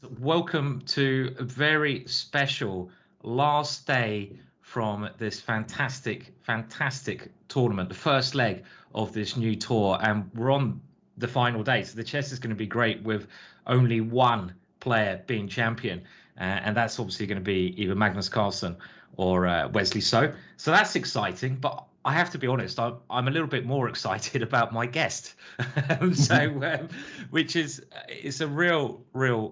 Welcome to a very special last day from this fantastic tournament, the first leg of this new tour, and we're on the final day. So the chess is going to be great with only one player being champion, and that's obviously going to be either Magnus Carlsen or Wesley So. So that's exciting, but I have to be honest, I'm a little bit more excited about my guest. So, which is it's a real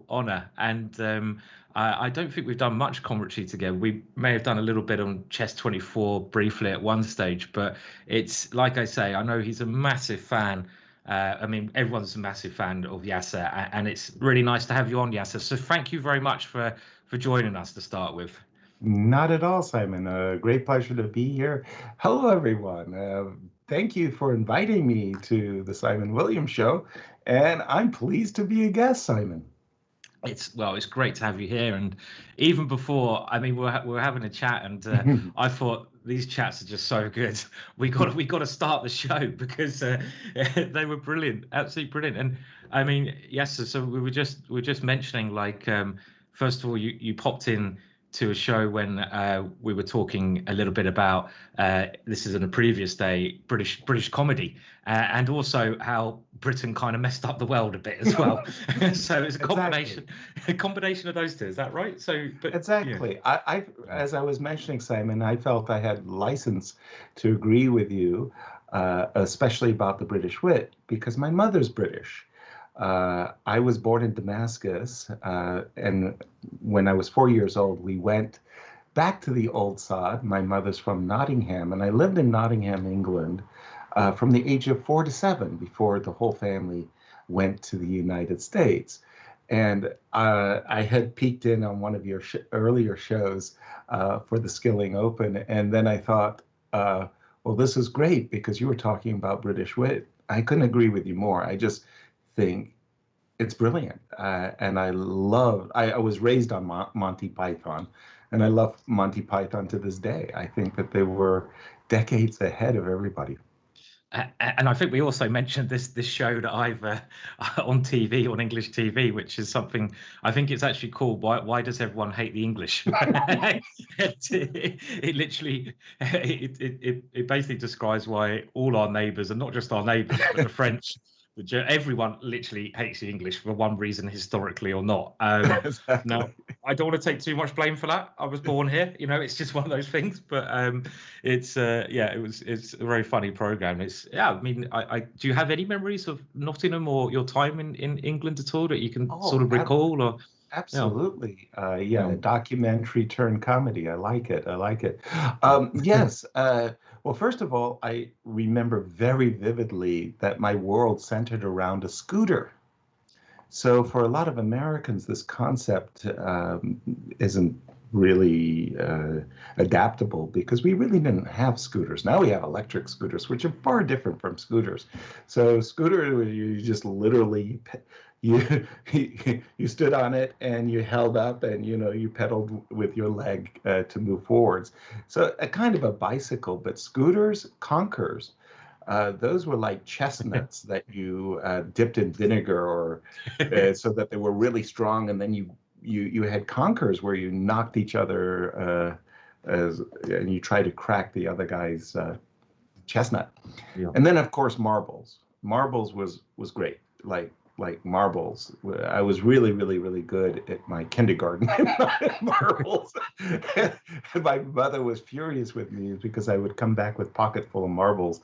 honor, and I don't think we've done much commentary together. We may have done a little bit on Chess 24 briefly at one stage, but it's like I say, I know he's a massive fan. I mean, everyone's a massive fan of Yasser, and it's really nice to have you on, Yasser. So thank you very much for joining us to start with. Not at all, Simon. A great pleasure to be here. Hello, everyone. Thank you for inviting me to the Simon Williams Show, and I'm pleased to be a guest, Simon. It's great to have you here, and even before, I mean, we're having a chat, and I thought these chats are just so good. We got to start the show because they were brilliant, absolutely brilliant. And I mean, yes, so we were just mentioning like first of all, you popped in to a show when we were talking a little bit about this is in a previous day British comedy, and also how Britain kind of messed up the world a bit as well. So it's a combination of those two. Is that right? So, but Exactly. As I was mentioning, Simon, I felt I had license to agree with you, especially about the British wit, because my mother's British. I was born in Damascus, and when I was 4 years old, we went back to the old sod. My mother's from Nottingham, and I lived in Nottingham, England, from the age of 4 to 7 before the whole family went to the United States. And I had peeked in on one of your earlier shows for the Skilling Open, and then I thought, well, this is great because you were talking about British wit. I couldn't agree with you more. I just think it's brilliant. And I was raised on Monty Python, and I love Monty Python to this day. I think that they were decades ahead of everybody. And I think we also mentioned this show that I've on TV, on English TV, which is something I think it's actually called Why Does Everyone Hate the English? It literally it basically describes why all our neighbours, and not just our neighbours, but the French, everyone literally hates the English for one reason, historically or not. Exactly. Now, I don't want to take too much blame for that. I was born here, it's just one of those things. But it's it's a very funny program. I mean, I do you have any memories of Nottingham or your time in England at all that you can sort Oh, of recall? Or absolutely. yeah. Documentary turned comedy. I like it. I like it. Yes. Well, first of all, I remember very vividly that my world centered around a scooter. So for a lot of Americans, this concept isn't really adaptable because we really didn't have scooters. Now we have electric scooters, which are far different from scooters. So scooter, you just literally you you stood on it and you held up and you pedaled with your leg to move forwards. So a kind of a bicycle, but scooters, conkers. Those were like chestnuts that you dipped in vinegar, or so that they were really strong, and then you had conkers where you knocked each other and you tried to crack the other guy's chestnut. Yeah. And then of course marbles. Marbles was great. Like marbles. I was really good at my kindergarten marbles. My mother was furious with me because I would come back with pocket full of marbles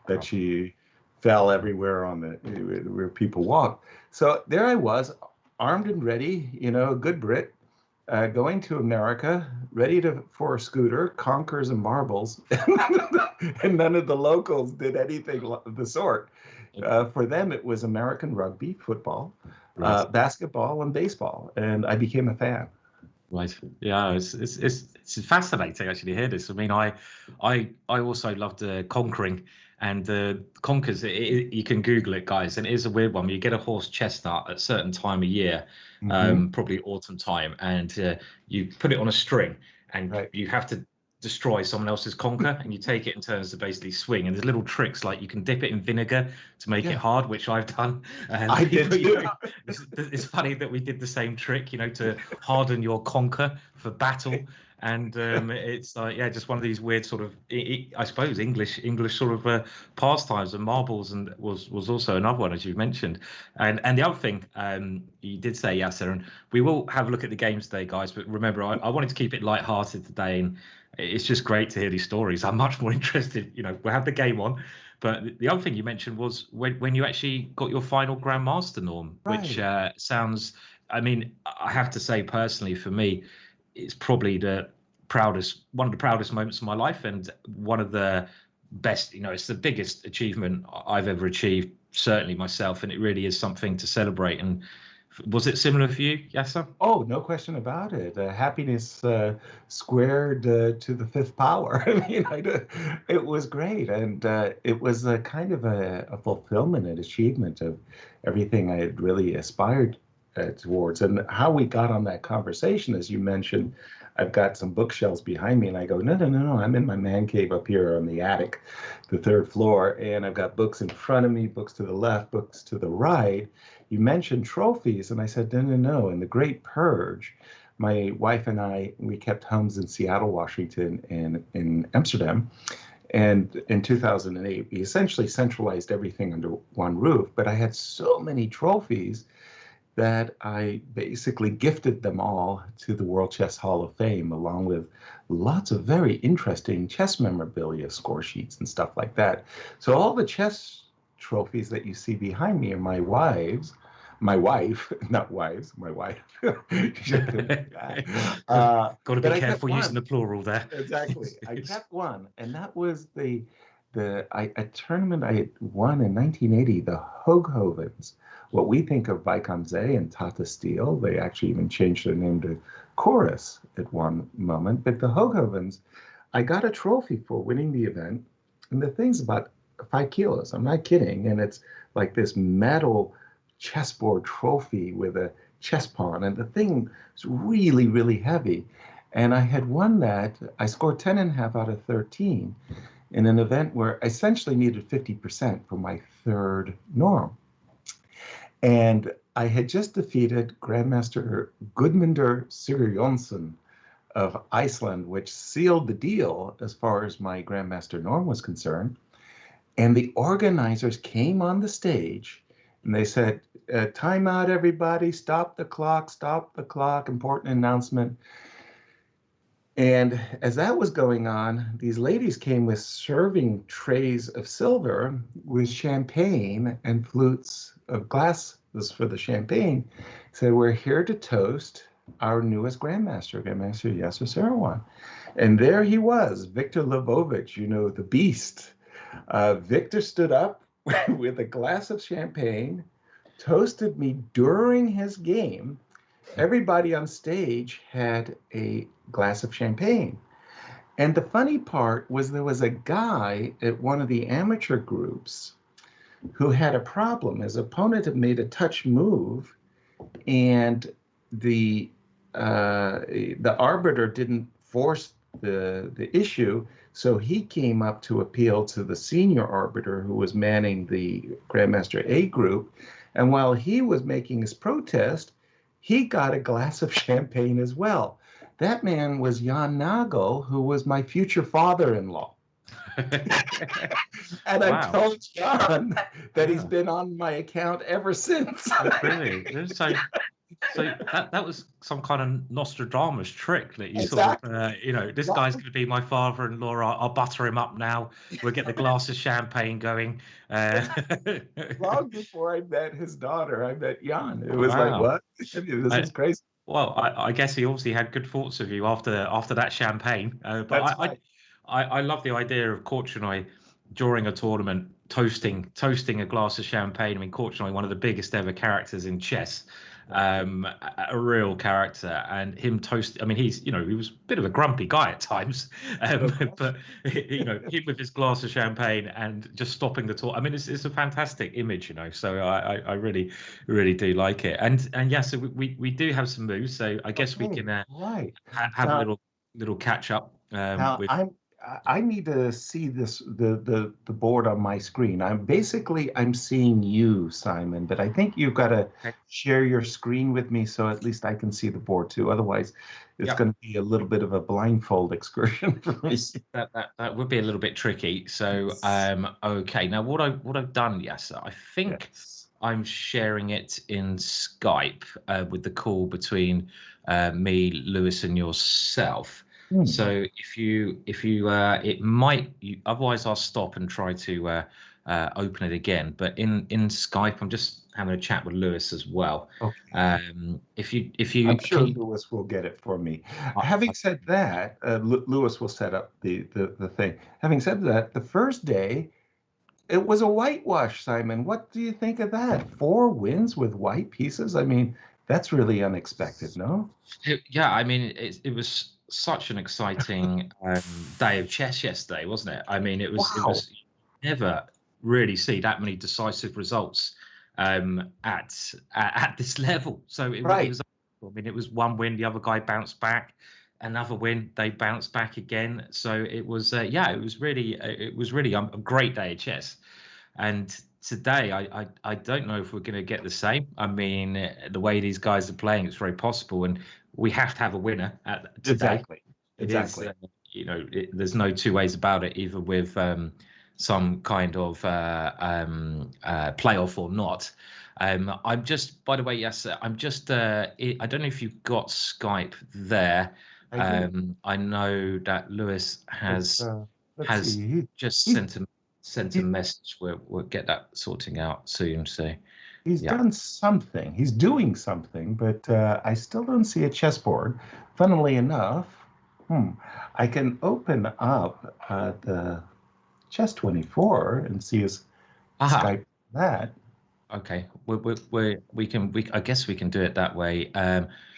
that she fell everywhere on where people walk. So there I was, armed and ready, a good Brit, going to America, ready for a scooter, conkers and marbles, and none of the locals did anything of the sort. For them, it was American rugby, football, Right. basketball, and baseball, and I became a fan. Right. Yeah, it's fascinating actually to hear this. I mean, I also loved conquering, and conkers. You can Google it, guys, and it is a weird one. You get a horse chestnut at a certain time of year, Mm-hmm. probably autumn time, and you put it on a string, and Right. you have to destroy someone else's conker, and you take it in turns to basically swing. And there's little tricks like you can dip it in vinegar to make it hard, which I've done. And I did too. It's funny that we did the same trick, to harden your conker for battle. And it's like, just one of these weird sort of, I suppose, English sort of pastimes. And marbles and was also another one, as you mentioned. And the other thing you did say, Yasser, and we will have a look at the games today, guys. But remember, I wanted to keep it lighthearted today, and it's just great to hear these stories. I'm much more interested. We'll have the game on. But the other thing you mentioned was when you actually got your final Grandmaster, Norm, which sounds, I mean, I have to say personally, for me, it's probably one of the proudest moments of my life, and one of the best, it's the biggest achievement I've ever achieved, certainly myself, and it really is something to celebrate. And was it similar for you, Yasser? Oh, no question about it. Happiness squared to the fifth power. I mean, it was great. And it was a kind of a fulfillment and achievement of everything I had really aspired towards. And how we got on that conversation, as you mentioned, I've got some bookshelves behind me, and I go, no, I'm in my man cave up here on the attic, the third floor, and I've got books in front of me, books to the left, books to the right. You mentioned trophies, and I said, no. In the Great Purge, my wife and I, we kept homes in Seattle, Washington, and in Amsterdam. And in 2008, we essentially centralized everything under one roof. But I had so many trophies that I basically gifted them all to the World Chess Hall of Fame, along with lots of very interesting chess memorabilia, score sheets, and stuff like that. So all the chess trophies that you see behind me are my wife. Got to be careful using the plural there. Exactly. I kept one, and that was a tournament I had won in 1980, the Hooghovens. What we think of Vaikamze and Tata Steel, they actually even changed their name to Chorus at one moment. But the Hooghovens, I got a trophy for winning the event, and the thing's about 5 kilos. I'm not kidding, and it's like this metal chessboard trophy with a chess pawn, and the thing is really, really heavy. And I had won that. I scored 10.5 out of 13 in an event where I essentially needed 50% for my third norm. And I had just defeated Grandmaster Gudmundur Sigurjonsson of Iceland, which sealed the deal as far as my Grandmaster norm was concerned. And the organizers came on the stage and they said, time out, everybody, stop the clock, important announcement. And as that was going on, these ladies came with serving trays of silver with champagne and flutes of glasses for the champagne. Said, we're here to toast our newest Grandmaster Yasser Seirawan. And there he was, Victor Lvovich, the beast. Victor stood up with a glass of champagne, toasted me during his game. Everybody on stage had a glass of champagne. And the funny part was there was a guy at one of the amateur groups who had a problem. His opponent had made a touch move, and the arbiter didn't force the issue, so he came up to appeal to the senior arbiter who was manning the Grandmaster A group. And while he was making his protest, he got a glass of champagne as well. That man was Jan Nagel, who was my future father-in-law. And I told Jan that he's been on my account ever since. Oh, really? So that was some kind of Nostradamus trick that you exactly. sort of, this guy's going to be my father-in-law. I'll butter him up now. We'll get the glass of champagne going. Long before I met his daughter, I met Jan. It was like, what? This is crazy. Well, I guess he obviously had good thoughts of you after that champagne. But I love the idea of Korchnoi during a tournament toasting a glass of champagne. I mean, Korchnoi, one of the biggest ever characters in chess, a real character, and him toast. I mean, he was a bit of a grumpy guy at times, but him with his glass of champagne and just stopping the tour. I mean, it's a fantastic image, So I really, really do like it. And so we do have some moves. So I guess we can have a little catch up. Now with I need to see this the board on my screen. I'm seeing you, Simon, but I think you've got to share your screen with me so at least I can see the board too. Otherwise, it's going to be a little bit of a blindfold excursion for me. That would be a little bit tricky. So okay, now what I've done, yes, I think I'm sharing it in Skype with the call between me, Lewis, and yourself. So if you it might otherwise I'll stop and try to open it again. But in Skype, I'm just having a chat with Lewis as well. Okay. If you I'm sure Lewis will get it for me. Having said that, Lewis will set up the thing. Having said that, the first day it was a whitewash, Simon. What do you think of that? 4 wins with white pieces. I mean, that's really unexpected, no? Yeah, I mean, it was such an exciting day of chess yesterday, wasn't it? I mean, it was never really see that many decisive results at this level. So it was. I mean, it was one win, the other guy bounced back, another win, they bounced back again. So it was it was really a great day of chess. And today, I don't know if we're going to get the same. I mean, the way these guys are playing, it's very possible, and we have to have a winner today. Exactly. There's no two ways about it, either with some kind of playoff or not. I'm just, by the way, yes, I'm just. I don't know if you've got Skype there. I know that Lewis has just sent a message. We'll get that sorting out soon. So he's done something. He's doing something, but I still don't see a chessboard. Funnily enough, I can open up the Chess24 and see his Skype that. Okay, I guess we can do it that way.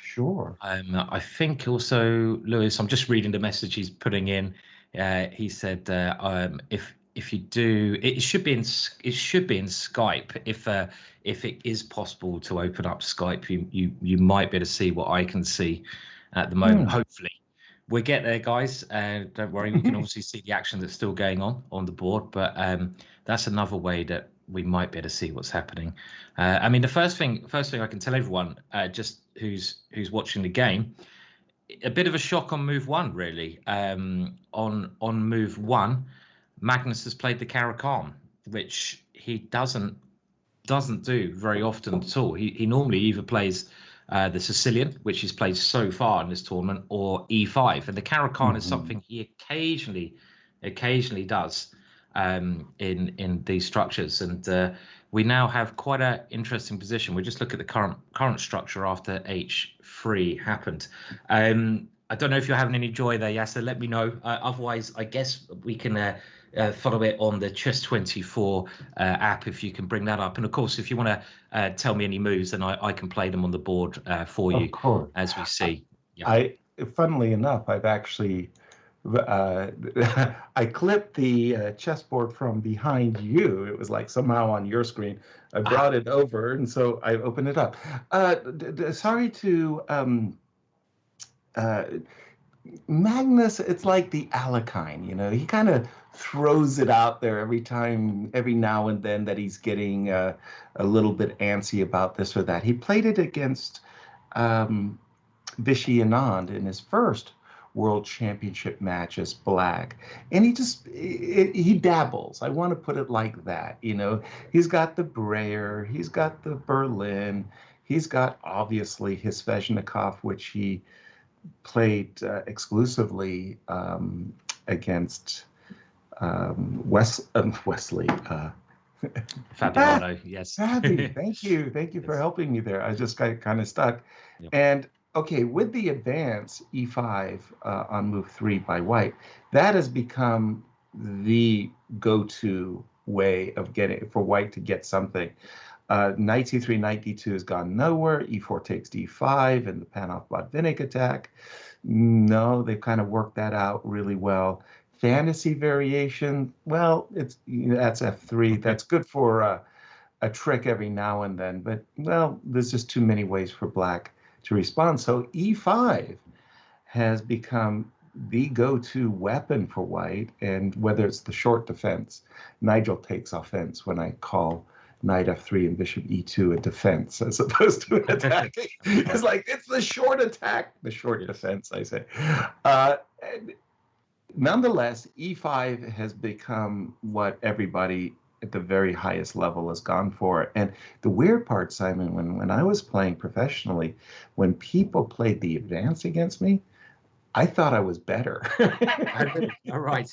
Sure. I think also, Lewis, I'm just reading the message he's putting in. He said if you do, it should be in Skype. If it is possible to open up Skype, you might be able to see what I can see at the moment. Hopefully, we'll get there, guys. Don't worry, we can obviously see the action that's still going on the board, but that's another way that we might be able to see what's happening. I mean, the first thing I can tell everyone, just who's watching the game, a bit of a shock on move 1, really. On move 1, Magnus has played the Caro-Kann, which he doesn't do very often at all. He normally either plays the Sicilian, which he's played so far in this tournament, or E5. And the Caro-Kann is something he occasionally does in these structures. And we now have quite an interesting position. We just look at the current structure after H3 happened. I don't know if you're having any joy there, Yasser. Let me know. Otherwise, I guess we can follow it on the Chess24 app if you can bring that up. And of course, if you want to tell me any moves, then I can play them on the board for you as we see. Yeah. Funnily enough, I've actually I clipped the chessboard from behind you. It was like somehow on your screen. I brought it over, and so I opened it up. Sorry to Magnus. It's like the Alekhine, he kind of throws it out there every now and then that he's getting a little bit antsy about this or that. He played it against Vishy Anand in his first World Championship match as black, and he dabbles. I want to put it like that. He's got the Breyer, he's got the Berlin, he's got obviously his Sveshnikov, which he played exclusively against Wesley. Fabiano, yes. Fabi, thank you for helping me there. I just got kind of stuck. Yep. And okay, with the advance E5 on move 3 by white, that has become the go-to way of for white to get something. Knight C3, Knight D2 has gone nowhere. E4 takes D5 and the Panov-Botvinnik attack. No, they've kind of worked that out really well. Fantasy variation, well, that's F3. That's good for a trick every now and then, but well, there's just too many ways for black to respond. So E5 has become the go-to weapon for white, and whether it's the short defense, Nigel takes offense when I call knight f3 and bishop e2 a defense as opposed to an attack. It's like, it's the short attack, the short defense, I say. Nonetheless, e5 has become what everybody at the very highest level has gone for. And the weird part, Simon, when I was playing professionally, when people played the advance against me, I thought I was better. All right.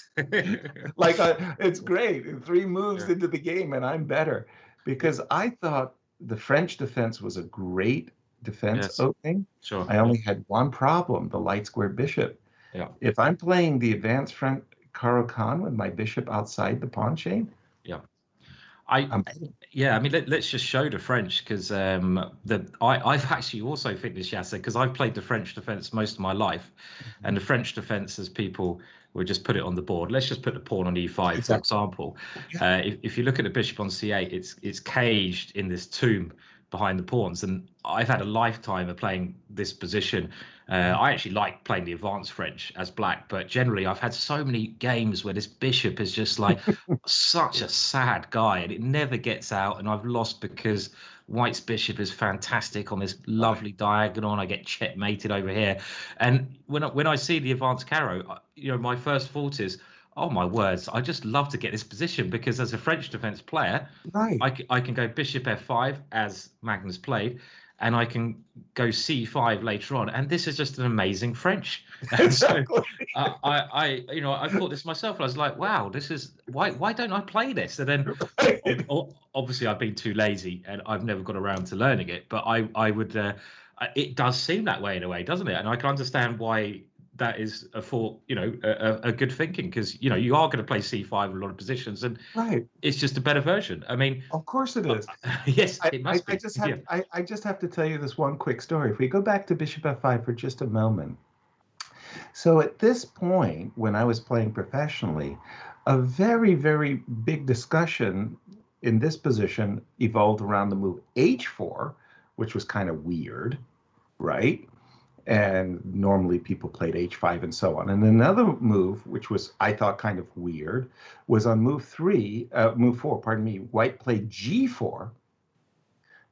Like, it's great. 3 moves into the game and I'm better. Because I thought the French defense was a great defense opening. Sure. I only had one problem, the light square bishop. Yeah. If I'm playing the advanced front Caro-Kann with my bishop outside the pawn chain, I mean, let's just show the French, because I've actually also think this, Yasser, because I've played the French defense most of my life, and the French defense, as people would just put it on the board. Let's just put the pawn on e5, for example. If you look at the bishop on c8, it's caged in this tomb behind the pawns, and I've had a lifetime of playing this position. I actually like playing the advanced French as black, but generally I've had so many games where this bishop is just like such a sad guy, and it never gets out, and I've lost because white's bishop is fantastic on this lovely diagonal, and I get checkmated over here. And when I see the advanced Caro, my first thought is, oh my words, I just love to get this position, because as a French defense player, I can go bishop f5 as Magnus played, and I can go c5 later on, and this is just an amazing French. And so I thought this myself, and I was like, wow, this is why don't I play this? And then obviously I've been too lazy and I've never got around to learning it, but I would it does seem that way in a way, doesn't it? And I can understand why that is a good thinking, because you are going to play c5 in a lot of positions, and it's just a better version. I mean, of course it is. Yes, it must be. I just have to tell you this one quick story. If we go back to bishop f5 for just a moment. So at this point, when I was playing professionally, a very, very big discussion in this position evolved around the move h4, which was kind of weird, right? And normally people played h5 and so on. And another move, which was, I thought, kind of weird, was on move 4, pardon me, white played g4.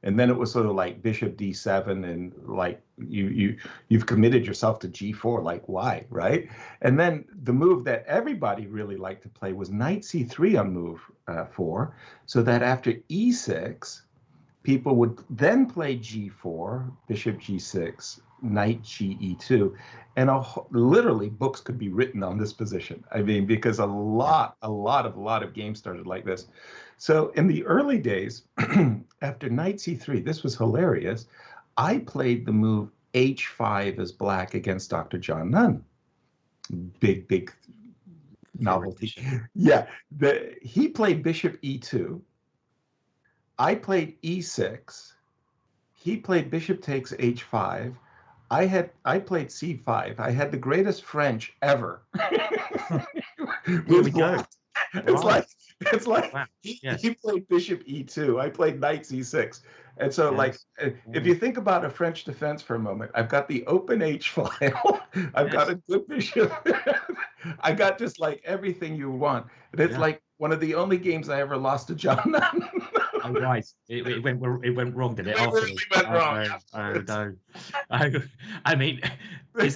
And then it was sort of like bishop d7, and like you've committed yourself to g4, like why, right? And then the move that everybody really liked to play was knight c3 on move 4, so that after e6, people would then play g4, bishop g6, knight ge2, and literally books could be written on this position. I mean, because a lot of games started like this. So in the early days, after knight c3, this was hilarious. I played the move h5 as black against Dr. John Nunn. Big novelty. Yeah, he played bishop e2. I played e6. He played bishop takes h5. I played c5. I had the greatest French ever. Here we go. It's like wow. He played bishop e2. I played knight c6. And so, if you think about a French defense for a moment, I've got the open H file. I've got a good bishop. I got just like everything you want. And it's like one of the only games I ever lost to John Nunn. Oh, right. It went wrong, did it? It really went wrong. No. I mean, is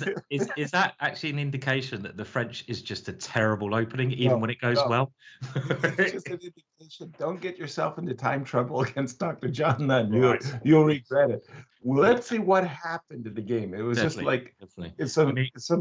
that actually an indication that the French is just a terrible opening, even when it goes well? It's just an indication. Don't get yourself into time trouble against Dr. John Nunn. You'll regret it. Well, let's see what happened to the game. It was just like it's some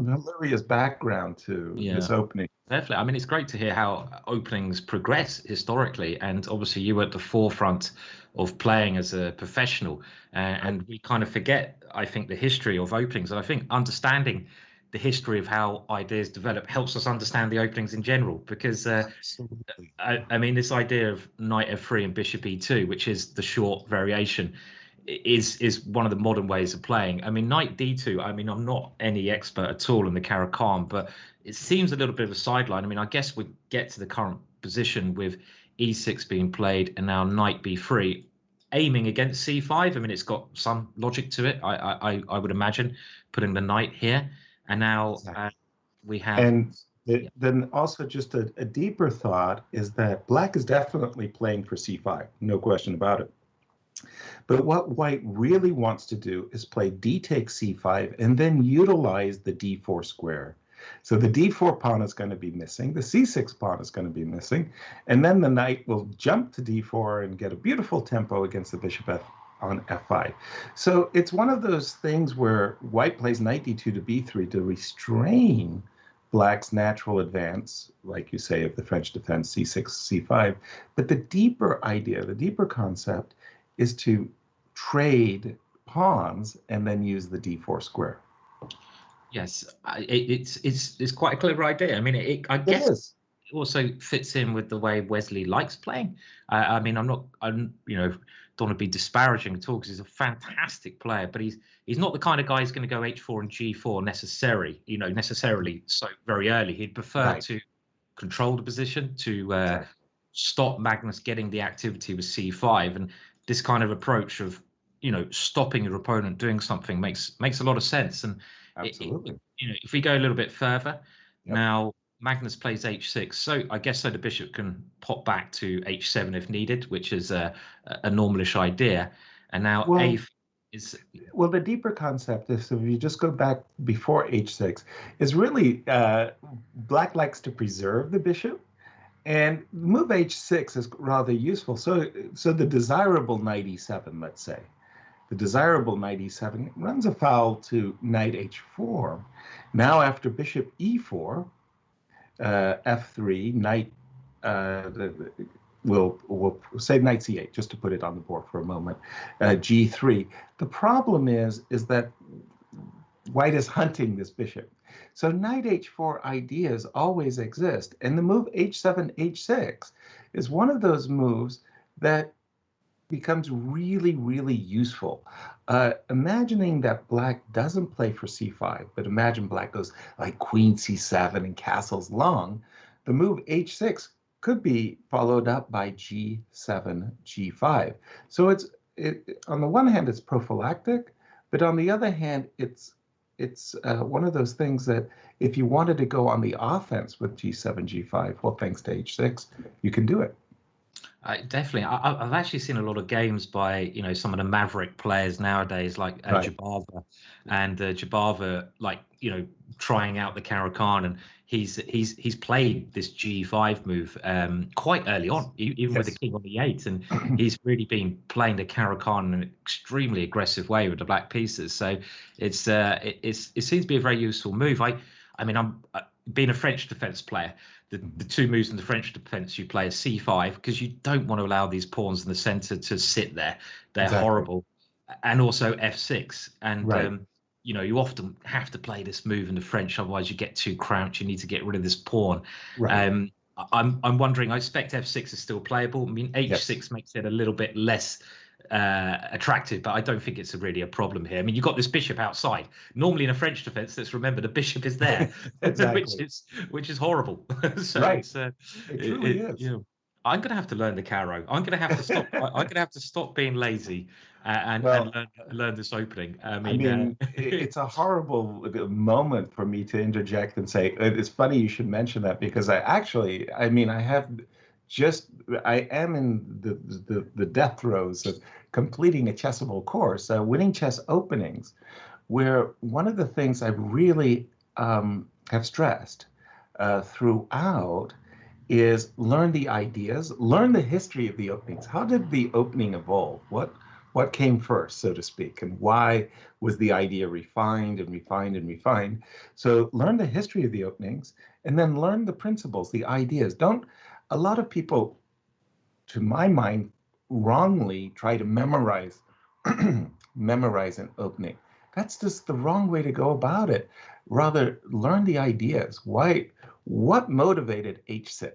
hilarious background to this opening. Definitely. I mean, it's great to hear how openings progress historically, and obviously you were at the forefront of playing as a professional, and we kind of forget, I think, the history of openings, and I think understanding the history of how ideas develop helps us understand the openings in general, because I mean, this idea of knight f3 and bishop e2, which is the short variation, is one of the modern ways of playing. I mean, knight d2, I mean, I'm not any expert at all in the Caro-Kann, but it seems a little bit of a sideline. I mean, I guess we get to the current position with e6 being played and now knight b3 aiming against c5. I mean, it's got some logic to it, I would imagine, putting the knight here. And now we have. And Yeah. then also just a deeper thought is that black is definitely playing for c5, no question about it. But what white really wants to do is play d takes c5 and then utilize the d4 square. So the d4 pawn is going to be missing, the c6 pawn is going to be missing, and then the knight will jump to d4 and get a beautiful tempo against the bishop on f5. So it's one of those things where white plays knight d2 to b3 to restrain black's natural advance, like you say, of the French defense, c6, c5. But the deeper idea, the deeper concept is to trade pawns and then use the d4 square. Yes, it's quite a clever idea. I mean, I guess it also fits in with the way Wesley likes playing. I mean, I'm don't want to be disparaging at all because he's a fantastic player, but he's not the kind of guy who's going to go h4 and g4 necessarily so very early. He'd prefer to control the position, to stop Magnus getting the activity with c5, and this kind of approach of stopping your opponent doing something makes a lot of sense. And absolutely, if we go a little bit further, now Magnus plays h6, so I guess the bishop can pop back to h7 if needed, which is a normalish idea. And now a is the deeper concept is, if you just go back before h6, is really black likes to preserve the bishop, and move h6 is rather useful. So the desirable knight e7, let's say, the desirable knight e7 runs afoul to knight h4. Now after bishop e4, f3, knight, we'll say knight c8, just to put it on the board for a moment, g3. The problem is that white is hunting this bishop. So knight h4 ideas always exist, and the move h7, h6 is one of those moves that becomes really, really useful. Imagining that black doesn't play for c5, but imagine black goes like queen c7 and castles long, the move h6 could be followed up by g7, g5. So on the one hand, it's prophylactic, but on the other hand, it's one of those things that if you wanted to go on the offense with g7, g5, well, thanks to h6, you can do it. Definitely. I've actually seen a lot of games by some of the maverick players nowadays, like Jabava, and Jabava, trying out the Caro-Kann, and he's played this g5 move quite early on, even with the king on the 8, and he's really been playing the Caro-Kann in an extremely aggressive way with the black pieces. So it seems to be a very useful move. I mean, I'm being a French defense player. The two moves in the French defense you play is c5, because you don't want to allow these pawns in the center to sit there. They're horrible. And also f6. And, you often have to play this move in the French, otherwise you get too crouched. You need to get rid of this pawn. I'm wondering, I expect f6 is still playable. I mean, h6 makes it a little bit less attractive, but I don't think it's really a problem here. I mean, you've got this bishop outside. Normally in a French defense, let's remember the bishop is there, which is horrible. So it truly is. I'm going to have to learn the Caro. I'm going to have to stop. I'm going to have to stop being lazy and learn this opening. I mean it's a horrible moment for me to interject and say, it's funny you should mention that, because I am in the death throes of completing a chessable course, winning chess openings, where one of the things I really have stressed throughout is learn the ideas, learn the history of the openings. How did the opening evolve? What came first, so to speak, and why was the idea refined and refined and refined? So learn the history of the openings, and then learn the principles, the ideas. A lot of people, to my mind, wrongly try to memorize an opening. That's just the wrong way to go about it. Rather, learn the ideas. What motivated h6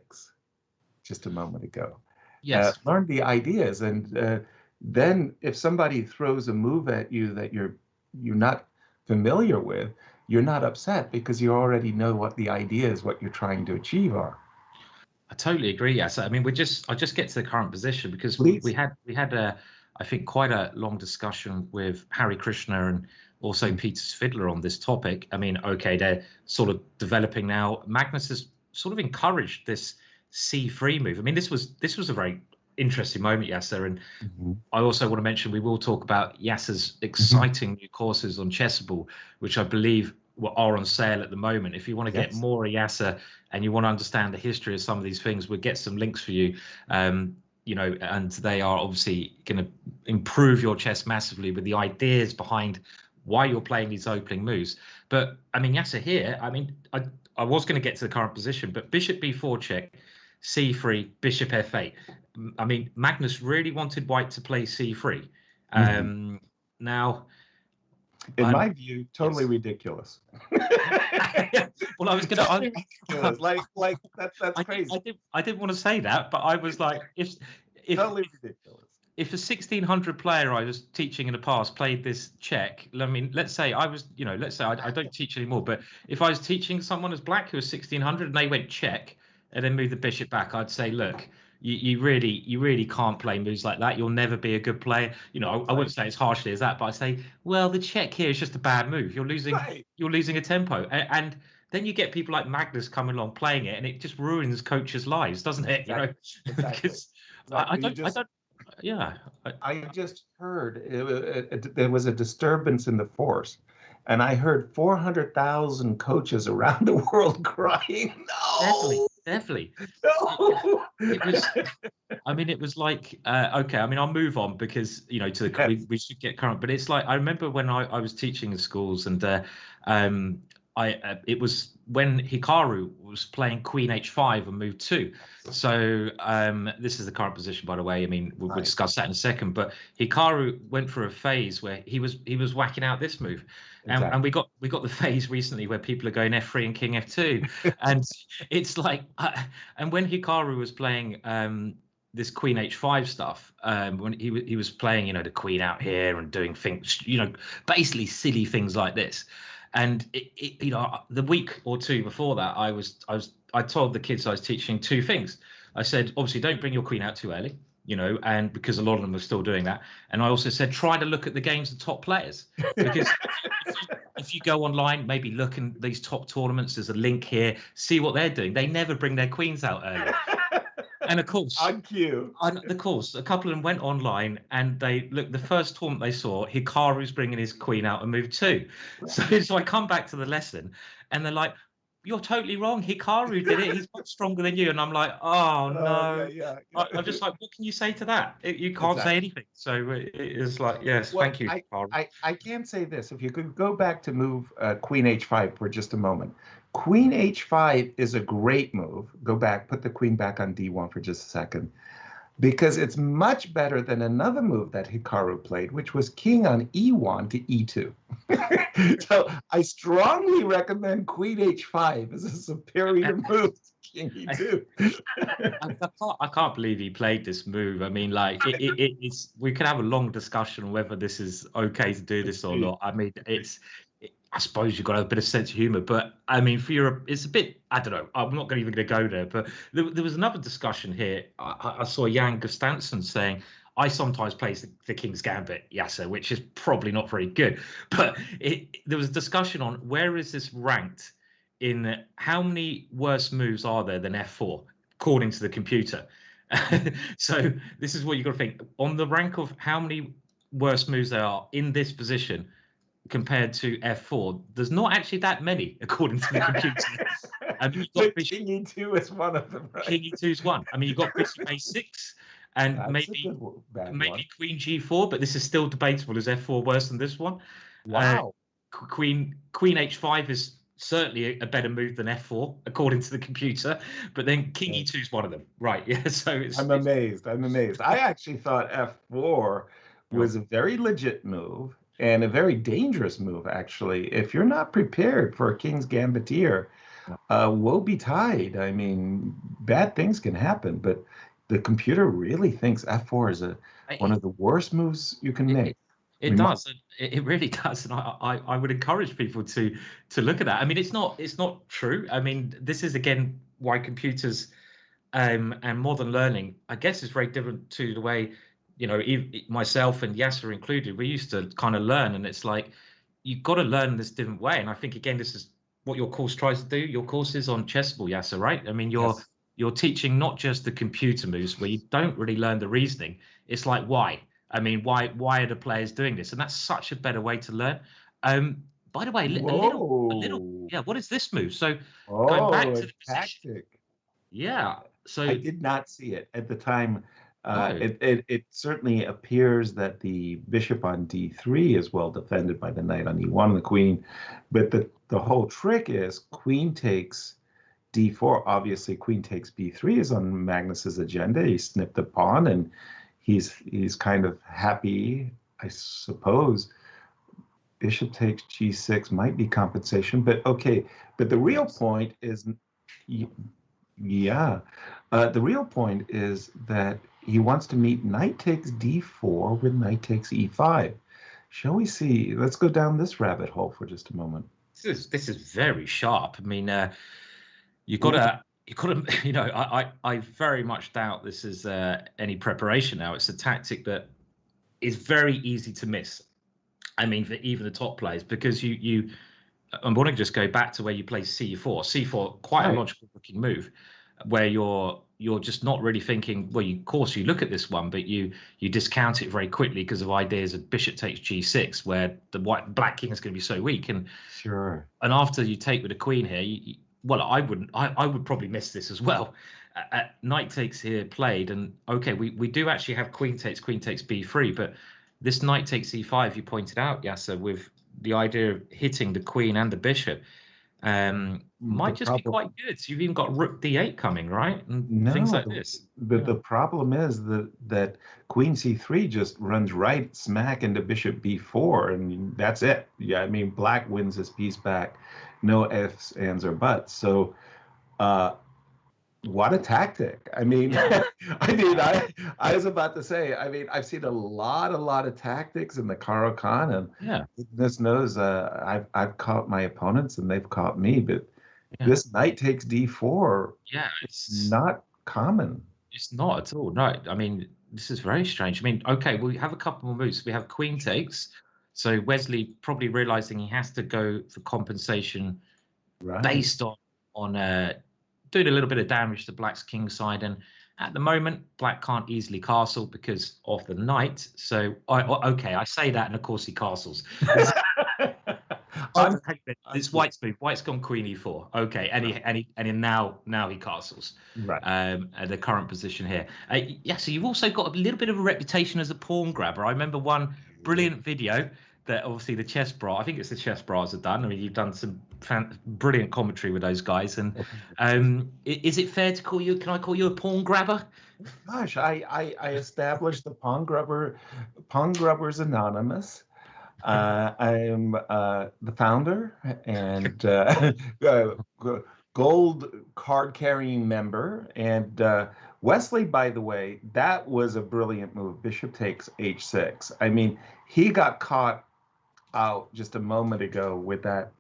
just a moment ago? Yes. Learn the ideas, and then if somebody throws a move at you that you're not familiar with, you're not upset, because you already know what the ideas, what you're trying to achieve are. I totally agree. Yes, I mean, I'll just get to the current position, because we had I think quite a long discussion with Harry Krishna and also Peter's Fiddler on this topic. I mean, okay, they're sort of developing now. Magnus has sort of encouraged this C3 move. I mean, this was a very interesting moment, Yasser. And I also want to mention we will talk about Yasser's exciting new courses on Chessable, which I believe are on sale at the moment. If you want to get more of Yasser and you want to understand the history of some of these things, we'll get some links for you. You know, and they are obviously going to improve your chess massively with the ideas behind why you're playing these opening moves. But I mean, Yasser here, I mean, I was going to get to the current position, but bishop b4 check, c3, bishop f8. I mean, Magnus really wanted white to play c3. Now, in my view, totally ridiculous. Well, I was going to like that's crazy. I didn't want to say that, but I was like, if totally ridiculous. If a 1600 player I was teaching in the past played this check, I mean, let's say I was, you know, let's say I don't teach anymore, but if I was teaching someone as black who was 1600 and they went check and then moved the bishop back, I'd say, look, you really can't play moves like that. You'll never be a good player. You know, I wouldn't say as harshly as that, but I'd say, well, the check here is just a bad move. You're losing a tempo, and then you get people like Magnus coming along playing it, and it just ruins coaches' lives, doesn't it? Exactly. You know, because I don't. Yeah, I just heard there was a disturbance in the force, and I heard 400,000 coaches around the world crying. No, definitely. No. It was. I mean, it was like okay. I mean, I'll move on because you know we should get current. But it's like I remember when I was teaching in schools, and it was when Hikaru was playing Queen H5 and move 2. So this is the current position, by the way. I mean, we'll discuss that in a second. But Hikaru went through a phase where he was whacking out this move, and we got the phase recently where people are going F3 and King F2, and it's like, and when Hikaru was playing this Queen H5 stuff, when he was playing, you know, the Queen out here and doing things, you know, basically silly things like this. And you know, the week or two before that, I told the kids I was teaching 2 things. I said, obviously, don't bring your queen out too early, you know, and because a lot of them are still doing that. And I also said, try to look at the games of top players, because if you go online, maybe look in these top tournaments, there's a link here, see what they're doing. They never bring their queens out early. And of course, on cue. Of course, a couple of them went online and they looked. The first tournament they saw, Hikaru's bringing his queen out and move 2. So I come back to the lesson, and they're like, "You're totally wrong. Hikaru did it. He's much stronger than you." And I'm like, "Oh no!" I'm just like, "What can you say to that? You can't say anything." So it's like, yes, thank you, Hikaru. I can say this. If you could go back to move Queen H5 for just a moment. Queen H5 is a great move. Go back, put the queen back on D1 for just a second, because it's much better than another move that Hikaru played, which was king on E1 to E2. So I strongly recommend Queen H5 as a superior move to King E2. I can't believe he played this move. I mean, like, it's. We could have a long discussion on whether this is okay to do this or not. I mean, I suppose you've got to have a bit of sense of humor, but I mean, for Europe, it's a bit, I don't know, I'm not even going to go there, but there was another discussion here. I saw Jan Gustanson saying, I sometimes play the King's Gambit, Yasser, which is probably not very good, but there was a discussion on where is this ranked in how many worse moves are there than F4, according to the computer. So this is what you've got to think. On the rank of how many worse moves there are in this position, compared to F4, there's not actually that many, according to the computer. King E2 is one of them, right? King E2 is one. I mean, you've got Bishop A6 and maybe Queen G4, but this is still debatable. Is F4 worse than this one? Wow. Queen H5 is certainly a better move than F4, according to the computer, but then King E2 is one of them. Right, yeah, so I'm amazed. I actually thought F4 was a very legit move, and a very dangerous move, actually. If you're not prepared for a King's Gambitier, woe betide. I mean, bad things can happen, but the computer really thinks F4 is one of the worst moves you can make. It does. It really does, and I would encourage people to look at that. I mean, it's not true. I mean, this is again why computers and modern learning, I guess, is very different to the way, you know, myself and Yasser included, we used to kind of learn, and it's like you've got to learn this different way. And I think, again, this is what your course tries to do. Your course is on chessable, Yasser, right? I mean, you're teaching not just the computer moves where you don't really learn the reasoning. It's like, why? I mean, why are the players doing this? And that's such a better way to learn. By the way, a little, yeah. What is this move? So going back to the position, tactic. yeah. So I did not see it at the time. No. It certainly appears that the bishop on d3 is well defended by the knight on e1 and the queen, but the whole trick is queen takes d4. Obviously, queen takes b3 is on Magnus's agenda. He snipped the pawn, and he's kind of happy, I suppose. Bishop takes g6 might be compensation, but okay. But the real point is, yeah, the real point is that he wants to meet knight takes d4 with knight takes e5. Shall we see? Let's go down this rabbit hole for just a moment. This is very sharp. I mean, you gotta, you know, I very much doubt this is any preparation now. It's a tactic that is very easy to miss. I mean, for even the top players, because I'm going to just go back to where you play c4. C4, quite a logical looking move, where you're just not really thinking. Well, of course you look at this one, but you discount it very quickly because of ideas of bishop takes g6, where the black king is going to be so weak. And sure. And after you take with a queen here, well, I wouldn't. I would probably miss this as well. Knight takes here played, and okay, we do actually have queen takes b3, but this knight takes e5, you pointed out, Yasser, with the idea of hitting the queen and the bishop, might just be quite good. So you've even got rook d8 coming, right? And things like this. But the problem is that queen c3 just runs right smack into bishop b4, and that's it. Yeah, I mean, black wins his piece back. No ifs, ands, or buts. So, what a tactic! I mean, I was about to say. I mean, I've seen a lot of tactics in the Caro-Kann, and goodness knows, I've caught my opponents and they've caught me. But this knight takes d4. Yeah, it's not common. It's not at all. No, I mean, this is very strange. I mean, okay, we have a couple more moves. We have queen takes. So Wesley probably realizing he has to go for compensation, based on doing a little bit of damage to black's king side, and at the moment black can't easily castle because of the knight. So okay, I say that, and of course he castles. It's white's move. White's gone queen e4. Okay, and now he castles. Right. At the current position here. So you've also got a little bit of a reputation as a pawn grabber. I remember one brilliant video that obviously the Chess Bra, I think it's the Chess Bras have done. I mean, you've done some brilliant commentary with those guys. And is it fair to call you? Can I call you a pawn grabber? Gosh, I established the Pawn Grubbers Anonymous. I am the founder and gold card carrying member. And Wesley, by the way, that was a brilliant move. Bishop takes h6. I mean, he got caught out just a moment ago with that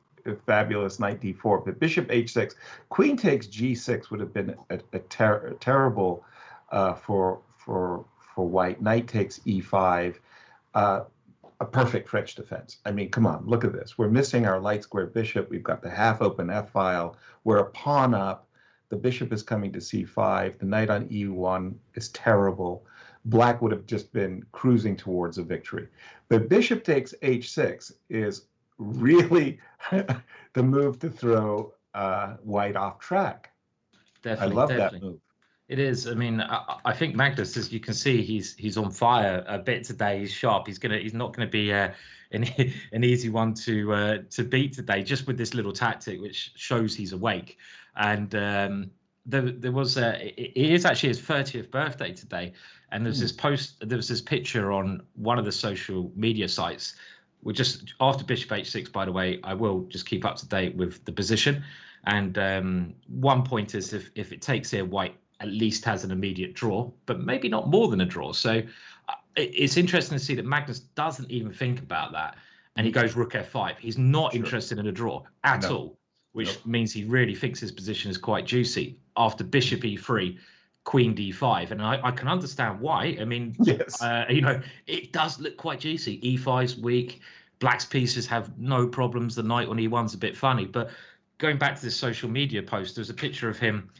fabulous knight d4, but bishop h6, queen takes g6 would have been a terrible for white. Knight takes e5, a perfect French defense. I mean, come on, look at this. We're missing our light square bishop. We've got the half open f file. We're a pawn up. The bishop is coming to c5. The knight on e1 is terrible. Black would have just been cruising towards a victory. But bishop takes h6 is really the move to throw white off track. Definitely, I love that move. It is. I mean, I think Magnus, as you can see, he's on fire a bit today. He's sharp. He's not gonna be an easy one to beat today. Just with this little tactic, which shows he's awake. And there was it is actually his 30th birthday today, and there's this picture on one of the social media sites. We're just after bishop h6, by the way. I will just keep up to date with the position. And one point is if it takes here, white at least has an immediate draw, but maybe not more than a draw. So it's interesting to see that Magnus doesn't even think about that, and he goes rook f5. He's not interested in a draw at all, which means he really thinks his position is quite juicy. After bishop e3, queen d5, and I can understand why. I mean, you know, it does look quite juicy. e5's weak. Black's pieces have no problems. The knight on E1's a bit funny, but going back to this social media post, there's a picture of him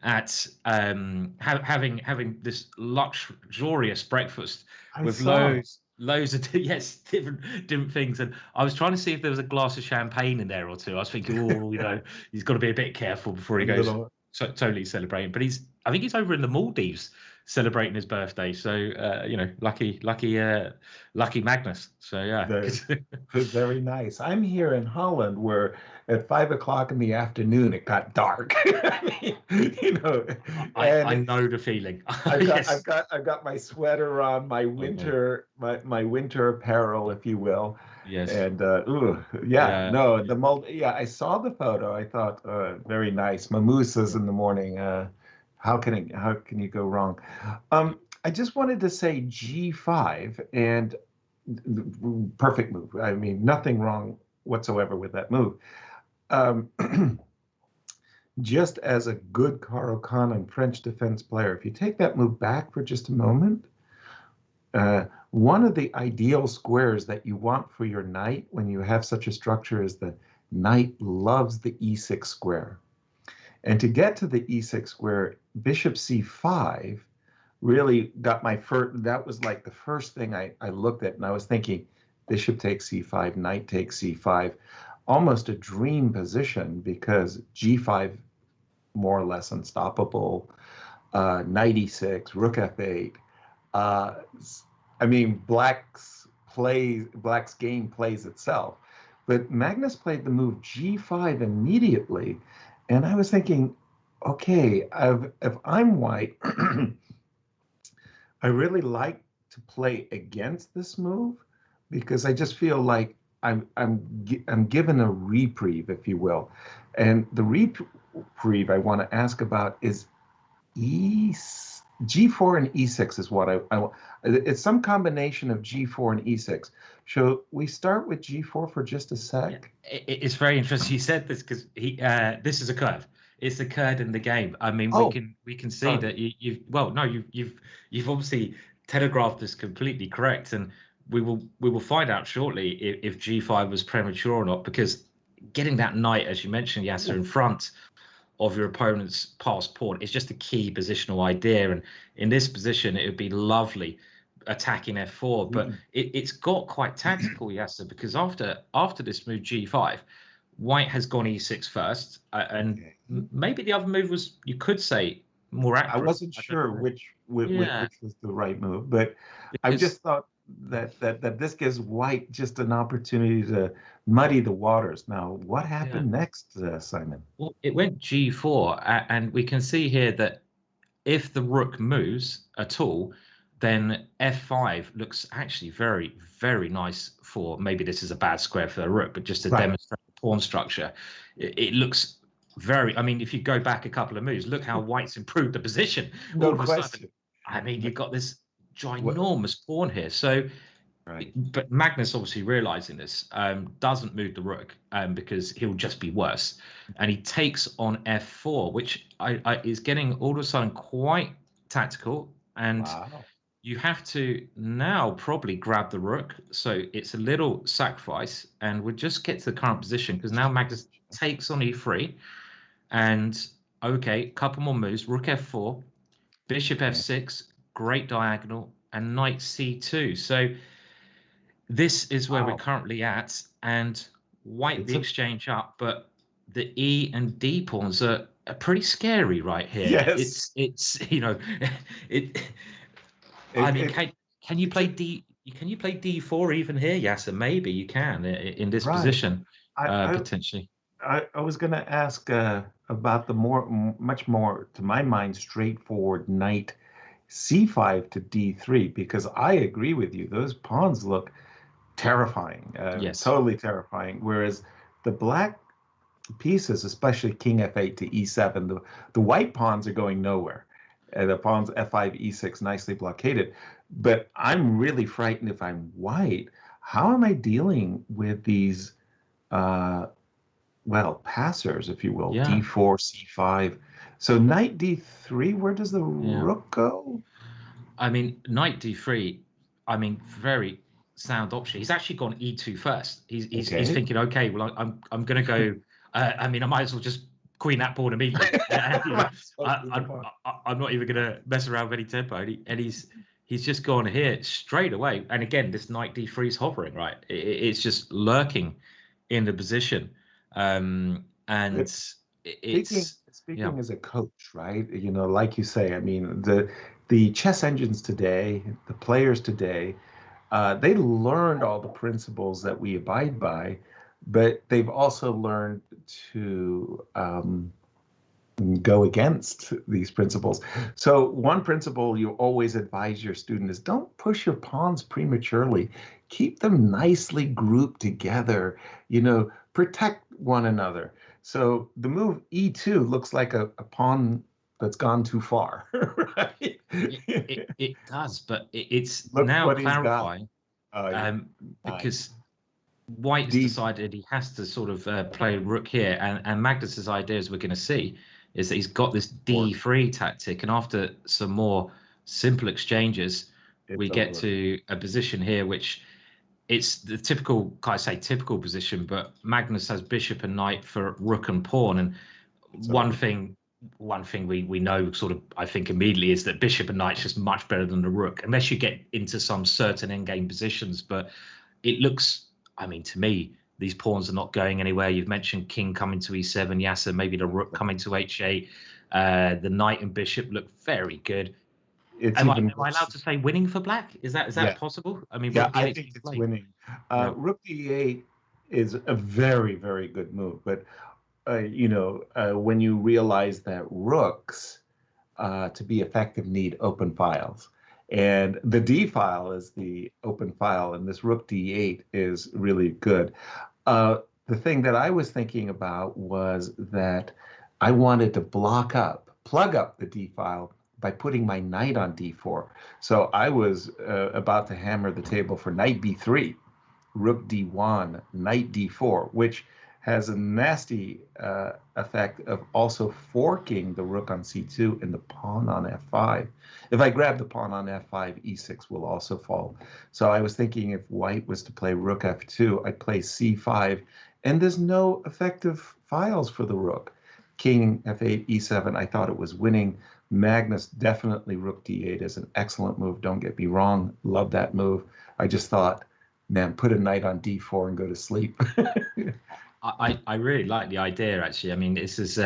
at having this luxurious breakfast with loads of yes different things, and I was trying to see if there was a glass of champagne in there or two. I was thinking, oh, he's got to be a bit careful before he goes totally celebrating. But I think he's over in the Maldives celebrating his birthday. So lucky Magnus. So yeah, very nice. I'm here in Holland where at 5 o'clock in the afternoon it got dark. I mean, I know the feeling. I've got my sweater on, my winter my winter apparel, if you will. Yes. And I saw the photo. I thought very nice. Mimosas in the morning. How can you go wrong? I just wanted to say G5 and perfect move. I mean, nothing wrong whatsoever with that move. Just as a good Caro-Kann and French defense player, if you take that move back for just a moment, one of the ideal squares that you want for your knight when you have such a structure is the knight loves the E6 square. And to get to the E6 square, bishop C5 really got my first, that was like the first thing I looked at, and I was thinking, bishop takes C5, knight takes C5, almost a dream position because G5 more or less unstoppable, knight E6, rook F8. I mean, Black's game plays itself, but Magnus played the move G5 immediately, and I was thinking, okay, if I'm white, I really like to play against this move because I just feel like I'm given a reprieve, if you will, and the reprieve I want to ask about is G4 and E6 is what I want. It's some combination of G4 and E6. Shall we start with G4 for just a sec? Yeah, it's very interesting you said this because this is occurred. It's occurred in the game. I mean, we can see that you've obviously telegraphed this completely correct, and we will find out shortly if G5 was premature or not, because getting that knight, as you mentioned, Yasser, in front of your opponent's passed pawn is just a key positional idea, and in this position it would be lovely attacking F4, but it's got quite tactical, Yasser, because after this move G5, White has gone E6 first, and maybe the other move was, you could say, more accurate. I wasn't sure which was the right move, but I just thought that this gives White just an opportunity to muddy the waters. Now, what happened next, Simon? Well, it went G4, and we can see here that if the rook moves at all, then F5 looks actually very, very nice for, maybe this is a bad square for the rook, but just to demonstrate the pawn structure, it looks very, I mean, if you go back a couple of moves, look how White's improved the position. No question. I mean, you've got this ginormous pawn here. So, but Magnus, obviously realizing this, doesn't move the rook because he'll just be worse. And he takes on F4, which is getting all of a sudden quite tactical. And you have to now probably grab the rook. So it's a little sacrifice. And we'll just get to the current position because now Magnus takes on E3. And okay, couple more moves. Rook F4, bishop F6, great diagonal, and knight C2. So this is where we're currently at. And White the exchange up, but the E and D pawns are pretty scary right here. Yes. It's I mean, can you play D? Can you play D4 even here, Yasser? Maybe you can in this position potentially. I was going to ask about the much more, to my mind, straightforward knight C5 to D3, because I agree with you. Those pawns look terrifying, totally terrifying. Whereas the black pieces, especially King F8 to E7, the white pawns are going nowhere. The pawns F5, E6 nicely blockaded. But I'm really frightened if I'm white. How am I dealing with these, passers, if you will, D4, C5? So knight D3, where does the rook go? I mean, knight D3, I mean, very sound option. He's actually gone E2 first. He's Okay. thinking, okay, well, I'm going to go. I mean, I might as well just queen that pawn immediately. You know, I'm not even going to mess around with any tempo. And he's just gone here straight away. And again, this knight D3 is hovering, right? It's just lurking in the position. And it's Speaking as a coach, right? You know, like you say, I mean, the chess engines today, the players today, they learned all the principles that we abide by, but they've also learned to go against these principles. So one principle you always advise your student is don't push your pawns prematurely. Keep them nicely grouped together, you know, protect one another. So the move E2 looks like a pawn that's gone too far, right? it does, but it's Look now what he's got. clarifying Nice. because White has decided he has to sort of play rook here, and Magnus's idea, as we're going to see, is that he's got this D3 tactic, and after some more simple exchanges, we get to a position here which it's the typical, I say typical position, but Magnus has bishop and knight for rook and pawn, and one thing we know sort of, I think, immediately is that bishop and knight's just much better than the rook, unless you get into some certain endgame positions. But it looks, I mean, to me, these pawns are not going anywhere. You've mentioned king coming to e7, Yasser, maybe the rook coming to h8. The knight and bishop look very good. Am I allowed to say winning for black? Is that possible? I mean, yeah, I think it's winning. Rook d8 is a very, very good move, but you know, when you realize that rooks to be effective need open files. And the D file is the open file, and this rook d8 is really good. The thing that I was thinking about was that I wanted to plug up the D file by putting my knight on d4. So I was about to hammer the table for knight b3, rook d1, knight d4, which has a nasty effect of also forking the rook on c2 and the pawn on f5. If I grab the pawn on f5, e6 will also fall. So I was thinking if white was to play rook f2, I'd play c5, and there's no effective files for the rook. King f8, e7, I thought it was winning. Magnus, definitely rook d8 is an excellent move. Don't get me wrong, love that move. I just thought, man, put a knight on d4 and go to sleep. I really like the idea, actually. I mean, this is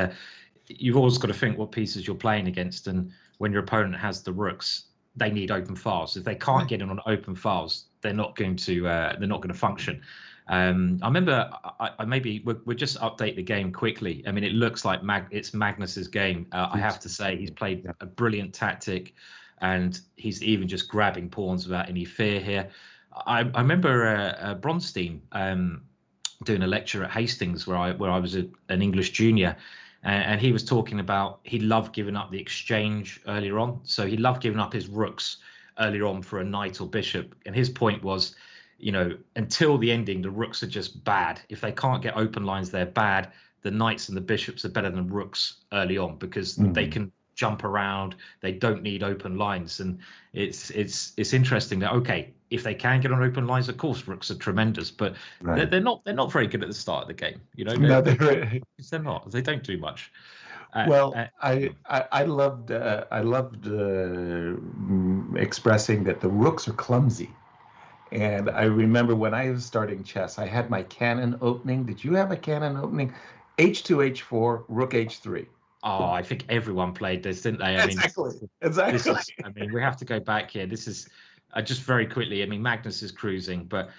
you've always got to think what pieces you're playing against, and when your opponent has the rooks, they need open files. If they can't get in on open files, they're not going to function. I remember we'll just update the game quickly. I mean, it looks like it's Magnus's game. I have to say he's played a brilliant tactic, and he's even just grabbing pawns without any fear here. I remember Bronstein doing a lecture at Hastings where I was an English junior, and he was talking about he loved giving up the exchange earlier on. So he loved giving up his rooks earlier on for a knight or bishop. And his point was, you know, until the ending, the rooks are just bad. If they can't get open lines, they're bad. The knights and the bishops are better than rooks early on because they can jump around. They don't need open lines. And it's interesting that, okay, if they can get on open lines, of course, rooks are tremendous, but they're not very good at the start of the game. You know, they're not. They don't do much. I loved expressing that the rooks are clumsy. And I remember when I was starting chess, I had my cannon opening. Did you have a cannon opening? H2, H4, rook H3. Oh, I think everyone played this, didn't they? I mean, exactly. I mean, we have to go back here. This is just very quickly. I mean, Magnus is cruising, but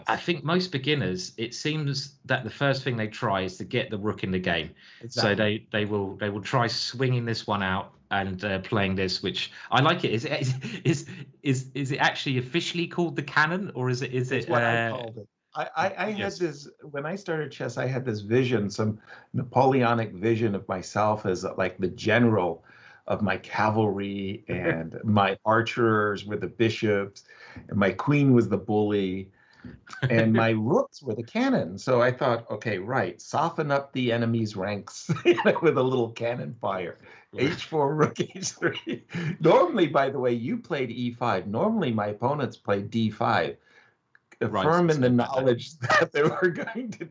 I think most beginners, it seems that the first thing they try is to get the rook in the game. Exactly. So they will try swinging this one out and playing this, which I like it. Is it actually officially called the cannon, or is it? It's what I called it. I had this, when I started chess, I had this vision, some Napoleonic vision of myself as like the general of my cavalry, and my archers were the bishops, and my queen was the bully, and my rooks were the cannon. So I thought, okay, right, soften up the enemy's ranks with a little cannon fire. H4, rook H3. Normally, by the way, you played E5. Normally, my opponents played D5. Right, firm it's in the good, better. knowledge that they were going to,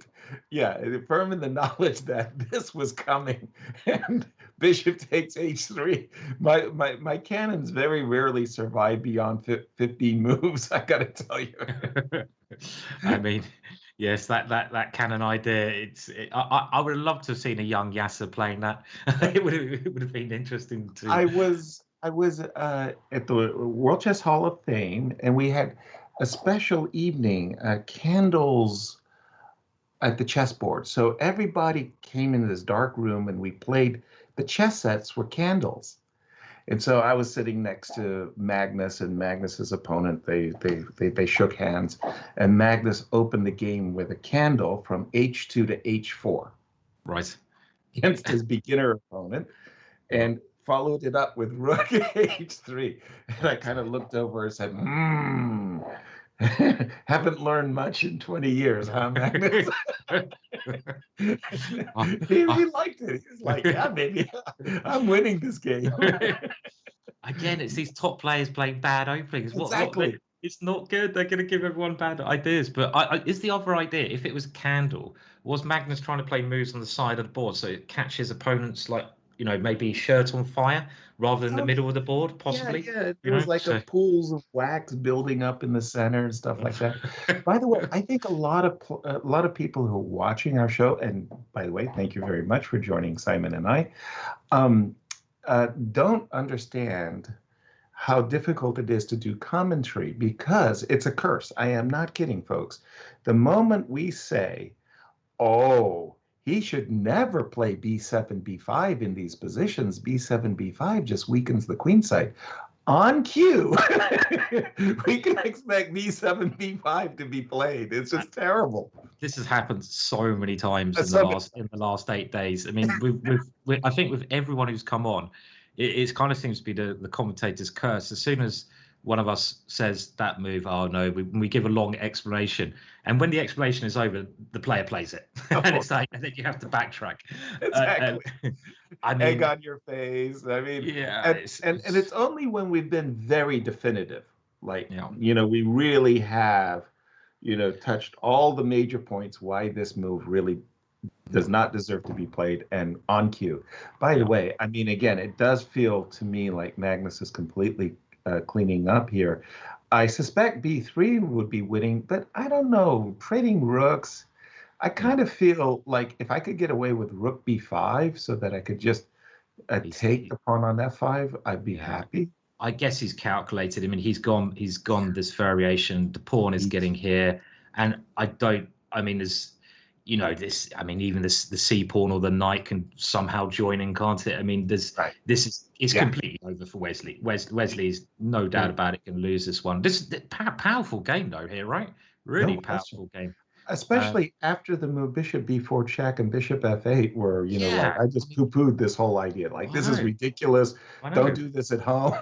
yeah, firm in the knowledge that this was coming, and bishop takes h3. My cannons very rarely survive beyond 15 moves. I gotta tell you. I mean, yes, that cannon idea. I would have loved to have seen a young Yasser playing that. It would have been interesting to. I was at the World Chess Hall of Fame, and we had a special evening, candles at the chessboard. So everybody came into this dark room, and we played. The chess sets were candles, and so I was sitting next to Magnus and Magnus's opponent. They shook hands, and Magnus opened the game with a candle from h2 to h4. Right. Against his beginner opponent, and followed it up with rook h3. And I kind of looked over and said, haven't learned much in 20 years, huh, Magnus? He liked it. He was like, yeah, maybe I'm winning this game. Again, it's these top players playing bad openings. Exactly. It's not good. They're going to give everyone bad ideas. But is the other idea, if it was a candle, was Magnus trying to play moves on the side of the board so it catches opponents like, maybe shirt on fire rather than the middle of the board, possibly? Yeah. It was like a pools of wax building up in the center and stuff like that. By the way, I think a lot of people who are watching our show, and by the way, thank you very much for joining Simon and I, don't understand how difficult it is to do commentary, because it's a curse. I am not kidding, folks. The moment we say, oh, he should never play b7, b5 in these positions, b7, b5 just weakens the queen side. On cue, we can expect b7, b5 to be played. It's just terrible. This has happened so many times in the last 8 days. I mean, I think with everyone who's come on, it kind of seems to be the commentator's curse. As soon as one of us says that move, oh no, we give a long explanation, and when the explanation is over, the player plays it, and it's like, and then you have to backtrack. Exactly. I mean, egg on your face. I mean, yeah, and it's only when we've been very definitive, like we really have, touched all the major points why this move really does not deserve to be played, and on cue. By the way, I mean, again, it does feel to me like Magnus is completely cleaning up here. I suspect b3 would be winning, but I don't know. Trading rooks, I kind of feel like if I could get away with rook b5 so that I could just take the pawn on f5, I'd be happy. I guess he's calculated. I mean, he's gone this variation. The pawn is getting here, and there's even the C pawn or the knight can somehow join in, can't it? I mean, this is completely over for Wesley. Wesley's no doubt about it, can lose this one. This is a powerful game though here, right? Really powerful game. Especially after the move bishop b4 check and bishop f8, where I just poo-pooed this whole idea. Like, this is ridiculous. Don't do this at home.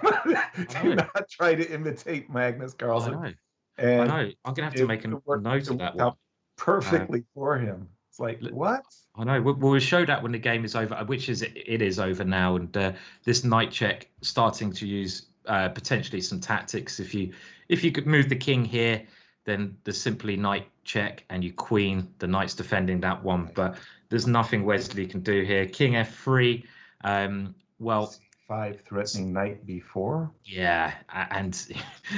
Do not try to imitate Magnus Carlsen. I know. I'm gonna have to make a note of that one. Perfectly for him. It's like, what? I know. We'll show that when the game is over, which is it is over now, and this knight check starting to use potentially some tactics. If you could move the king here, then there's simply knight check and you queen. The knight's defending that one, but there's nothing Wesley can do here. King f3. Well, 5 threatening knight b4. Yeah, and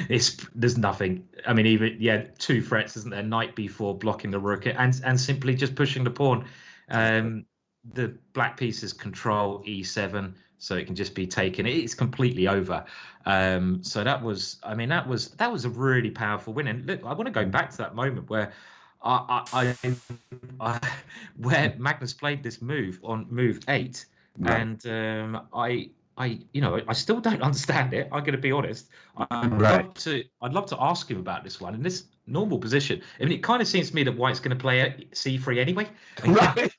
there's nothing. I mean, even 2 threats, isn't there? Knight b4 blocking the rook, and simply just pushing the pawn. The black pieces control e7, so it can just be taken. It's completely over. So that was a really powerful win. And look, I want to go back to that moment where where Magnus played this move on move 8, and I still don't understand it. I'm going to be honest. I'd love to ask him about this one in this normal position. I mean, it kind of seems to me that White's going to play c3 anyway. Right.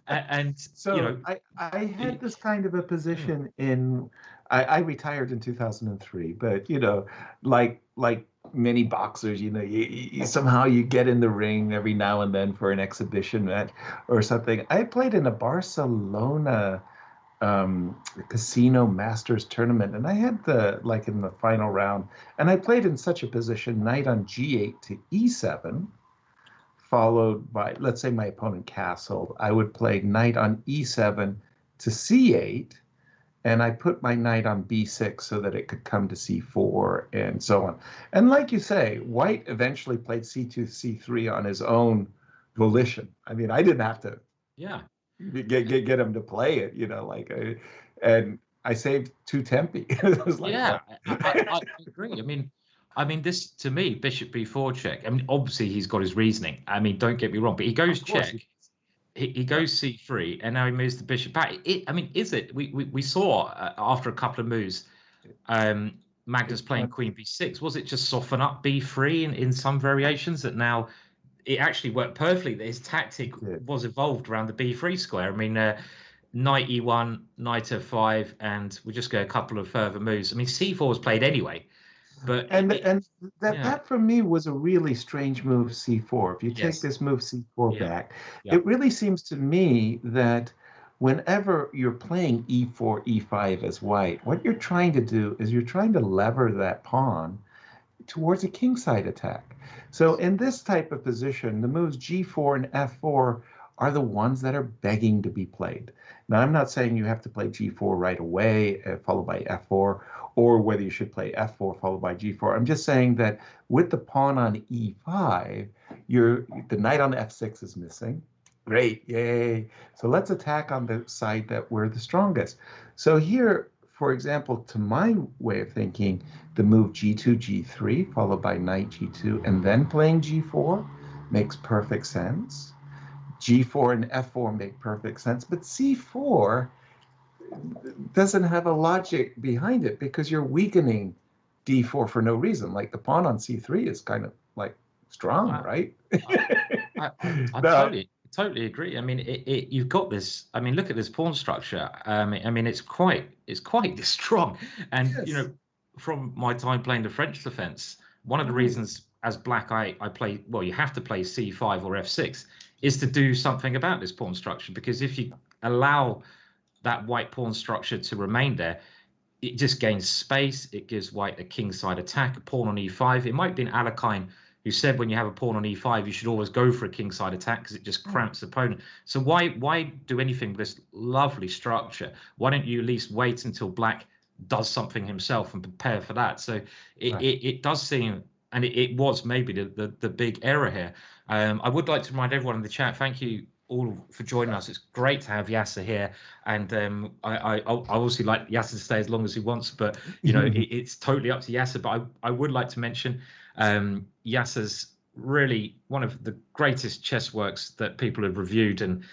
And so I had this kind of a position in. I retired in 2003, but like many boxers, you somehow you get in the ring every now and then for an exhibition match or something. I played in a Barcelona casino masters tournament, and I had like in the final round, and I played in such a position: knight on g8 to e7, followed by, let's say my opponent castled, I would play knight on e7 to c8, and I put my knight on b6 so that it could come to c4 and so on. And like you say, white eventually played c2, c3 on his own volition. I mean, I didn't have to Yeah. get him to play it, and I saved two tempi. It was like, Yeah, what? I agree. I mean, this to me, bishop b4 check. I mean, obviously he's got his reasoning. I mean, don't get me wrong, but he goes Of course. check. He goes c3, and now he moves the bishop back. I mean, is it? We saw after a couple of moves, Magnus playing queen b6. Was it just soften up b3 in some variations that now it actually worked perfectly? That his tactic was evolved around the b3 square. I mean, knight e1, knight f5, and we'll just go a couple of further moves. I mean, c4 was played anyway, but that for me was a really strange move, c4. If you take this move c4 back, it really seems to me that whenever you're playing e4, e5 as white, what you're trying to do is you're trying to lever that pawn towards a kingside attack. So in this type of position, the moves g4 and f4 are the ones that are begging to be played. Now, I'm not saying you have to play g4 right away, followed by f4, or whether you should play f4 followed by g4. I'm just saying that with the pawn on e5, the knight on f6 is missing. Great, yay. So let's attack on the side that we're the strongest. So here, for example, to my way of thinking, the move g2, g3, followed by knight g2, and then playing g4 makes perfect sense. g4 and f4 make perfect sense, but c4 doesn't have a logic behind it because you're weakening d4 for no reason. Like the pawn on c3 is kind of like strong, right? I totally agree. I mean, you've got this. I mean, look at this pawn structure. I mean, it's quite strong. And from my time playing the French defense, one of the reasons as black I play, well, you have to play c5 or f6, is to do something about this pawn structure, because if you allow that white pawn structure to remain there, it just gains space. It gives white a kingside attack, a pawn on e5. It might have been Alekhine who said when you have a pawn on e5, you should always go for a kingside attack because it just cramps the opponent. So why do anything with this lovely structure? Why don't you at least wait until black does something himself and prepare for that? So it does seem, and it was maybe the big error here. I would like to remind everyone in the chat, thank you all for joining us. It's great to have Yasser here, and I obviously like Yasser to stay as long as he wants, but it's totally up to Yasser. But I would like to mention Yasser's really one of the greatest chess works that people have reviewed and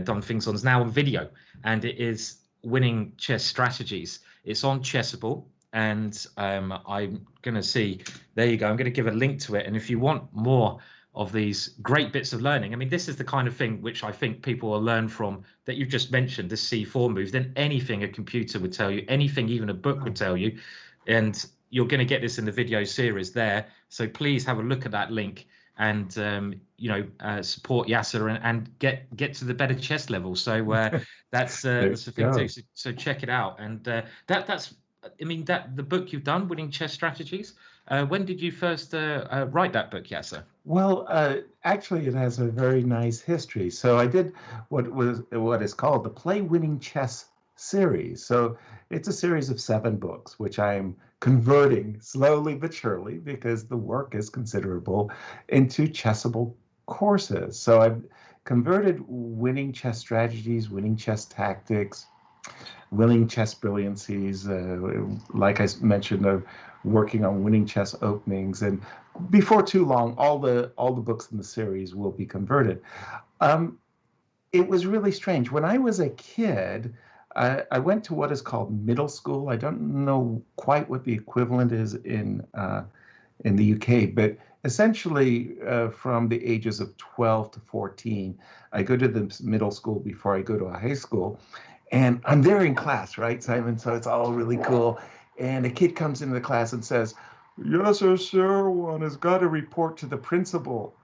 done things on is now on video, and it is Winning Chess Strategies. It's on Chessable, and I'm going to see, there you go, I'm going to give a link to it, and if you want more of these great bits of learning, I mean, this is the kind of thing which I think people will learn from that you've just mentioned, this c4 move, than anything a computer would tell you, anything even a book would tell you. And you're going to get this in the video series there. So please have a look at that link and, support Yasser and get to the better chess level. So that's the thing to do. So check it out. And that's, I mean, the book you've done, Winning Chess Strategies, when did you first write that book, Yasser? Well, actually, it has a very nice history. So I did what is called the Play Winning Chess series. So it's a series of 7 books, which I'm converting slowly but surely, because the work is considerable, into chessable courses. So I've converted Winning Chess Strategies, Winning Chess Tactics, Winning Chess Brilliancies, like I mentioned, of working on winning chess openings, and before too long, all the books in the series will be converted. It was really strange. When I was a kid, I went to what is called middle school. I don't know quite what the equivalent is in the UK, but essentially from the ages of 12 to 14, I go to the middle school before I go to a high school. And I'm there in class, right, Simon? So it's all really cool. And a kid comes into the class and says, Yasser Seirawan has got to report to the principal.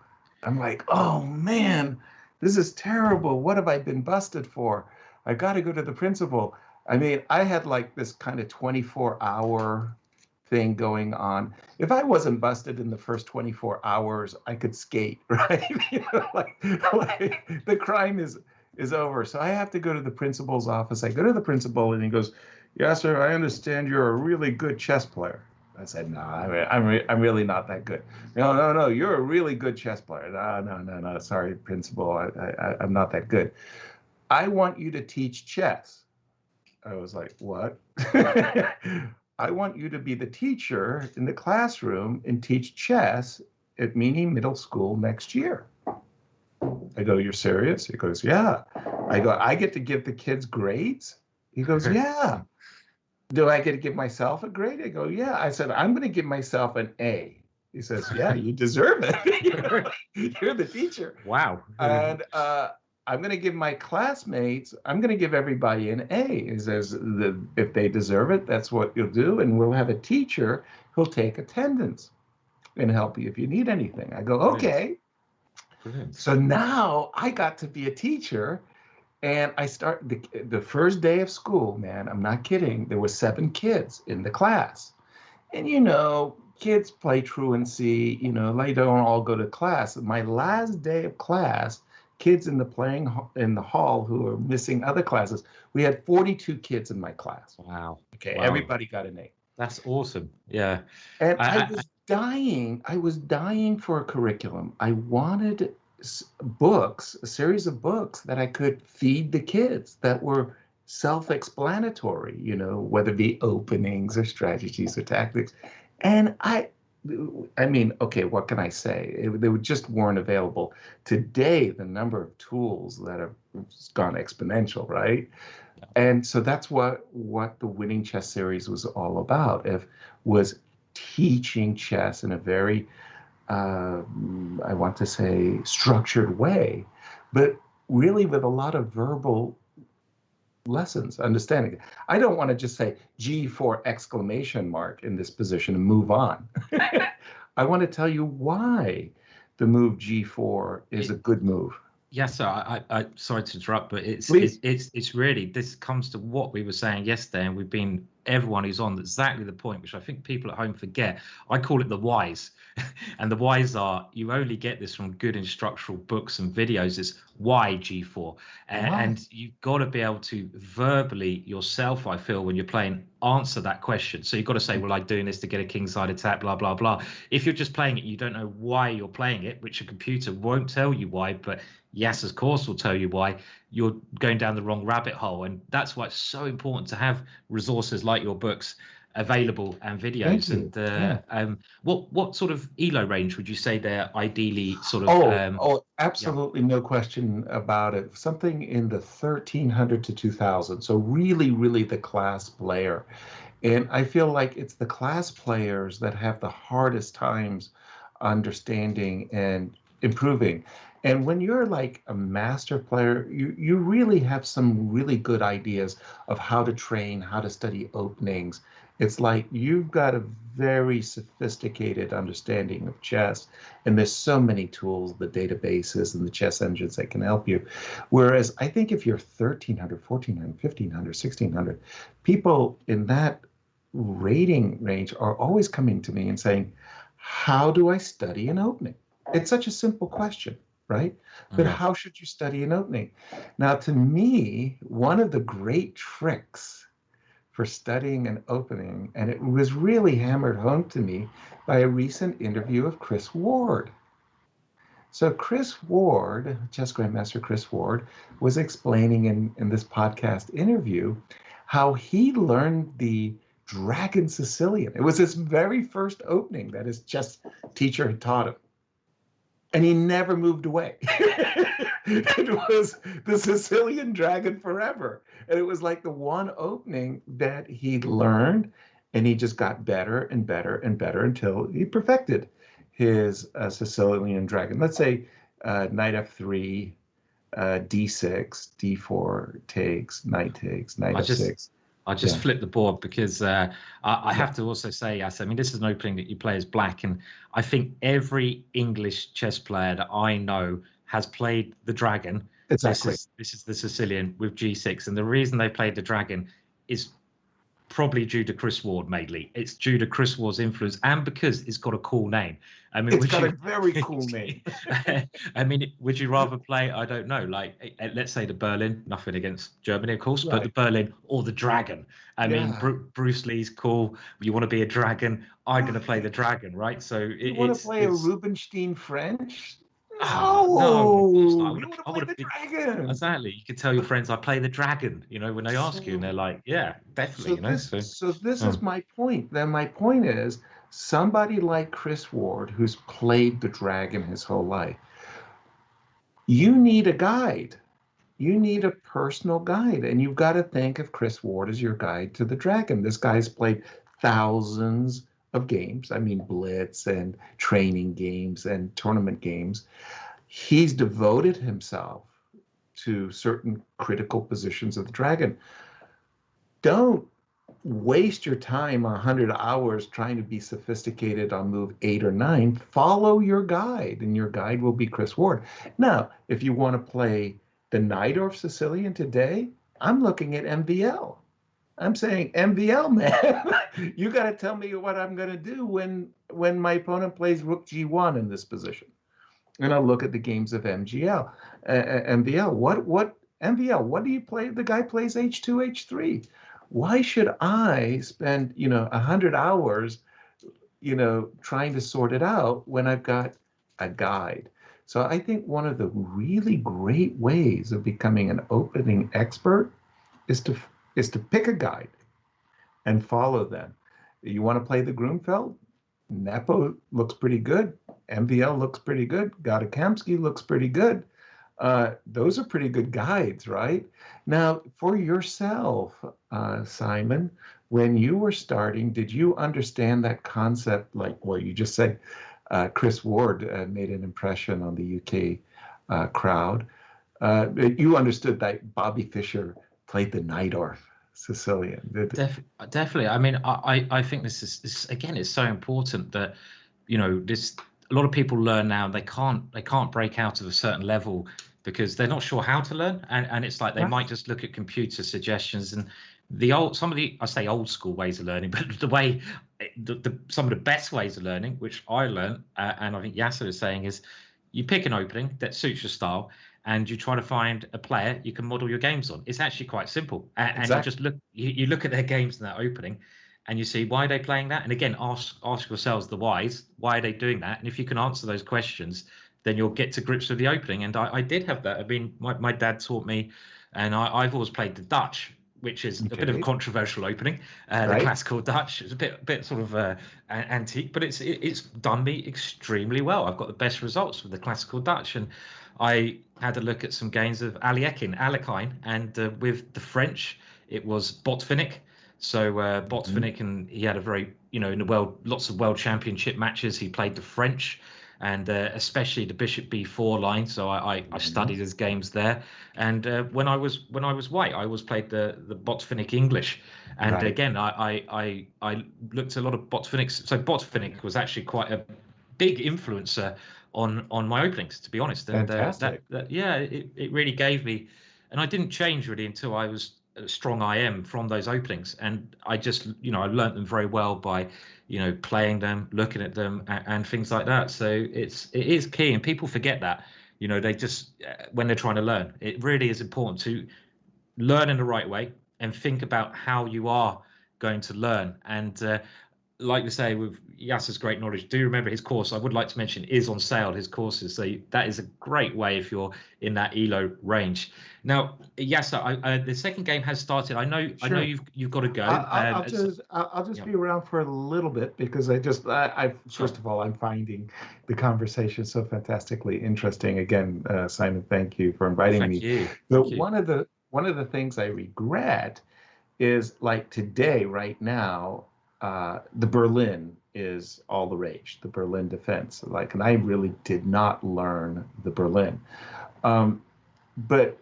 I'm like, oh, man, this is terrible. What have I been busted for? I got to go to the principal. I mean, I had like this kind of 24-hour thing going on. If I wasn't busted in the first 24 hours, I could skate, right? Like the crime is over. So I have to go to the principal's office. I go to the principal and he goes, "Yes, sir, I understand you're a really good chess player." I said, "No, I'm really not that good." No, you're a really good chess player. No. Sorry, principal, I'm not that good. I want you to teach chess. I was like, "What?" I want you to be the teacher in the classroom and teach chess at Meany Middle School next year. I go, "You're serious?" He goes, "Yeah." I go, "I get to give the kids grades?" He goes, "Yeah." "Do I get to give myself a grade?" I go, "Yeah." I said, "I'm going to give myself an A." He says, "Yeah, you deserve it. You're the teacher." Wow. And I'm going to give my classmates, I'm going to give everybody an A. He says, if they deserve it, that's what you'll do. And we'll have a teacher who'll take attendance and help you if you need anything. I go, "Okay." Brilliant. So now I got to be a teacher. And I start the first day of school, man, I'm not kidding. There were 7 kids in the class. And, kids play truancy, they don't all go to class. My last day of class, kids in the hall who are missing other classes, we had 42 kids in my class. Wow. Okay, Wow. everybody got an A. That's awesome. Yeah. And I was dying for a curriculum. I wanted books, a series of books that I could feed the kids that were self-explanatory, whether it be openings or strategies or tactics. And I mean, okay, what can I say? They just weren't available. Today, the number of tools that have gone exponential, right? Yeah. And so that's what the Winning Chess series was all about. Was teaching chess in a very I want to say structured way, but really with a lot of verbal lessons, understanding. I don't want to just say G4 exclamation mark in this position and move on. I want to tell you why the move G4 is a good move. Yes, sir. I sorry to interrupt, but it's really, this comes to what we were saying yesterday, and everyone who's on exactly the point, which I think people at home forget. I call it the whys. And the whys are, you only get this from good instructional books and videos. It's why G4. And you've got to be able to verbally yourself, I feel, when you're playing, answer that question. So you've got to say, well, I'm doing this to get a kingside attack, blah, blah, blah. If you're just playing it, you don't know why you're playing it, which a computer won't tell you why, but Yasser's course will tell you why. You're going down the wrong rabbit hole. And that's why it's so important to have resources like your books available and videos. And what sort of ELO range would you say they're ideally sort of? Absolutely, no question about it. Something in the 1300 to 2000. So really the class player. And I feel like it's the class players that have the hardest times understanding and improving. And when you're like a master player, you really have some really good ideas of how to train, how to study openings. It's like you've got a very sophisticated understanding of chess, and there's so many tools, the databases and the chess engines that can help you. Whereas I think if you're 1300, 1400, 1500, 1600, people in that rating range are always coming to me and saying, how do I study an opening? It's such a simple question, right? But how should you study an opening? Now, to me, one of the great tricks for studying an opening, and it was really hammered home to me by a recent interview of Chris Ward. So Chris Ward, chess grandmaster Chris Ward, was explaining in this podcast interview how he learned the Dragon Sicilian. It was his very first opening that his chess teacher had taught him. And he never moved away. It was the Sicilian Dragon forever. And it was like the one opening that he learned, and he just got better and better and better until he perfected his Sicilian Dragon. Let's say knight f3, d6, d4 takes, knight f6. I just flipped the board because I have to also say, yes, I mean, this is an opening that you play as black, and I think every English chess player that I know has played the dragon. Exactly. This is the Sicilian with G6, and the reason they played the dragon is probably due to Chris Ward mainly. It's due to Chris Ward's influence, and because it's got a cool name. I mean, it's got a very cool name. I mean, would you rather play, I don't know, like let's say the Berlin, nothing against Germany, of course, but the Berlin or the Dragon. I mean, Bruce Lee's cool. You want to be a dragon, I'm going to play the dragon, right? So you want to play a Rubinstein French? No, I want to play the dragon. Exactly. You can tell your friends I play the dragon, you know, when they ask you, and they're like, yeah, definitely. So this is my point. Then my point is, somebody like Chris Ward, who's played the dragon his whole life, you need a guide. You need a personal guide, and you've got to think of Chris Ward as your guide to the dragon. This guy's played thousands of games. I mean, blitz and training games and tournament games. He's devoted himself to certain critical positions of the dragon. Don't waste your time 100 hours trying to be sophisticated on move 8 or 9. Follow your guide, and your guide will be Chris Ward. Now, if you want to play the Najdorf Sicilian today, I'm looking at MVL. I'm saying, MVL, man, you got to tell me what I'm going to do when my opponent plays Rook G1 in this position. And I'll look at the games of MVL. What MVL? What do you play? The guy plays H2, H3. Why should I spend 100 hours, trying to sort it out when I've got a guide? So I think one of the really great ways of becoming an opening expert is to pick a guide and follow them. You want to play the Grunfeld? Nepo looks pretty good. MVL looks pretty good. Gadakamsky looks pretty good. Those are pretty good guides, right? Now, for yourself, Simon, when you were starting, did you understand that concept? You just said Chris Ward made an impression on the UK crowd. You understood that Bobby Fischer played the Najdorf Sicilian. Definitely. I mean, I think this is again, it's so important that a lot of people learn now, they can't break out of a certain level because they're not sure how to learn, and it's like they might just look at computer suggestions and some of the I say old school ways of learning, but some of the best ways of learning, which I learned, and I think Yasser is saying, is you pick an opening that suits your style and you try to find a player you can model your games on. It's actually quite simple, and you just look at their games in that opening, and you see why they're playing that. And again, ask yourselves the whys. Why are they doing that? And if you can answer those questions, then you'll get to grips with the opening. And I did have that. I mean, my dad taught me, and I've always played the Dutch, which is a bit of a controversial opening. The classical Dutch is a bit sort of antique, but it's done me extremely well. I've got the best results with the classical Dutch, and I had a look at some games of Alekhine, and with the French, it was Botvinnik. So Botvinnik, and he had a very, in the world, lots of world championship matches. He played the French, and especially the Bishop B4 line. So I studied his games there. And when I was white, I always played the Botvinnik English. And again, I looked at a lot of Botvinniks. So Botvinnik was actually quite a big influencer on my openings, to be honest. And fantastic. It really gave me, and I didn't change really until I was strong IM from those openings, and I just I learned them very well by playing them, looking at them, and things like that. So it is key, and people forget that. They just when they're trying to learn, it really is important to learn in the right way and think about how you are going to learn. And like we say, with Yasser's great knowledge, do remember his course, I would like to mention, is on sale, his courses. So that is a great way if you're in that ELO range. Now, Yasser, the second game has started. I know you've got to go. I'll just be around for a little bit because first of all, I'm finding the conversation so fantastically interesting. Again, Simon, thank you for inviting me. One of the things I regret is, like today, right now, the Berlin is all the rage, the Berlin defense. And I really did not learn the Berlin. But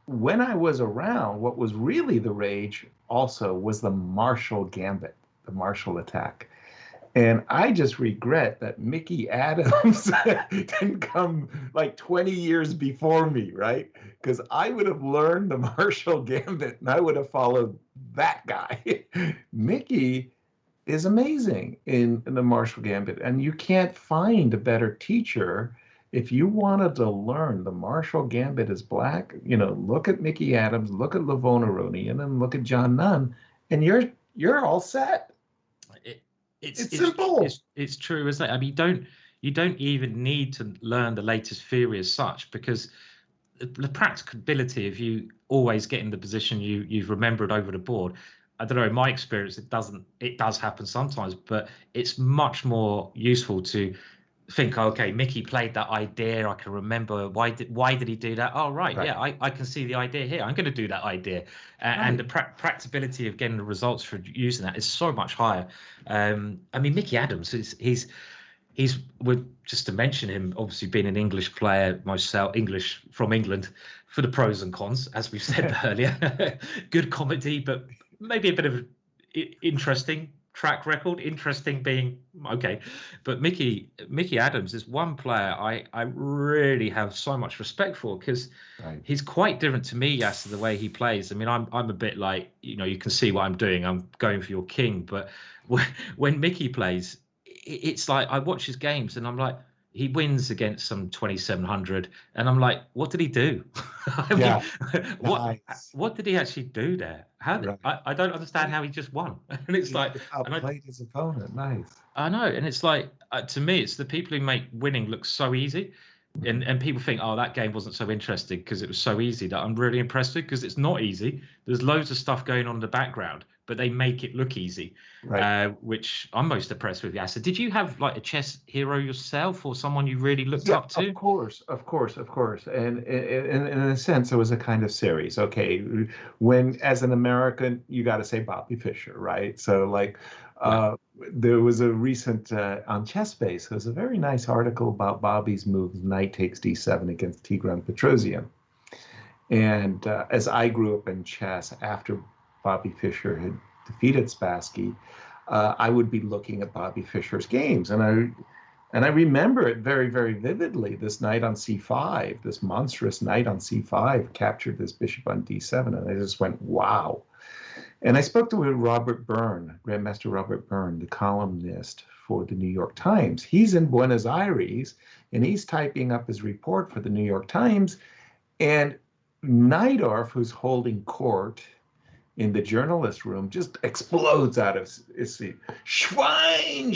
when I was around, what was really the rage also was the Marshall Gambit, the Marshall attack. And I just regret that Mickey Adams didn't come like 20 years before me, right? Because I would have learned the Marshall Gambit and I would have followed that guy. Mickey is amazing in the Marshall Gambit, and you can't find a better teacher. If you wanted to learn the Marshall Gambit is black, look at Mickey Adams, look at Lavona Roney, and then look at John Nunn, and you're all set. It's simple. It's true, isn't it? I mean, you don't even need to learn the latest theory as such, because the practicability of you always getting the position you've remembered over the board. I don't know, in my experience, it does happen sometimes, but it's much more useful to think, okay, Mickey played that idea. I can remember why did he do that? Oh, right. Yeah, I can see the idea here. I'm going to do that idea. And the practicability of getting the results for using that is so much higher. I mean, Mickey Adams, he's just to mention him, obviously being an English player myself, English from England, for the pros and cons, as we've said earlier. Good comedy, but maybe a bit of interesting track record. Interesting being okay, but Mickey Adams is one player I really have so much respect for, because he's quite different to me, Yasser, the way he plays. I mean, I'm a bit like, you can see what I'm doing. I'm going for your king, but when Mickey plays, it's like I watch his games and I'm like, he wins against some 2700, and I'm like, what did he do? What did he actually do there? I don't understand how he just won. And it's like, outplayed his opponent. Nice. I know, and it's like, to me, it's the people who make winning look so easy, and people think, oh, that game wasn't so interesting because it was so easy, that I'm really impressed with, because it's not easy. There's loads of stuff going on in the background, but they make it look easy, which I'm most impressed with. Yasser, did you have like a chess hero yourself, or someone you really looked up to? Of course. And in a sense, it was a kind of series. Okay, when as an American, you got to say Bobby Fischer, right? So like, there was a recent on ChessBase. There was a very nice article about Bobby's moves, knight takes d7 against Tigran Petrosian. And as I grew up in chess, after Bobby Fischer had defeated Spassky, I would be looking at Bobby Fischer's games, and I remember it very, very vividly. This knight on c5, this monstrous knight on c5 captured this bishop on d7, and I just went, wow. And I spoke to Robert Byrne, Grandmaster Robert Byrne, the columnist for the New York Times. He's in Buenos Aires, and he's typing up his report for the New York Times, and Najdorf, who's holding court in the journalist room, just explodes out of his seat. Schwein,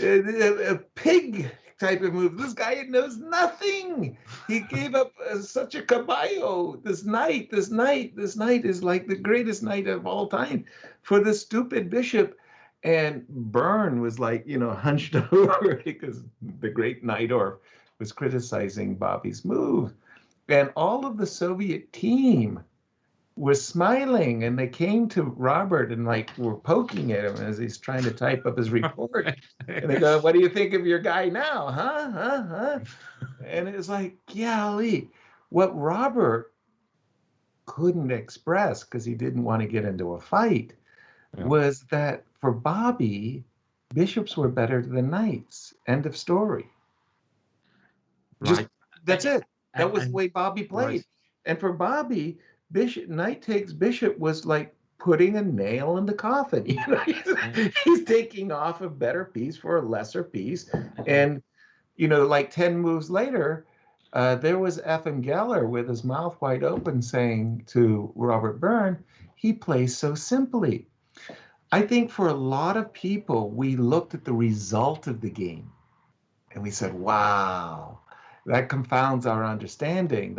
a pig type of move. This guy knows nothing. He gave up such a caballo. This knight is like the greatest knight of all time for this stupid bishop. And Byrne was like, hunched over because the great Najdorf was criticizing Bobby's move. And all of the Soviet team was smiling, and they came to Robert and like were poking at him as he's trying to type up his report. And they go, what do you think of your guy now? Huh? And it was like, golly, what Robert couldn't express, because he didn't want to get into a fight, was that for Bobby, bishops were better than knights. End of story. That's it. That was the way Bobby played. Right. And for Bobby, knight takes bishop was like putting a nail in the coffin. He's taking off a better piece for a lesser piece. And, like 10 moves later, there was Efim Geller with his mouth wide open saying to Robert Byrne, he plays so simply. I think for a lot of people, we looked at the result of the game and we said, wow. That confounds our understanding.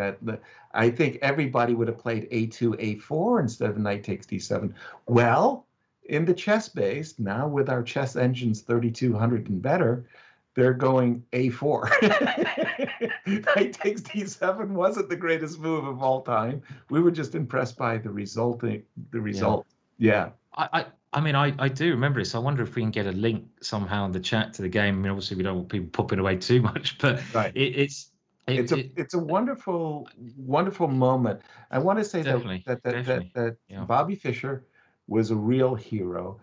I think everybody would have played a2, a4 instead of knight takes d7. Well, in the chess base, now with our chess engines 3200 and better, they're going a4. Knight takes d7 wasn't the greatest move of all time. We were just impressed by the result. Yeah. I mean, I do remember this. I wonder if we can get a link somehow in the chat to the game. I mean, obviously we don't want people popping away too much, but it's a wonderful moment. I want to say that Bobby Fischer was a real hero.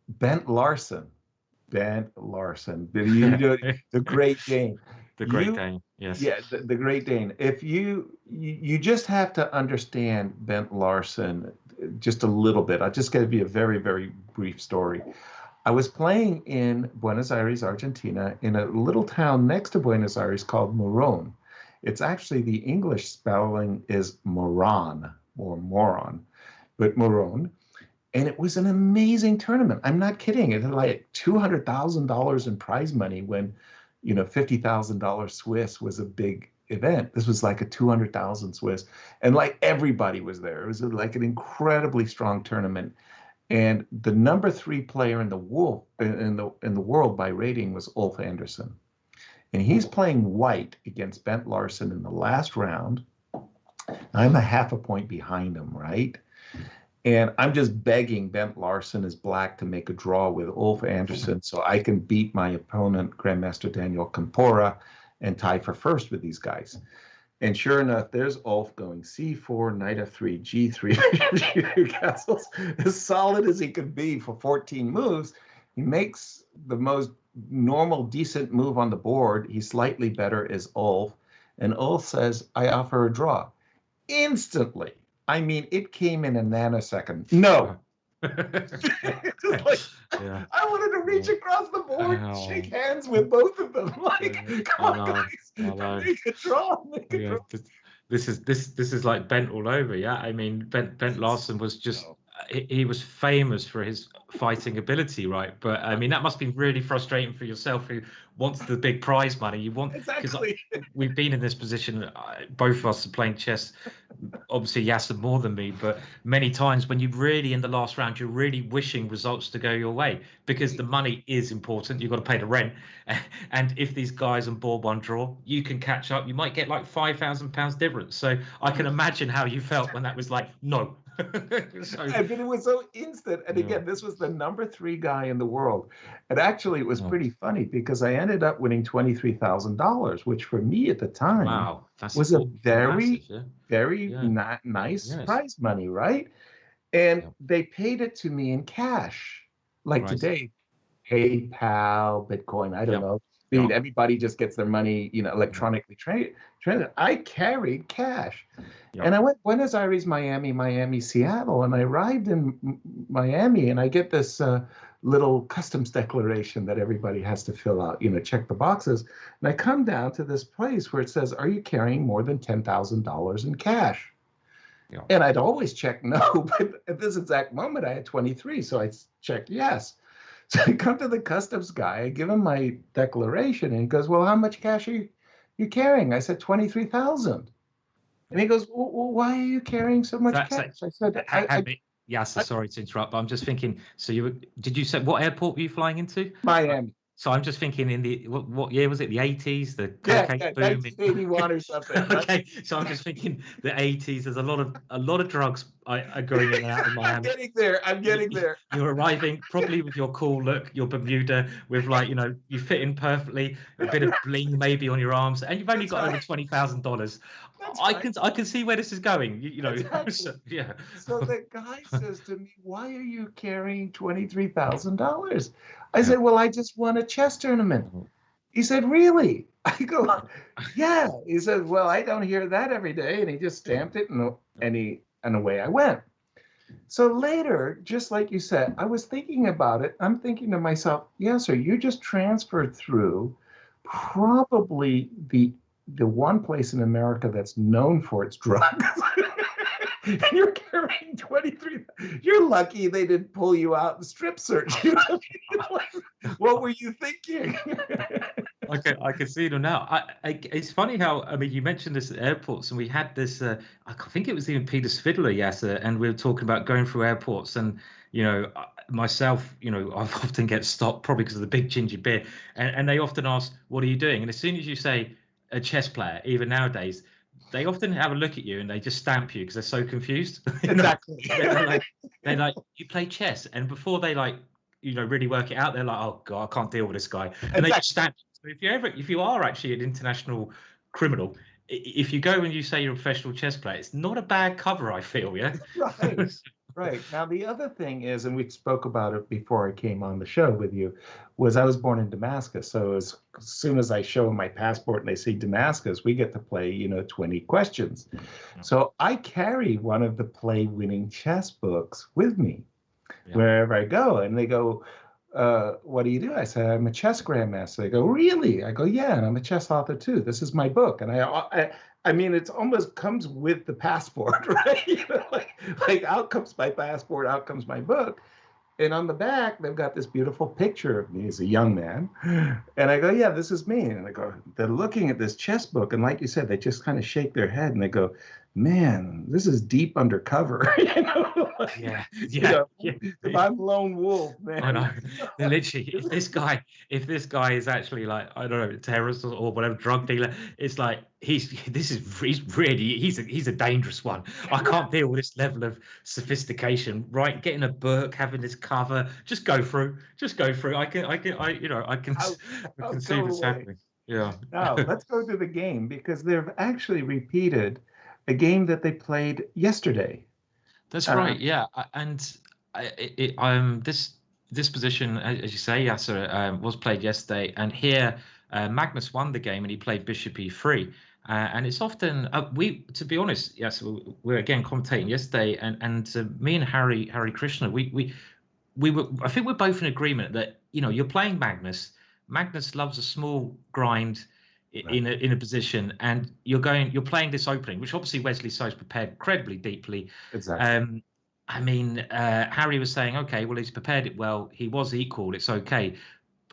Bent Larson. Bent Larson. You know, the Great Dane. The Great Dane, yes. Yeah, the Great Dane. If you just have to understand Bent Larson just a little bit. I'll just give you a very, very brief story. I was playing in Buenos Aires, Argentina, in a little town next to Buenos Aires called Morón. It's actually, the English spelling is Moron or Moron, but Morón. And it was an amazing tournament. I'm not kidding. It had like $200,000 in prize money when, you know, $50,000 Swiss was a big event. This was like a 200,000 Swiss, and like everybody was there. It was like an incredibly strong tournament. And the number 3 player in the world by rating was Ulf Andersson, and he's playing white against Bent Larson in the last round. I'm a half a point behind him, right? And I'm just begging Bent Larson as black to make a draw with Ulf Andersson so I can beat my opponent, Grandmaster Daniel Campora, and tie for first with these guys. And sure enough, there's Ulf going c4, knight f3, g3, castles, as solid as he could be for 14 moves. He makes the most normal, decent move on the board. He's slightly better as Ulf. And Ulf says, I offer a draw. Instantly. I mean, it came in a nanosecond. No. Just like, yeah. I wanted to reach across the board and shake hands with both of them. Like, come on, guys, make a draw. Make a draw. This is like Bent all over. Yeah, I mean, Bent Larson was just he was famous for his fighting ability, right? But I mean, that must be really frustrating for yourself, who wants the big prize money. You want, exactly. We've been in this position. Both of us are playing chess. Obviously, Yasser more than me, but many times when you really, in the last round, you're really wishing results to go your way, because the money is important. You've got to pay the rent, and if these guys on board one draw, you can catch up. You might get like £5,000 difference. So I can imagine how you felt when that was like no. So, but it was so instant. And again, this was the number 3 guy in the world. And actually, it was pretty funny because I ended up winning $23,000, which for me at the time was a very, very nice prize money, right? And they paid it to me in cash, like today, PayPal, Bitcoin, I don't know. I mean, everybody just gets their money, you know, electronically traded. I carried cash. And I went Buenos Aires, Miami, Seattle, and I arrived in Miami, and I get this little customs declaration that everybody has to fill out, you know, check the boxes. And I come down to this place where it says, are you carrying more than $10,000 in cash? And I'd always check no, but at this exact moment, I had 23, so I checked yes. So I come to the customs guy, I give him my declaration, and he goes, well, how much cash are you carrying? I said, 23,000. And he goes, well, why are you carrying so much cash? I said, sorry to interrupt, but I'm just thinking, so did you say, what airport were you flying into? Miami. So I'm just thinking, in the what year was it? The 80s, the cocaine boom, 1981 or something. Right? Okay, so I'm just thinking the 80s. There's a lot of drugs are going in and out of Miami. I'm getting there. You're arriving probably with your cool look, your Bermuda, with like, you know, you fit in perfectly, a bit of bling maybe on your arms, and you've only got over $20,000. I can see where this is going. You know, so the guy says to me, "Why are you carrying $23,000?" I said, "Well, I just won a chess tournament." He said, "Really?" I go, "Yeah." He said, "Well, I don't hear that every day," and he just stamped it, and away I went. So later, just like you said, I was thinking about it. I'm thinking to myself, "Yeah, sir, you just transferred through probably the one place in America that's known for its drugs." And you're carrying 23. You're lucky they didn't pull you out and strip search you. What were you thinking? I can see them now. It's funny how, I mean, you mentioned this at airports, and we had this, I think it was even Peter Svidler, Yasser, and we were talking about going through airports, and, you know, myself, you know, I often get stopped probably because of the big ginger beer, and they often ask, what are you doing? And as soon as you say a chess player, even nowadays, they often have a look at you and they just stamp you because they're so confused. Exactly. they're like, you play chess, and before they like, you know, really work it out, they're like, oh god, I can't deal with this guy, and they just stamp you. So if you are actually an international criminal, if you go and you say you're a professional chess player, it's not a bad cover, I feel. Yeah. Right. Right. Now, the other thing is, and we spoke about it before I came on the show with you, was I was born in Damascus. So as soon as I show them my passport and they see Damascus, we get to play, 20 questions. So I carry one of the play-winning chess books with me wherever I go. And they go, what do you do? I say, I'm a chess grandmaster. They go, really? I go, yeah, and I'm a chess author too. This is my book. And I mean, it's almost comes with the passport, right? Like out comes my passport, out comes my book. And on the back, they've got this beautiful picture of me as a young man. And I go, yeah, this is me. And I go, they're looking at this chess book. And like you said, they just kind of shake their head and they go, man, this is deep undercover. Yeah. If I'm lone wolf, man. I know. Literally, if this guy is actually like, I don't know, terrorist or whatever, drug dealer, it's like he's a dangerous one. I can't deal with this level of sophistication. Right, getting a book, having this cover, just go through. I can see what's happening. Yeah. Now let's go to the game, because they've actually repeated a game that they played yesterday. That's right. Yeah, and this position, as you say, Yasser, was played yesterday, and here Magnus won the game, and he played Bishop E3. And it's often to be honest, yes, we're again commentating yesterday, and me and Harry Krishna, we were, I think we're both in agreement that you're playing Magnus. Magnus loves a small grind in a position, and you're playing this opening, which obviously Wesley So's prepared incredibly deeply. Exactly. I mean, Harry was saying, okay, well, he's prepared it well. He was equal. It's okay.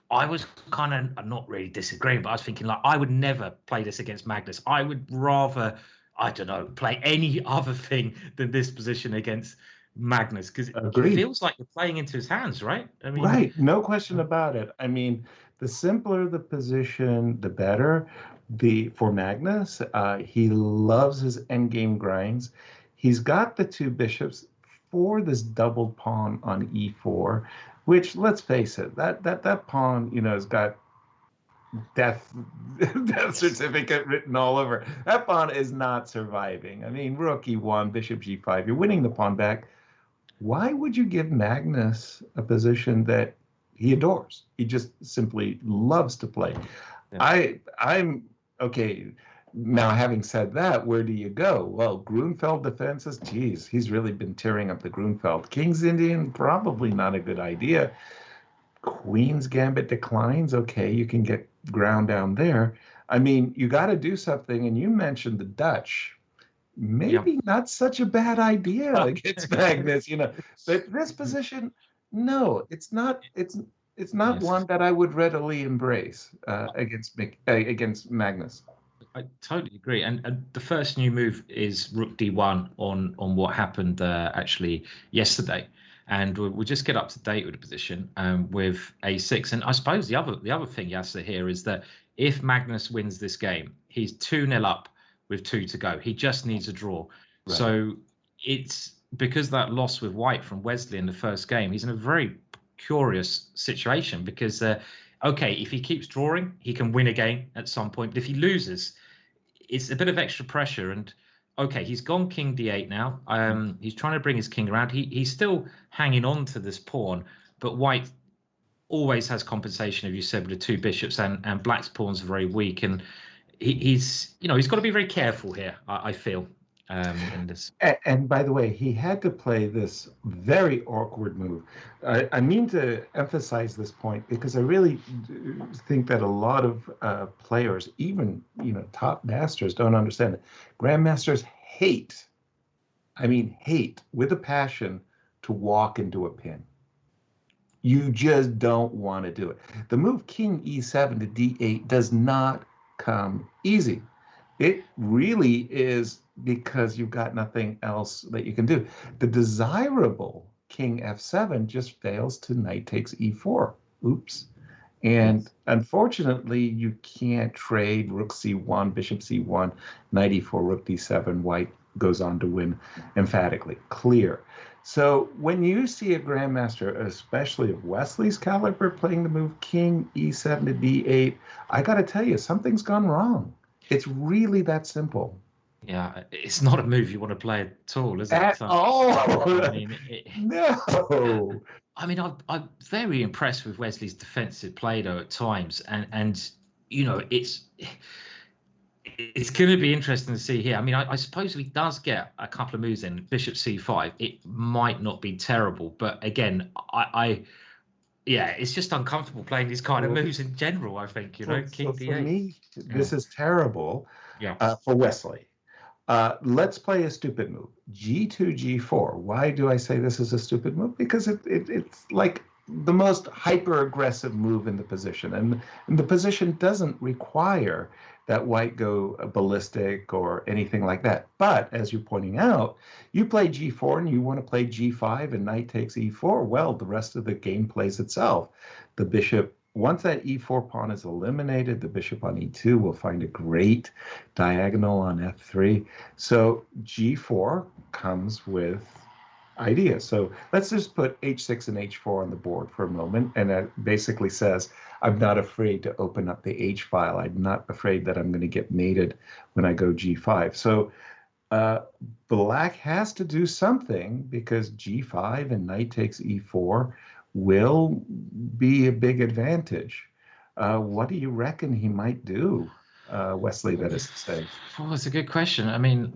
I was kind of not really disagreeing, but I was thinking, like, I would never play this against Magnus. I would rather, I don't know, play any other thing than this position against Magnus, because it feels like you're playing into his hands, right? I mean, right. No question about it. I mean, the simpler the position, the better. For Magnus, he loves his endgame grinds. He's got the two bishops for this doubled pawn on e4, which, let's face it, that pawn, has got death certificate written all over. That pawn is not surviving. I mean, rook e1, bishop g5, you're winning the pawn back. Why would you give Magnus a position that he adores? He just simply loves to play. Yeah. I'm okay. Now, having said that, where do you go? Well, Grunfeld defenses, geez, he's really been tearing up the Grunfeld. King's Indian, probably not a good idea. Queen's Gambit declines, okay, you can get ground down there. I mean, you got to do something, and you mentioned the Dutch. Maybe not such a bad idea against Magnus, But this position, no, it's not. It's not one that I would readily embrace against Magnus. I totally agree. And the first new move is Rook D1 on what happened actually yesterday. And we'll just get up to date with the position with A6. And I suppose the other thing, Yasser, here is that if Magnus wins this game, he's 2-0 up with 2 to go. He just needs a draw. Right. So it's because that loss with White from Wesley in the first game, he's in a very curious situation because, okay, if he keeps drawing, he can win a game at some point. But if he loses, it's a bit of extra pressure. And okay, he's gone King D8 now. He's trying to bring his king around. He's still hanging on to this pawn, but White always has compensation, as you said, with the two bishops, and Black's pawns are very weak. And he's got to be very careful here, I feel. In this. And by the way, he had to play this very awkward move. I mean to emphasize this point because I really think that a lot of players, even top masters, don't understand it. Grandmasters hate with a passion to walk into a pin. You just don't want to do it. The move King E7 to D8 does not come easy. It really is because you've got nothing else that you can do. The desirable King F7 just fails to knight takes E4. Oops. And unfortunately, you can't trade Rook C1, Bishop C1, Knight E4, Rook D7. White goes on to win emphatically. Clear. So when you see a grandmaster, especially of Wesley's caliber, playing the move King E7 to D8, I got to tell you, something's gone wrong. It's really that simple. Yeah, it's not a move you want to play at all, is it? At So, all. I mean, No. I mean, I'm very impressed with Wesley's defensive play though at times, and you know, it's going to be interesting to see here. I mean, I suppose if he does get a couple of moves in, Bishop C5, it might not be terrible. But again, yeah, it's just uncomfortable playing these kind of moves in general, I think, you know, So King for D8. me, Yeah. this is terrible Yeah. for Wesley. Let's play a stupid move. G2, G4. Why do I say this is a stupid move? Because it's like the most hyper-aggressive move in the position. And the position doesn't require that white go ballistic or anything like that. But as you're pointing out, you play G4 and you want to play G5 and knight takes E4. Well, the rest of the game plays itself. The bishop, once that E4 pawn is eliminated, the bishop on E2 will find a great diagonal on F3. So G4 comes with ideas. So let's just put H6 and H4 on the board for a moment. And that basically says, I'm not afraid to open up the H file. I'm not afraid that I'm going to get mated when I go G5. So Black has to do something because G5 and knight takes E4 will be a big advantage. What do you reckon he might do, Wesley, that is to say? Well, that's a good question. I mean,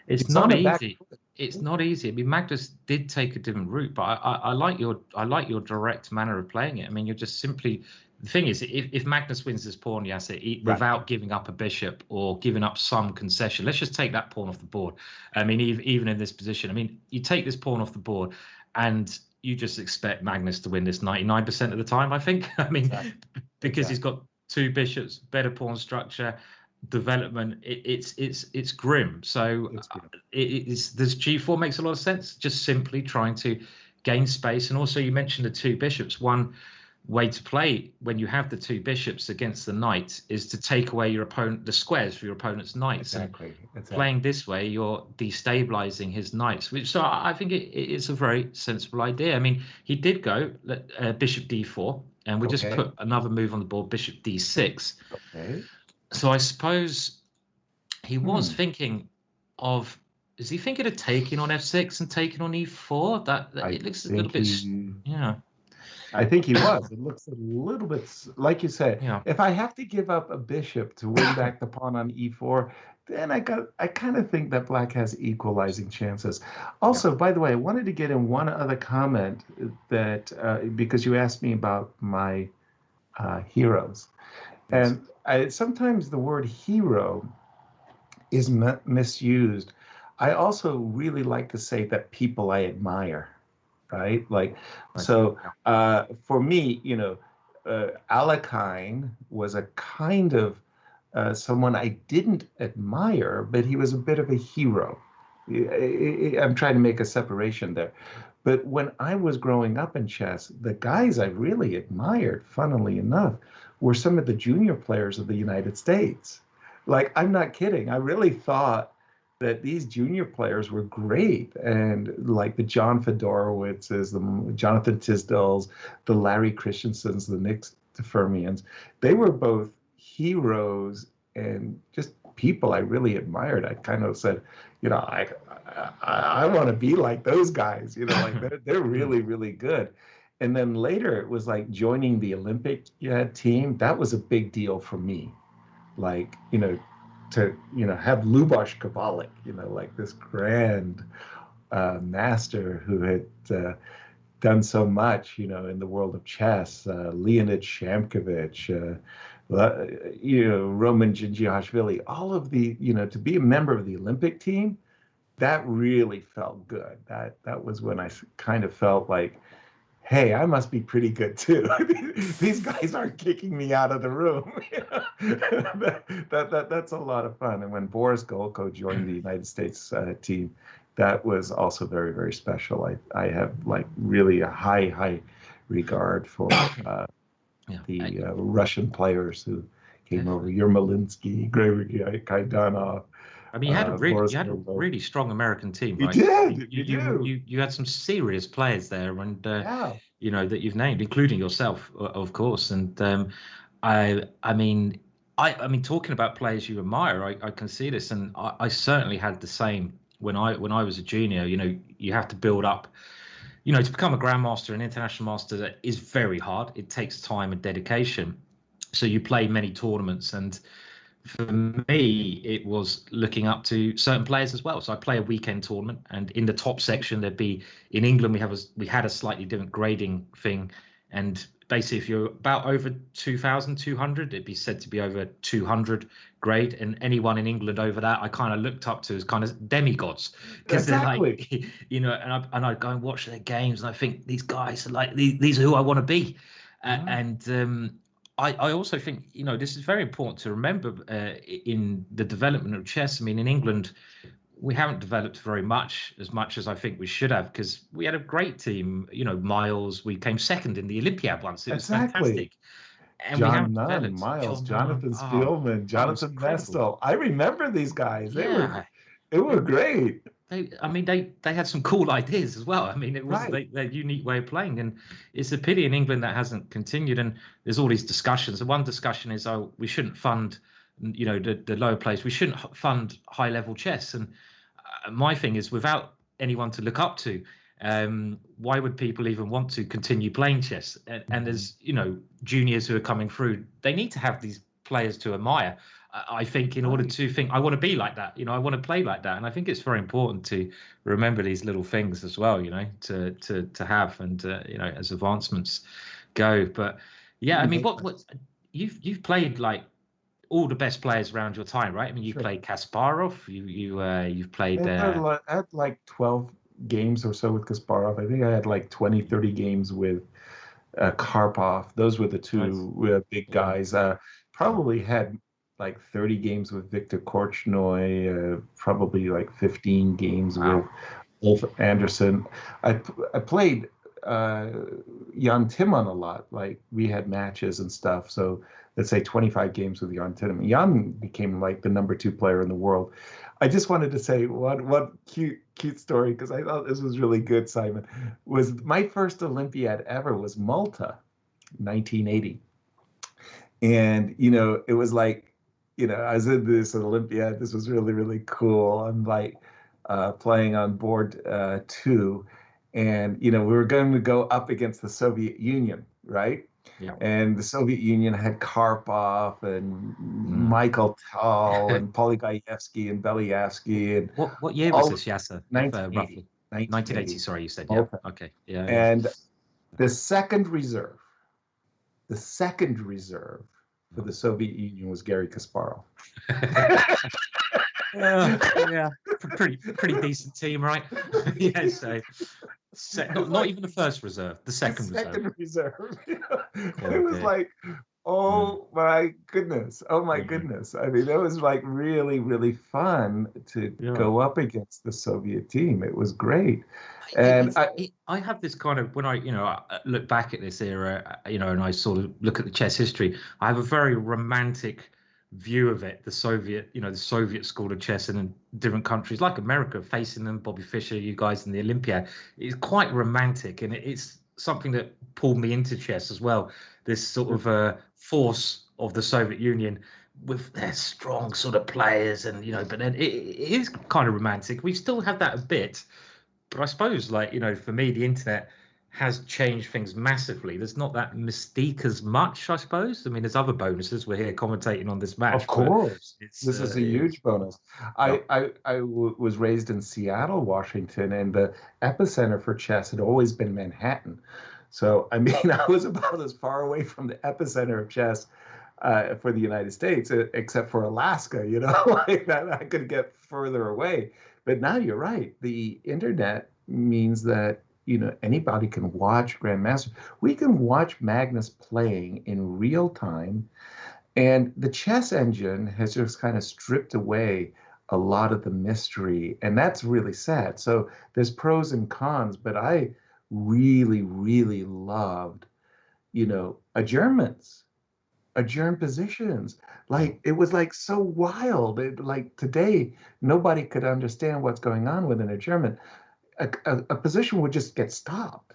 it's on not the back easy. foot. It's not easy. I mean, Magnus did take a different route, but I like your direct manner of playing it. I mean, you're just simply, the thing is, if Magnus wins this pawn, Yasser, without giving up a bishop or giving up some concession, let's just take that pawn off the board. I mean, even in this position, I mean, you take this pawn off the board, and you just expect Magnus to win this 99% of the time, I think. I mean, because he's got two bishops, better pawn structure, development. It's grim. So this G4 makes a lot of sense. Just simply trying to gain space, and also you mentioned the two bishops. One way to play when you have the two bishops against the knight is to take away the squares for your opponent's knights. Exactly. Playing this way, you're destabilizing his knights, which so I think it is a very sensible idea. I mean, he did go bishop d4, and we just put another move on the board, bishop d6. Okay. So I suppose he was thinking of. Is he thinking of taking on f6 and taking on e4? That it looks a little bit. Yeah. I think he was. It looks a little bit like you said. Yeah. If I have to give up a bishop to win back the pawn on e4, then I kind of think that Black has equalizing chances. Also, by the way, I wanted to get in one other comment that because you asked me about my heroes, and sometimes the word hero is misused. I also really like to say that people I admire. Right? Like, so for me, you know, Alekhine was a kind of someone I didn't admire, but he was a bit of a hero. I'm trying to make a separation there. But when I was growing up in chess, the guys I really admired, funnily enough, were some of the junior players of the United States. Like, I'm not kidding. I really thought that these junior players were great, and like the John Fedorowitzes, the Jonathan Tisdalls, the Larry Christensens, the Nick Fermians, they were both heroes and just people I really admired. I kind of said, you know, I want to be like those guys, you know, like they're really, really good. And then later it was like joining the Olympic team. That was a big deal for me. Like, you know, to, you know, have Luboš Kabalik, you know, like this grand master who had done so much, you know, in the world of chess, Leonid Shamkovich, you know, Roman Djindjiashvili, all of the, you know, to be a member of the Olympic team, that really felt good. That was when I kind of felt like, hey, I must be pretty good too. These guys aren't kicking me out of the room. That's a lot of fun. And when Boris Golko joined the United States team, that was also very, very special. I have like really a high regard for the Russian players who came over. Yermolinsky, Gregory Kaidanov. I mean, you had a really strong American team, right? You had some serious players there, and you know, that you've named, including yourself, of course. And I mean, I mean, talking about players you admire, I can see this, and I certainly had the same when I was a junior. You know, you have to build up. You know, to become a grandmaster, an international master, that is very hard. It takes time and dedication. So you play many tournaments, and for me, it was looking up to certain players as well. So I play a weekend tournament, and in the top section, there'd be in England we had a slightly different grading thing, and basically if you're about over 2,200, it'd be said to be over 200 grade, and anyone in England over that, I kind of looked up to as kind of demigods, because they're like, you know, and I go and watch their games, and I think these guys are like these are who I want to be, and I also think, you know, this is very important to remember in the development of chess. I mean, in England, we haven't developed very much as I think we should have, because we had a great team. You know, Miles, we came second in the Olympiad once. It was fantastic. And we haven't developed. Miles, John Jonathan Spielman, Jonathan Vestal. I remember these guys. They were great. They had some cool ideas as well. I mean, it was their unique way of playing, and it's a pity in England that hasn't continued. And there's all these discussions. And one discussion is, oh, we shouldn't fund, you know, the lower players. We shouldn't fund high level chess. And my thing is, without anyone to look up to, why would people even want to continue playing chess? And there's, you know, juniors who are coming through. They need to have these players to admire. I think in order to think, I want to be like that, you know, I want to play like that. And I think it's very important to remember these little things as well, you know, to have, and you know, as advancements go. But yeah, I mean, what you've played like all the best players around your time, right? I mean, you played Kasparov, you've played I had like 12 games or so with Kasparov. I think I had like 20, 30 games with Karpov. Those were the two big guys. Probably had like 30 games with Viktor Korchnoi, probably like 15 games with Ulf Anderson. I played Jan Timman a lot. Like we had matches and stuff. So let's say 25 games with Jan Timman. Jan became like the #2 player in the world. I just wanted to say one cute story, because I thought this was really good, Simon. Was my first Olympiad ever was Malta, 1980. And, you know, it was like, you know, I was in this Olympiad. This was really, really cool. I'm like playing on board 2. And, you know, we were going to go up against the Soviet Union, right? Yeah. And the Soviet Union had Karpov and Michael Tal and Polygaevsky and Belyavsky. And what year was this, Yasser? 1980. 1980, sorry, you said. Yeah. Okay. Yeah. And the second reserve for the Soviet Union was Garry Kasparov. Yeah, pretty decent team, right? Yeah, so not even the first reserve, the second reserve. It was like, oh my goodness. I mean, that was like really, really fun to go up against the Soviet team. It was great. And I have this kind of, when I look back at this era, you know, and I sort of look at the chess history, I have a very romantic view of it. The Soviet school of chess in different countries like America, facing them, Bobby Fischer, you guys in the Olympiad, is quite romantic, and it's something that pulled me into chess as well. This sort of force of the Soviet Union with their strong sort of players, and you know, but then it is kind of romantic. We still have that a bit. But I suppose, like, you know, for me, the internet has changed things massively. There's not that mystique as much, I suppose. I mean, there's other bonuses. We're here commentating on this match. Of course. This is a huge bonus. I was raised in Seattle, Washington, and the epicenter for chess had always been Manhattan. So, I mean, I was about as far away from the epicenter of chess for the United States, except for Alaska, you know, like that I could get further away. But now you're right. The internet means that, you know, anybody can watch Grandmaster. We can watch Magnus playing in real time. And the chess engine has just kind of stripped away a lot of the mystery. And that's really sad. So there's pros and cons, but I really, really loved, you know, adjournments, adjourned positions. Like, it was like so wild. Like today, nobody could understand what's going on with an adjournment. A position would just get stopped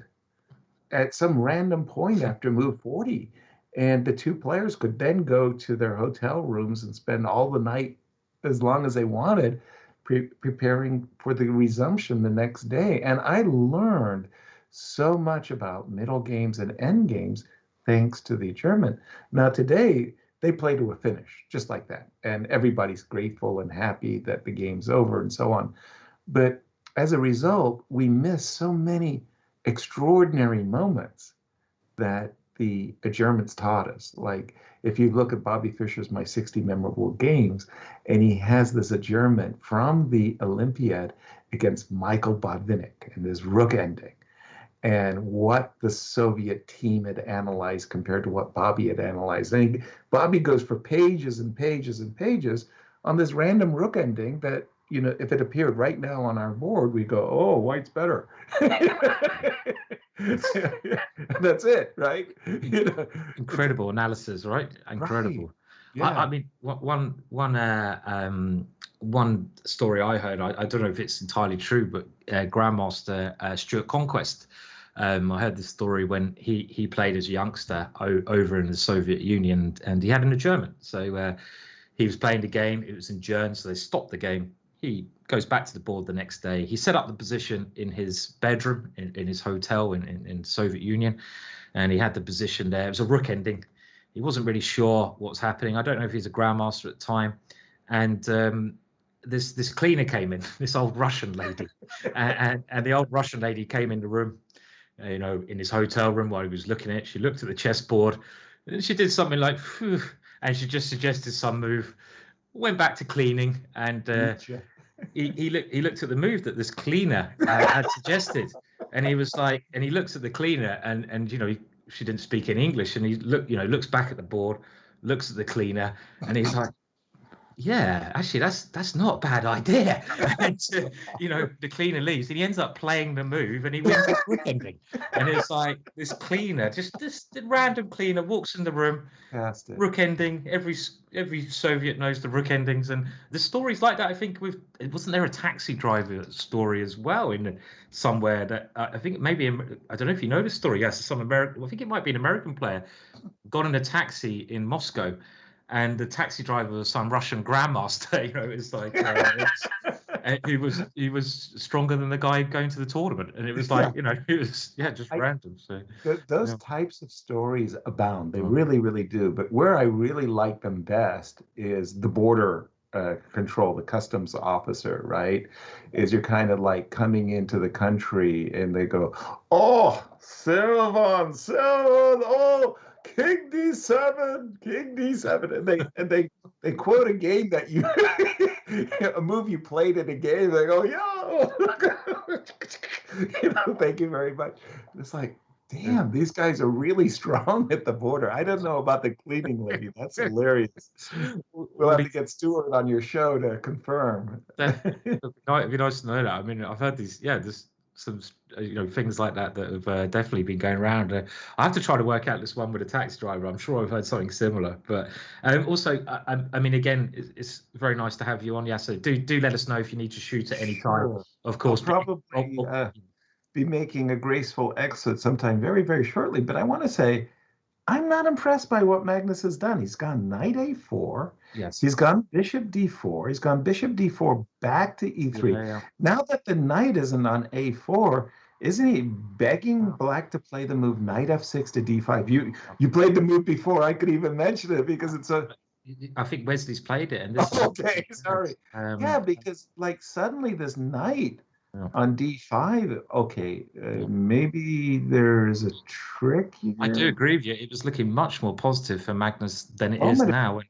at some random point after move 40. And the two players could then go to their hotel rooms and spend all the night as long as they wanted preparing for the resumption the next day. And I learned so much about middle games and end games thanks to the German. Now, today, they play to a finish, just like that. And everybody's grateful and happy that the game's over and so on. But as a result, we miss so many extraordinary moments that the Germans taught us. Like, if you look at Bobby Fischer's My 60 Memorable Games, and he has this adjournment from the Olympiad against Michael Botvinnik and this rook ending, and what the Soviet team had analyzed compared to what Bobby had analyzed. And Bobby goes for pages and pages and pages on this random rook ending that, you know, if it appeared right now on our board, we go, oh, white's better. That's it, right? You know? Incredible analysis, right? Incredible. Right. Yeah. I mean, one story I heard, I don't know if it's entirely true, but Grandmaster Stuart Conquest, I heard this story when he played as a youngster over in the Soviet Union, and he had an adjournment. So he was playing the game. It was in German, so they stopped the game. He goes back to the board the next day. He set up the position in his bedroom in his hotel in the Soviet Union, and he had the position there. It was a rook ending. He wasn't really sure what was happening. I don't know if he's a grandmaster at the time. And this cleaner came in, this old Russian lady, and the old Russian lady came in the room, you know, in his hotel room while he was looking at it. She looked at the chessboard, and she did something like, phew, and she just suggested some move. Went back to cleaning, and he looked at the move that this cleaner had suggested, and he was like, and he looks at the cleaner, and you know, she didn't speak any English, and he looks back at the board, looks at the cleaner, and he's like, yeah, actually, that's not a bad idea. And you know, the cleaner leaves, and he ends up playing the move, and he wins the rook ending. And it's like this cleaner, just this random cleaner, walks in the room, rook ending. Every Soviet knows the rook endings, and the stories like that. I think wasn't there a taxi driver story as well in somewhere that I think maybe I don't know if you know this story. Yes, some American. I think it might be an American player got in a taxi in Moscow. And the taxi driver was some Russian grandmaster, you know. It's like he was stronger than the guy going to the tournament, and it was like, you know, it was just random. So those types of stories abound. They really, really do. But where I really like them best is the border control, the customs officer, right? Is you're kind of like coming into the country, and they go, oh, Seirawan, oh. King D7, and they quote a game that you a move you played in a game. They go, yeah, you know, thank you very much. It's like, damn, these guys are really strong at the border. I don't know about the cleaning lady. That's hilarious. We'll have to get Stuart on your show to confirm. It'd be nice to know that. I mean, I've heard these, there's some things like that have definitely been going around. I have to try to work out this one with a taxi driver. I'm sure I've heard something similar, but also I mean, again, it's very nice to have you on, Yasser. Do let us know if you need to shoot at any time. Sure. Of course, I'll probably be making a graceful exit sometime very, very shortly, but I want to say I'm not impressed by what Magnus has done. He's gone knight a4. Yes. He's gone bishop d4. He's gone bishop d4 back to e3. Yeah. Now that the knight isn't on a4, isn't he begging black to play the move knight f6 to d5? You played the move before I could even mention it because it's a... I think Wesley's played it. And this okay, sorry. Yeah, because like suddenly this knight on d5, okay, maybe there's a trick here. I do agree with you. It was looking much more positive for Magnus than it is now.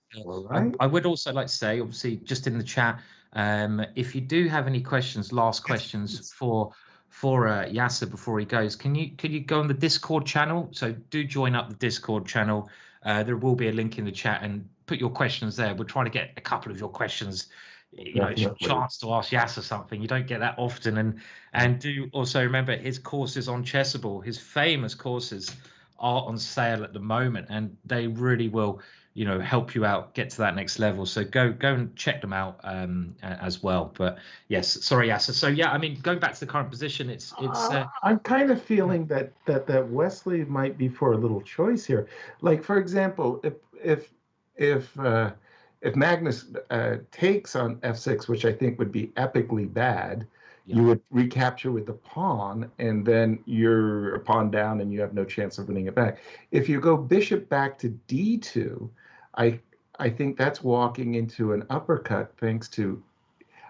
And, I would also like to say, obviously, just in the chat, if you do have any questions, last questions for Yasser before he goes, can you go on the Discord channel? So do join up the Discord channel. There will be a link in the chat, and put your questions there. We're trying to get a couple of your questions. You know, it's your chance to ask Yasser something. You don't get that often. And do also remember his courses on Chessable, his famous courses are on sale at the moment, and they really will help you out, get to that next level. So go and check them out as well. But yes, sorry, Yasser. So yeah, I mean, going back to the current position, it's I'm kind of feeling that Wesley might be for a little choice here. Like, for example, if Magnus takes on f6, which I think would be epically bad, you would recapture with the pawn, and then you're a pawn down, and you have no chance of winning it back. If you go bishop back to d2, I think that's walking into an uppercut, thanks to,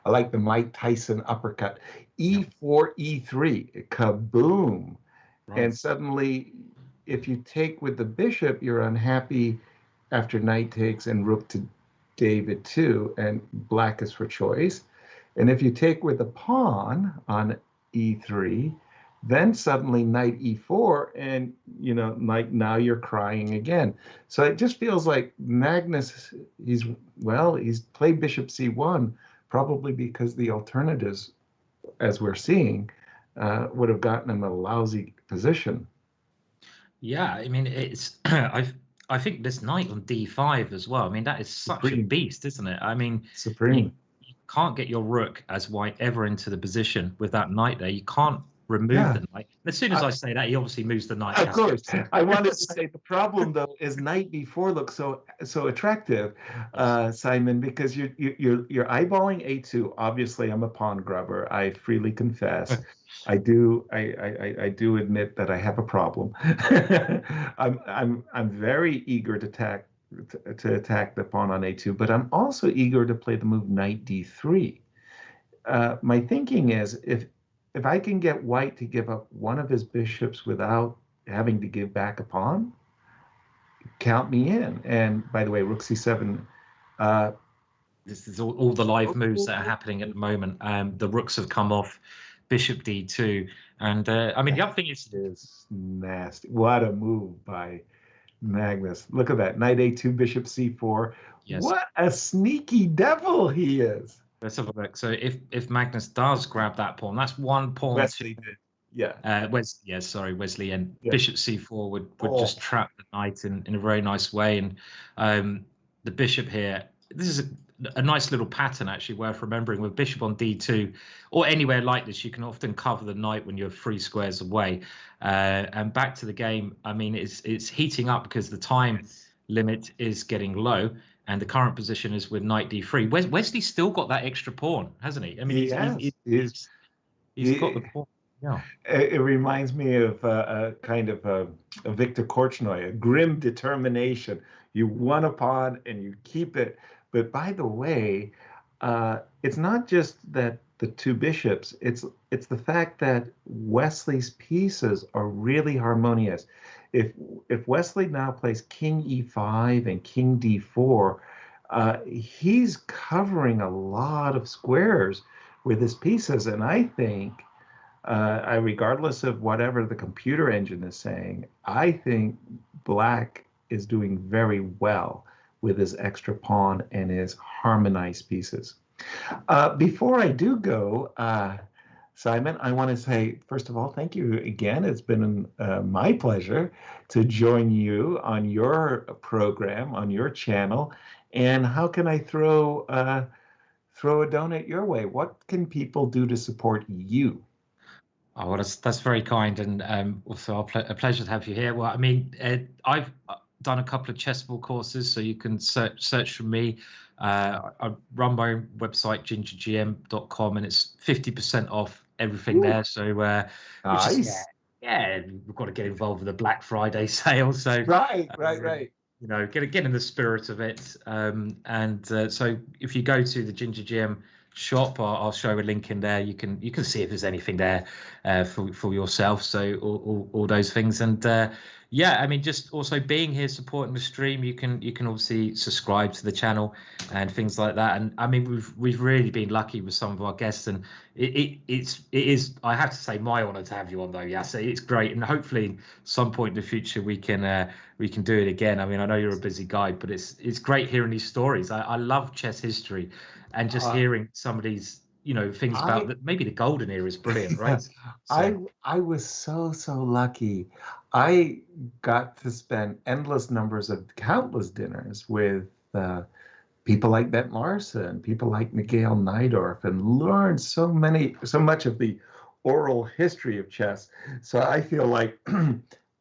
I like the Mike Tyson uppercut. E4, E3, kaboom. Right. And suddenly, if you take with the bishop, you're unhappy after knight takes and rook to David 2, and black is for choice. And if you take with the pawn on E3, then suddenly knight E4, and now you're crying again. So it just feels like Magnus, he's played bishop C1, probably because the alternatives, as we're seeing, would have gotten him a lousy position. Yeah, I mean, it's I think this knight on D5 as well. I mean, that is such a beast, isn't it? I mean, supreme. You can't get your rook as white ever into the position with that knight there. You can't remove the knight. As soon as I say that, he obviously moves the knight. Of course. I wanted to say the problem, though, is knight b4 looks so attractive, Simon, because you're eyeballing a2. Obviously, I'm a pawn grubber. I freely confess. I do admit that I have a problem. I'm very eager to attack the pawn on a2, but I'm also eager to play the move knight d3. My thinking is, if I can get white to give up one of his bishops without having to give back a pawn, count me in. And by the way, rook c7. This is all the live moves that are happening at the moment. The rooks have come off, bishop d2, and I mean, the other thing is nasty. What a move by Magnus! Look at that, knight a2, bishop c4. Yes. What a sneaky devil he is. Let's have a look. So if Magnus does grab that pawn, that's one pawn. Wesley did. Yeah. Wesley, and bishop c4 would just trap the knight in a very nice way. And the bishop here, this is a nice little pattern, actually, worth remembering. With bishop on d2 or anywhere like this, you can often cover the knight when you're 3 squares away. And back to the game, I mean, it's heating up because the time limit is getting low. And the current position is with knight d3. Wesley's still got that extra pawn, hasn't he? I mean, he's got the pawn. Yeah. It reminds me of a kind of a Victor Korchnoi, a grim determination. You won a pawn and you keep it. But by the way, it's not just that the two bishops. It's the fact that Wesley's pieces are really harmonious. If Wesley now plays king e5 and king d4, he's covering a lot of squares with his pieces. And I think, regardless of whatever the computer engine is saying, I think black is doing very well with his extra pawn and his harmonized pieces. Before I do go, Simon, I want to say, first of all, thank you again. It's been my pleasure to join you on your program, on your channel. And how can I throw a donut your way? What can people do to support you? Oh, well, that's very kind, and also a pleasure to have you here. Well, I mean, I've done a couple of chessboard courses, so you can search for me. I run my own website, GingerGM.com, and it's 50% off everything there. So nice. We've got to get involved with the Black Friday sale. So right. Get in the spirit of it. So if you go to the GingerGM shop, I'll show a link in there. You can see if there's anything there for yourself. So all those things. And I mean, just also being here, supporting the stream. You can obviously subscribe to the channel and things like that. And I mean, we've really been lucky with some of our guests, and it is, I have to say, my honor to have you on, though. Yasser, it's great, and hopefully some point in the future we can do it again. I mean, I know you're a busy guy, but it's great hearing these stories. I love chess history, and just hearing some of these things about that. Maybe the golden era is brilliant, right? I was so lucky. I got to spend endless numbers of countless dinners with people like Bent Larson, people like Miguel Najdorf, and learned so much of the oral history of chess. So I feel like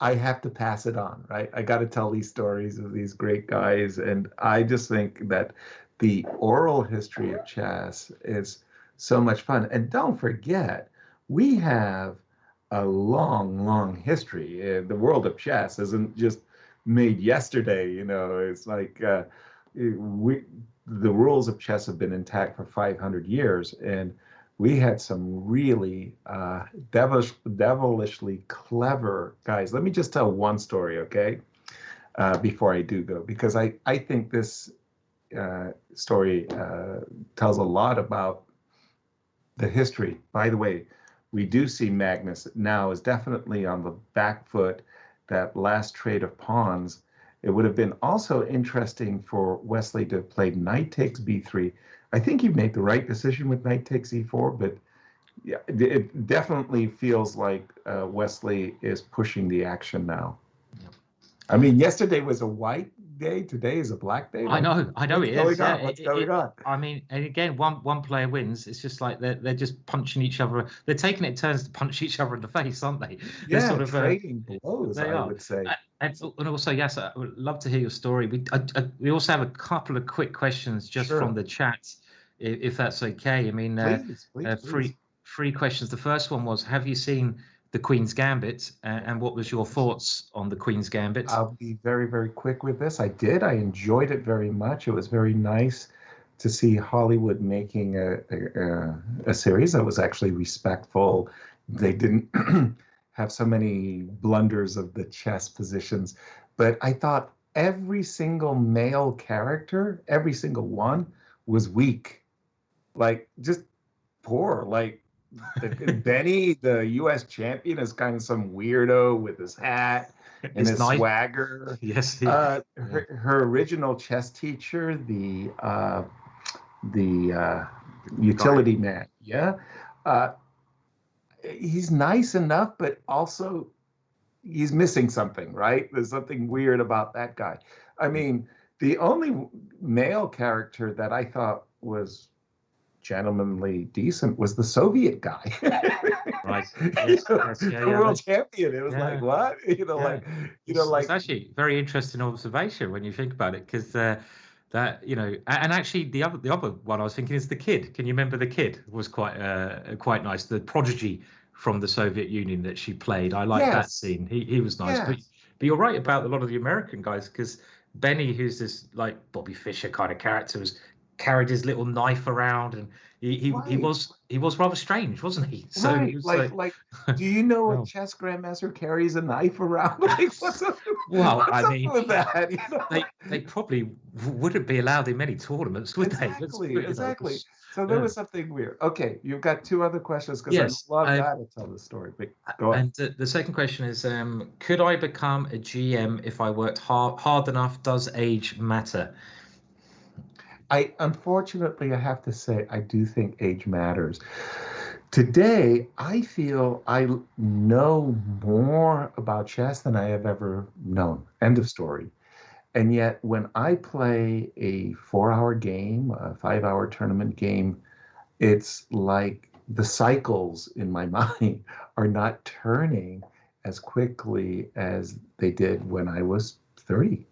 I have to pass it on, right? I got to tell these stories of these great guys, and I just think that the oral history of chess is so much fun. And don't forget, we have a long history. The world of chess isn't just made yesterday. It's like the rules of chess have been intact for 500 years, and we had some really devilishly clever guys. Let me just tell one story, okay, before I do go, because I think this story tells a lot about the history. By the way, we do see Magnus now is definitely on the back foot. That last trade of pawns, it would have been also interesting for Wesley to play knight takes b3. I think he made the right decision with knight takes e4, but yeah, it definitely feels like Wesley is pushing the action now. Yep. I mean, yesterday was a white day. Today is a black day. I know it is. Yeah. What's going on? I mean, and again, one player wins. It's just like they're just punching each other. They're taking it turns to punch each other in the face, aren't they? Yeah, they're sort of trading blows. I would say. And also, yes, I would love to hear your story. We also have a couple of quick questions just from the chat, if that's okay. I mean, please. Three questions. The first one was, have you seen The Queen's Gambit, and what was your thoughts on The Queen's Gambit? I'll be very, very quick with this. I did. I enjoyed it very much. It was very nice to see Hollywood making a series that was actually respectful. They didn't have so many blunders of the chess positions. But I thought every single male character, every single one, was weak. Like, just poor. Like, Benny, the U.S. champion, is kind of some weirdo with his hat and his swagger. Yes. Her original chess teacher, the utility man. Yeah. He's nice enough, but also he's missing something, right? There's something weird about that guy. I mean, the only male character that I thought was gentlemanly decent was the Soviet guy. Right. The world champion. It was like, what? It's actually a very interesting observation when you think about it, because and actually the other one I was thinking is the kid. Can you remember the kid? Was quite nice. The prodigy from the Soviet Union that she played. I like that scene. He was nice. Yes. But you're right about a lot of the American guys, because Benny, who's this like Bobby Fischer kind of character, was carried his little knife around, and he was rather strange, wasn't he? So right. he was like do you know a chess grandmaster carries a knife around? Like, what's up with that? They probably wouldn't be allowed in many tournaments, would they? Exactly. So there was something weird. Okay, you've got two other questions, because I love that to tell the story. But go on. And the second question is, could I become a GM if I worked hard enough? Does age matter? Unfortunately, I have to say, I do think age matters. Today, I feel I know more about chess than I have ever known. End of story. And yet, when I play a 4-hour game, a 5-hour tournament game, it's like the cycles in my mind are not turning as quickly as they did when I was 30.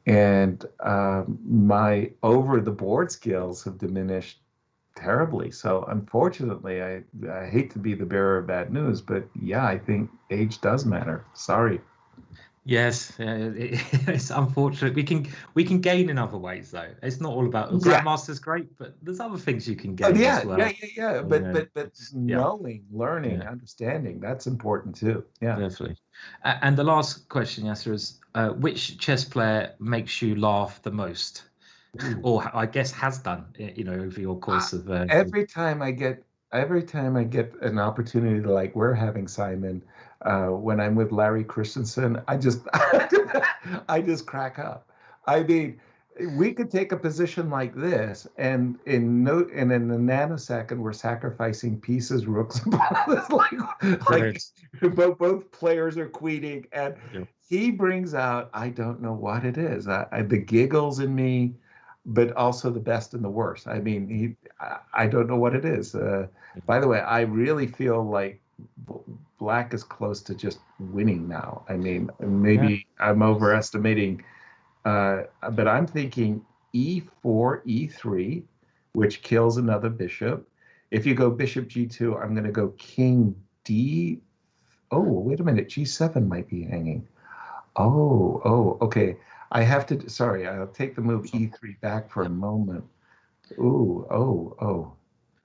And my over-the-board skills have diminished terribly. So unfortunately, I hate to be the bearer of bad news, but yeah, I think age does matter. Sorry. Yes, it's unfortunate. We can gain in other ways, though. It's not all about Grandmaster's great, but there's other things you can gain as well. Yeah. But knowing, learning, understanding, that's important too. Yeah, definitely. And the last question, Yasser, is which chess player makes you laugh the most, or I guess has done, over your course of every time I get an opportunity to, like we're having, Simon, when I'm with Larry Christensen, I just I just crack up. I mean, we could take a position like this, and in a nanosecond, we're sacrificing pieces, rooks, and pawns. Like Brilliant. both players are queening, and Yeah. he brings out, I don't know what it is, the giggles in me, but also the best and the worst. I mean, I don't know what it is. By the way, I really feel like Black is close to just winning now. I mean, Yeah. maybe I'm overestimating, but I'm thinking e4, e3, which kills another bishop. If you go bishop g2, I'm going to go king d. Oh, wait a minute, g7 might be hanging. Oh, okay. I have to, sorry, I'll take the move e3 back for a moment. Ooh, oh. So,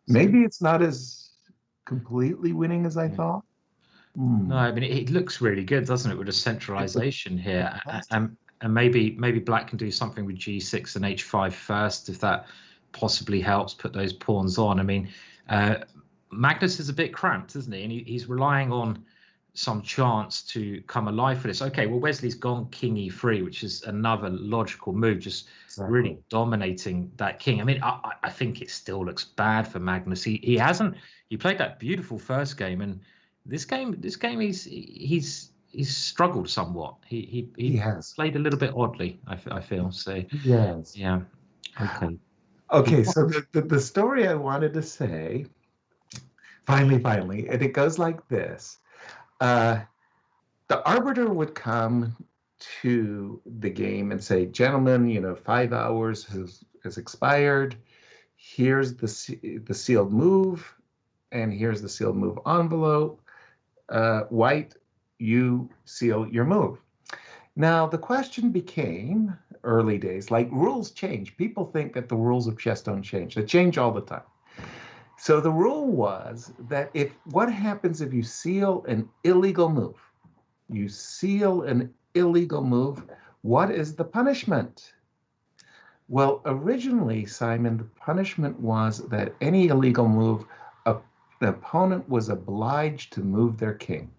Maybe it's not as completely winning as I yeah. thought. No, I mean it looks really good, doesn't it, with a It looks centralization here, fantastic. and maybe Black can do something with g6 and h5 first, if that possibly helps put those pawns on. I mean, uh, Magnus is a bit cramped, isn't he? And he's relying on some chance to come alive for this. Okay, well Wesley's gone king e3, which is another logical move, just Exactly. really dominating that king. I mean, I think it still looks bad for Magnus. He played that beautiful first game, and this game he's struggled somewhat. He He has. played a little bit oddly, I feel. So Yes. yeah, okay. He Okay, so the story I wanted to say, finally, and it goes like this. Uh, the arbiter would come to the game and say, gentlemen, 5 hours has expired. Here's the sealed move, and here's the sealed move envelope. White, you seal your move. Now, the question became, early days, like rules change. People think that the rules of chess don't change. They change all the time. So the rule was that what happens if you seal an illegal move? You seal an illegal move. What is the punishment? Well, originally, Simon, the punishment was that any illegal move, the opponent was obliged to move their king.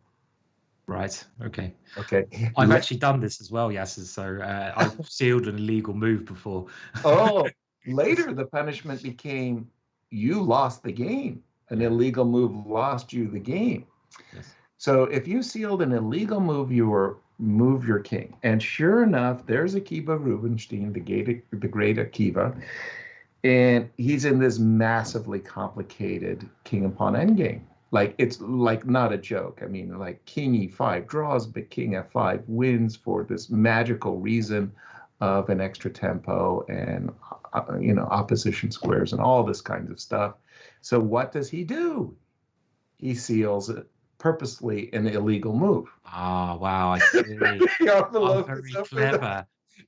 Right. Okay. Okay. I've actually done this as well, Yasser. So I've sealed an illegal move before. Oh, later the punishment became you lost the game. An Yeah. illegal move lost you the game. Yes. So if you sealed an illegal move, you were move your king. And sure enough, there's Akiva Rubinstein, the great Akiva, and he's in this massively complicated king and pawn endgame. Like it's like not a joke. I mean, like king e5 draws, but king f5 wins for this magical reason of an extra tempo and opposition squares and all this kind of stuff. So what does he do? He seals purposely an illegal move. Ah, wow, I see. The Oh, envelope is very open. clever.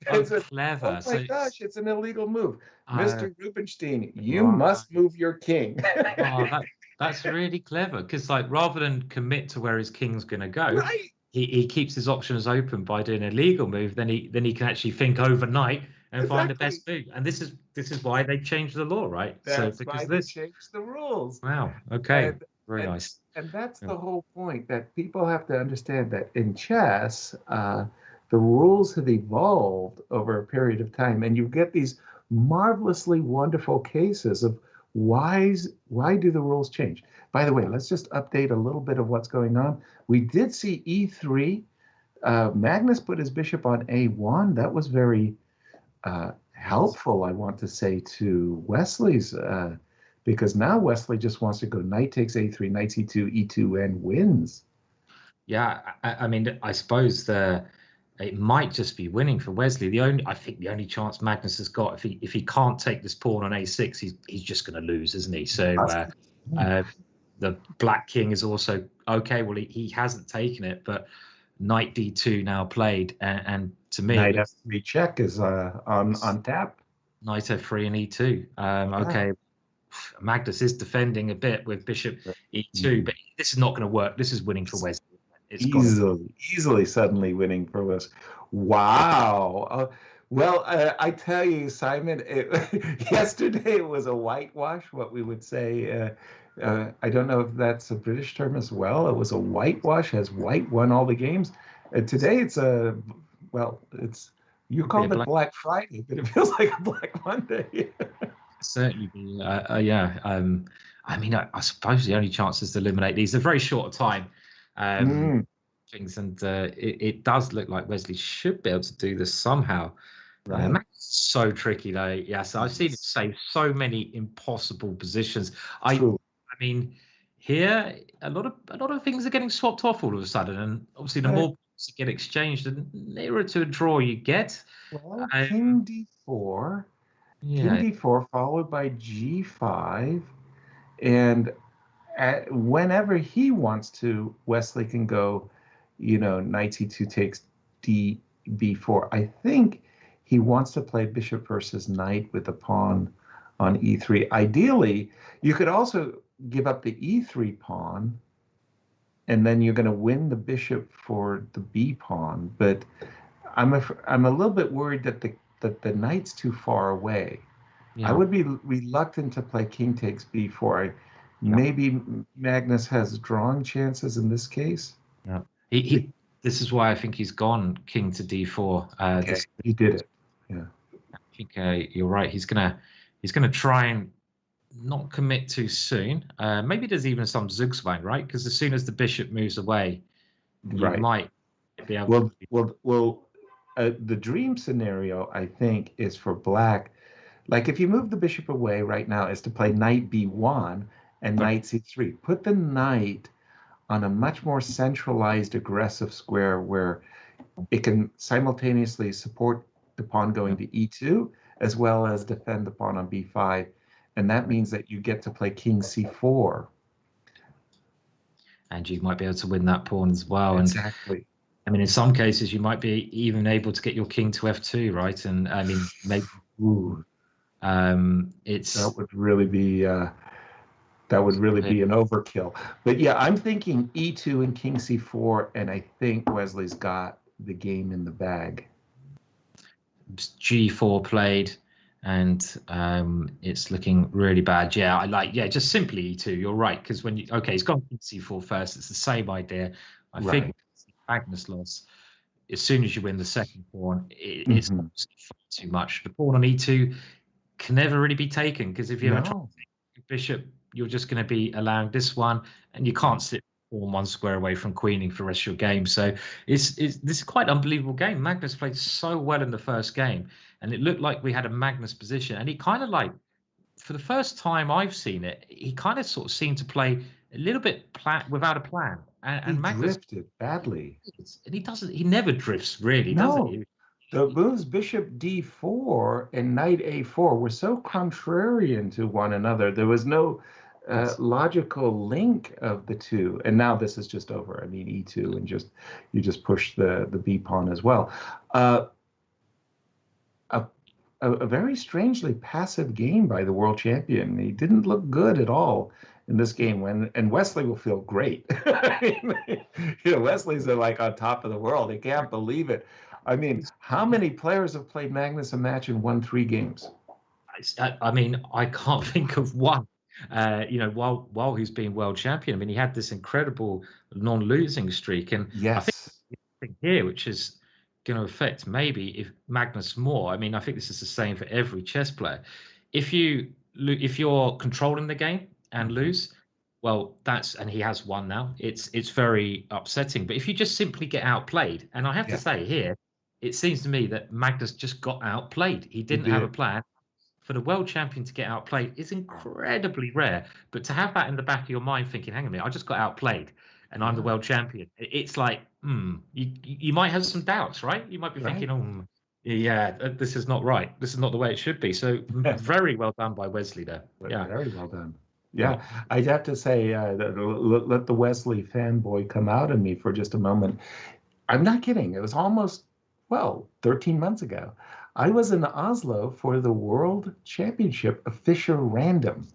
Oh, It's a, oh clever. my So, gosh, it's an illegal move. uh, Mr. Rubinstein, you right. must move your king. Oh, that's really clever, because like rather than commit to where his king's going to go, Right, he keeps his options open by doing a legal move. Then he can actually think overnight and find the exactly. best move. And this is why they changed the law, right? So That's because why of they this. changed the rules. Wow. Okay. And Very and nice. and that's Yeah. the whole point that people have to understand that in chess, the rules have evolved over a period of time, and you get these marvelously wonderful cases of why do the rules change? By the way, let's just update a little bit of what's going on. We did see e3. Magnus put his bishop on a1. That was very helpful, I want to say, to Wesley's, because now Wesley just wants to go knight takes a3, knight c2, e2, and wins. Yeah, I mean, I suppose it might just be winning for Wesley. I think the only chance Magnus has got, if he can't take this pawn on a6, he's just going to lose, isn't he? So uh, the Black King is also okay. Well, he hasn't taken it, but knight d2 now played, and to me it Knight looks f3 check is on tap. knight f3 and e2. Yeah. Okay, Magnus is defending a bit with bishop e2, Mhm. but this is not going to work. This is winning for Wesley. It's got to. Easily, suddenly winning for us. Wow. Well, I tell you, Simon, yesterday it was a whitewash, what we would say. I don't know if that's a British term as well. It was a whitewash, as White won all the games. Today it's well, it's You It'd be a called it black. Black Friday, but it feels like a Black Monday. Certainly be. Yeah. I mean, I suppose the only chance is to eliminate these. They're very short time. Um, Mm, things, and it does look like Wesley should be able to do this somehow. right. So tricky though. Yeah, so I've seen him Yes. save so many impossible positions. I True. I mean, here a lot of things are getting swapped off all of a sudden, and obviously the Uh, more points that get exchanged, the nearer to a draw you get. well, Um, King D4, King yeah, D4 followed by G5, and whenever he wants to, Wesley can go, knight C2 takes D B4. I think he wants to play bishop versus knight with the pawn on E3. Ideally, you could also give up the E3 pawn, and then you're going to win the bishop for the B pawn. But I'm a little bit worried that the knight's too far away. I yeah, would be reluctant to play king takes b4. yeah, Maybe Magnus has drawn chances in this case. yeah. He This is why I think he's gone king to D4. Okay, he did it. Yeah. I think you're right. He's gonna try and not commit too soon. Maybe there's even some Zugzwang, right? Because as soon as the bishop moves away, you Right. might be able to. Well. The dream scenario, I think, is for black. Like if you move the bishop away right now, is to play knight b1 and But knight c3. Put the knight on a much more centralized, aggressive square where it can simultaneously support the pawn going to e2 as well as defend the pawn on b5. And that means that you get to play king c4. and you might be able to win that pawn as well. And Exactly. I mean, in some cases, you might be even able to get your king to f2, right? And I mean, maybe Ooh, it's that would really be an overkill. But yeah, I'm thinking e2 and king c4, and I think Wesley's got the game in the bag. g4 played, and it's looking really bad. Yeah, just simply e2. You're right, because he's gone king c4 first. It's the same idea. I Right. think Magnus lost. As soon as you win the second pawn, it's Mhm. too much. The pawn on e2 can never really be taken, because if you ever try No. to take bishop, you're just going to be allowing this one, and you can't sit one square away from queening for the rest of your game. So this is quite an unbelievable game. Magnus played so well in the first game, and it looked like we had a Magnus position, and he kind of like, for the first time I've seen it, he kind of sort of seemed to play a little bit without a plan, He and Magnus, drifted badly. and he never drifts really, does No. he? The moves bishop d4 and knight a4 were so contrarian to one another. There was no logical link of the two. And now this is just over. I mean, e2 and you just push the b pawn as well. A, a very strangely passive game by the world champion. He didn't look good at all in this game. And Wesley will feel great. I mean, Wesley's like on top of the world. He can't believe it. I mean, how many players have played Magnus a match and won 3 games? I mean, I can't think of one. While he's been world champion, I mean, he had this incredible non-losing streak, and I think Yes. here, which is going to affect maybe if Magnus more. I mean, I think this is the same for every chess player. If you're controlling the game and lose, well, and he has won now. It's very upsetting. But if you just simply get outplayed, and I have to Yeah, say here, it seems to me that Magnus just got outplayed. He he didn't have a did. plan. For the world champion to get outplayed is incredibly rare. But to have that in the back of your mind, thinking, "Hang on a minute, I just got outplayed, and I'm the Yeah, world champion." It's like, you might have some doubts, right? You might be right. thinking, "Oh, yeah, this is not right. This is not the way it should be." So very well done by Wesley there. Yeah, Very well done. yeah, Yeah, I'd have to say, let the Wesley fanboy come out of me for just a moment. I'm not kidding. It was almost, 13 months ago. I was in Oslo for the World Championship of Fischer Random,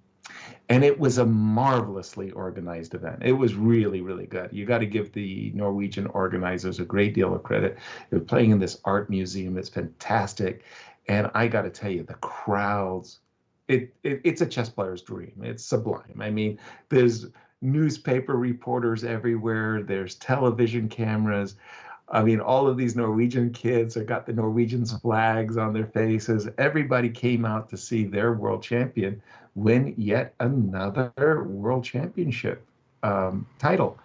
and it was a marvelously organized event. It was really, really good. You got to give the Norwegian organizers a great deal of credit. They're playing in this art museum that's fantastic. And I got to tell you, the crowds, it's a chess player's dream. It's sublime. I mean, there's newspaper reporters everywhere. There's television cameras. I mean, all of these Norwegian kids have got the Norwegian flags on their faces. Everybody came out to see their world champion win yet another world championship title.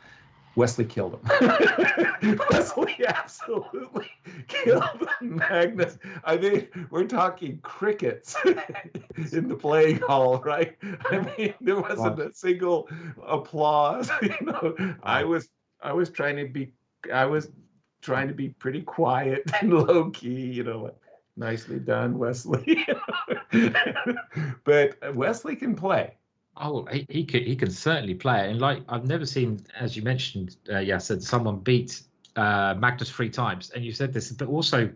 Wesley killed him. Wesley absolutely killed Magnus. I mean, we're talking crickets in the playing hall, right? I mean, there wasn't a single applause. I was trying to be pretty quiet and low key. Like, nicely done, Wesley. But Wesley can play. Oh, he can certainly play it. And like, I've never seen, as you mentioned, Yasser, someone beat Magnus 3 times. And you said this, but also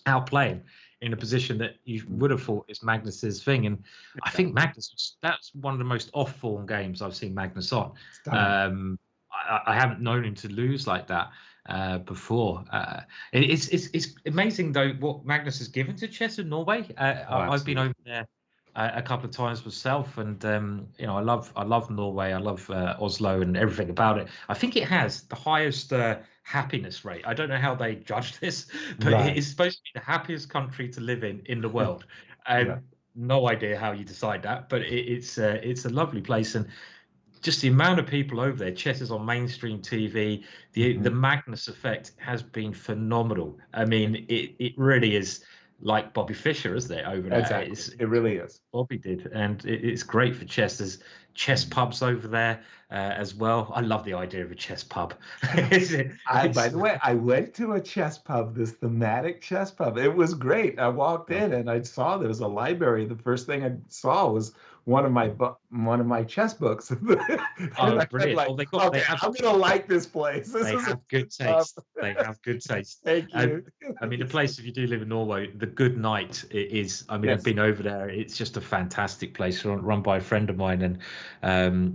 outplaying in a position that you would have thought is Magnus's thing. And I think that's one of the most off-form games I've seen Magnus on. I haven't known him to lose like that before. It's amazing though what Magnus has given to chess in Norway. I've been over there a couple of times myself, and I love Norway. I love Oslo and everything about it. I think it has the highest happiness rate. I don't know how they judge this, but it is supposed to be the happiest country to live in the world. No idea how you decide that, but it's a lovely place. And just the amount of people over there, chess is on mainstream TV. The Magnus effect has been phenomenal. I mean, it really is like Bobby Fischer, isn't it, over there? Exactly. It really is. Bobby did, and it's great for chess. There's chess pubs over there as well. I love the idea of a chess pub. By the way, I went to a chess pub, this thematic chess pub. It was great. I walked in and I saw there was a library. The first thing I saw was one of my chess books. Oh, brilliant! I'm gonna like this place. They have good taste. They have good taste. Thank you. I mean, the place, if you do live in Norway, the Good Night is. I mean, I've been over there. It's just a fantastic place run by a friend of mine, and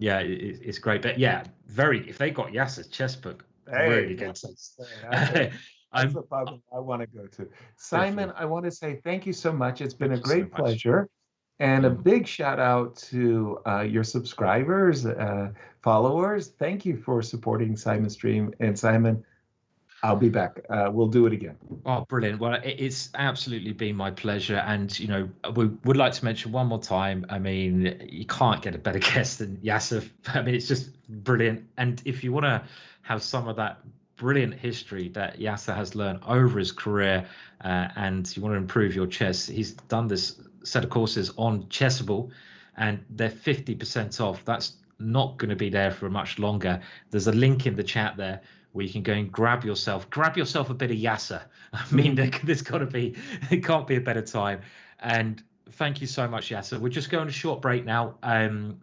it's great. But yeah, if they got Yasser's chess book, really good taste. That's the pub I want to go to. Simon, I want to say thank you so much. It's been a great pleasure. And a big shout out to your subscribers, followers. Thank you for supporting Simon's Stream. And Simon, I'll be back. We'll do it again. Oh, brilliant. Well, it's absolutely been my pleasure. And, we would like to mention one more time, I mean, you can't get a better guest than Yasser. I mean, it's just brilliant. And if you want to have some of that brilliant history that Yasser has learned over his career and you want to improve your chess, he's done this set of courses on Chessable, and they're 50% off. That's not going to be there for much longer. There's a link in the chat there where you can go and grab yourself a bit of Yasser. I mean, it can't be a better time. And thank you so much, Yasser. We're just going a short break now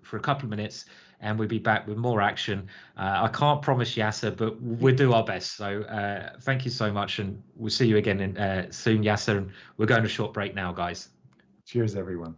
for a couple of minutes, and we'll be back with more action. I can't promise Yasser, but we'll do our best. So thank you so much, and we'll see you again soon, Yasser. And we're going a short break now, guys. Cheers, everyone.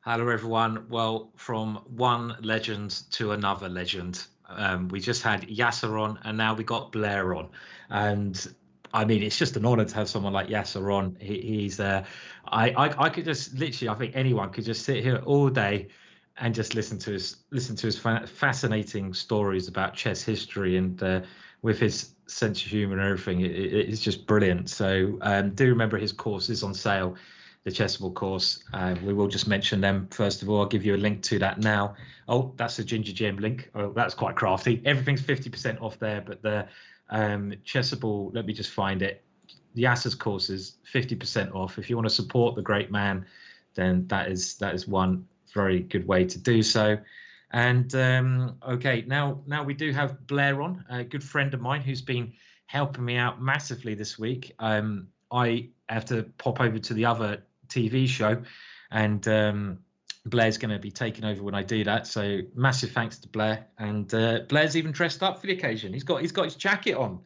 Hello, everyone. Well, from one legend to another legend. We just had Yasser on, and now we got Blair on. And I mean, it's just an honor to have someone like Yasser on. He's I could just literally, I think anyone could just sit here all day and just listen to his fascinating stories about chess history, and with his sense of humor and everything, it's just brilliant. So do remember his course is on sale, the Chessable course. We will just mention them first of all. I'll give you a link to that now. Oh, that's a GingerGM link. Oh, that's quite crafty. Everything's 50% off there, but the Chessable, let me just find it. The Yasser's course is 50% off. If you want to support the great man, then that is one very good way to do so. And okay, now we do have Blair on, a good friend of mine who's been helping me out massively this week. I have to pop over to the other TV show, and Blair's going to be taking over when I do that. So massive thanks to Blair. And Blair's even dressed up for the occasion. He's got his jacket on.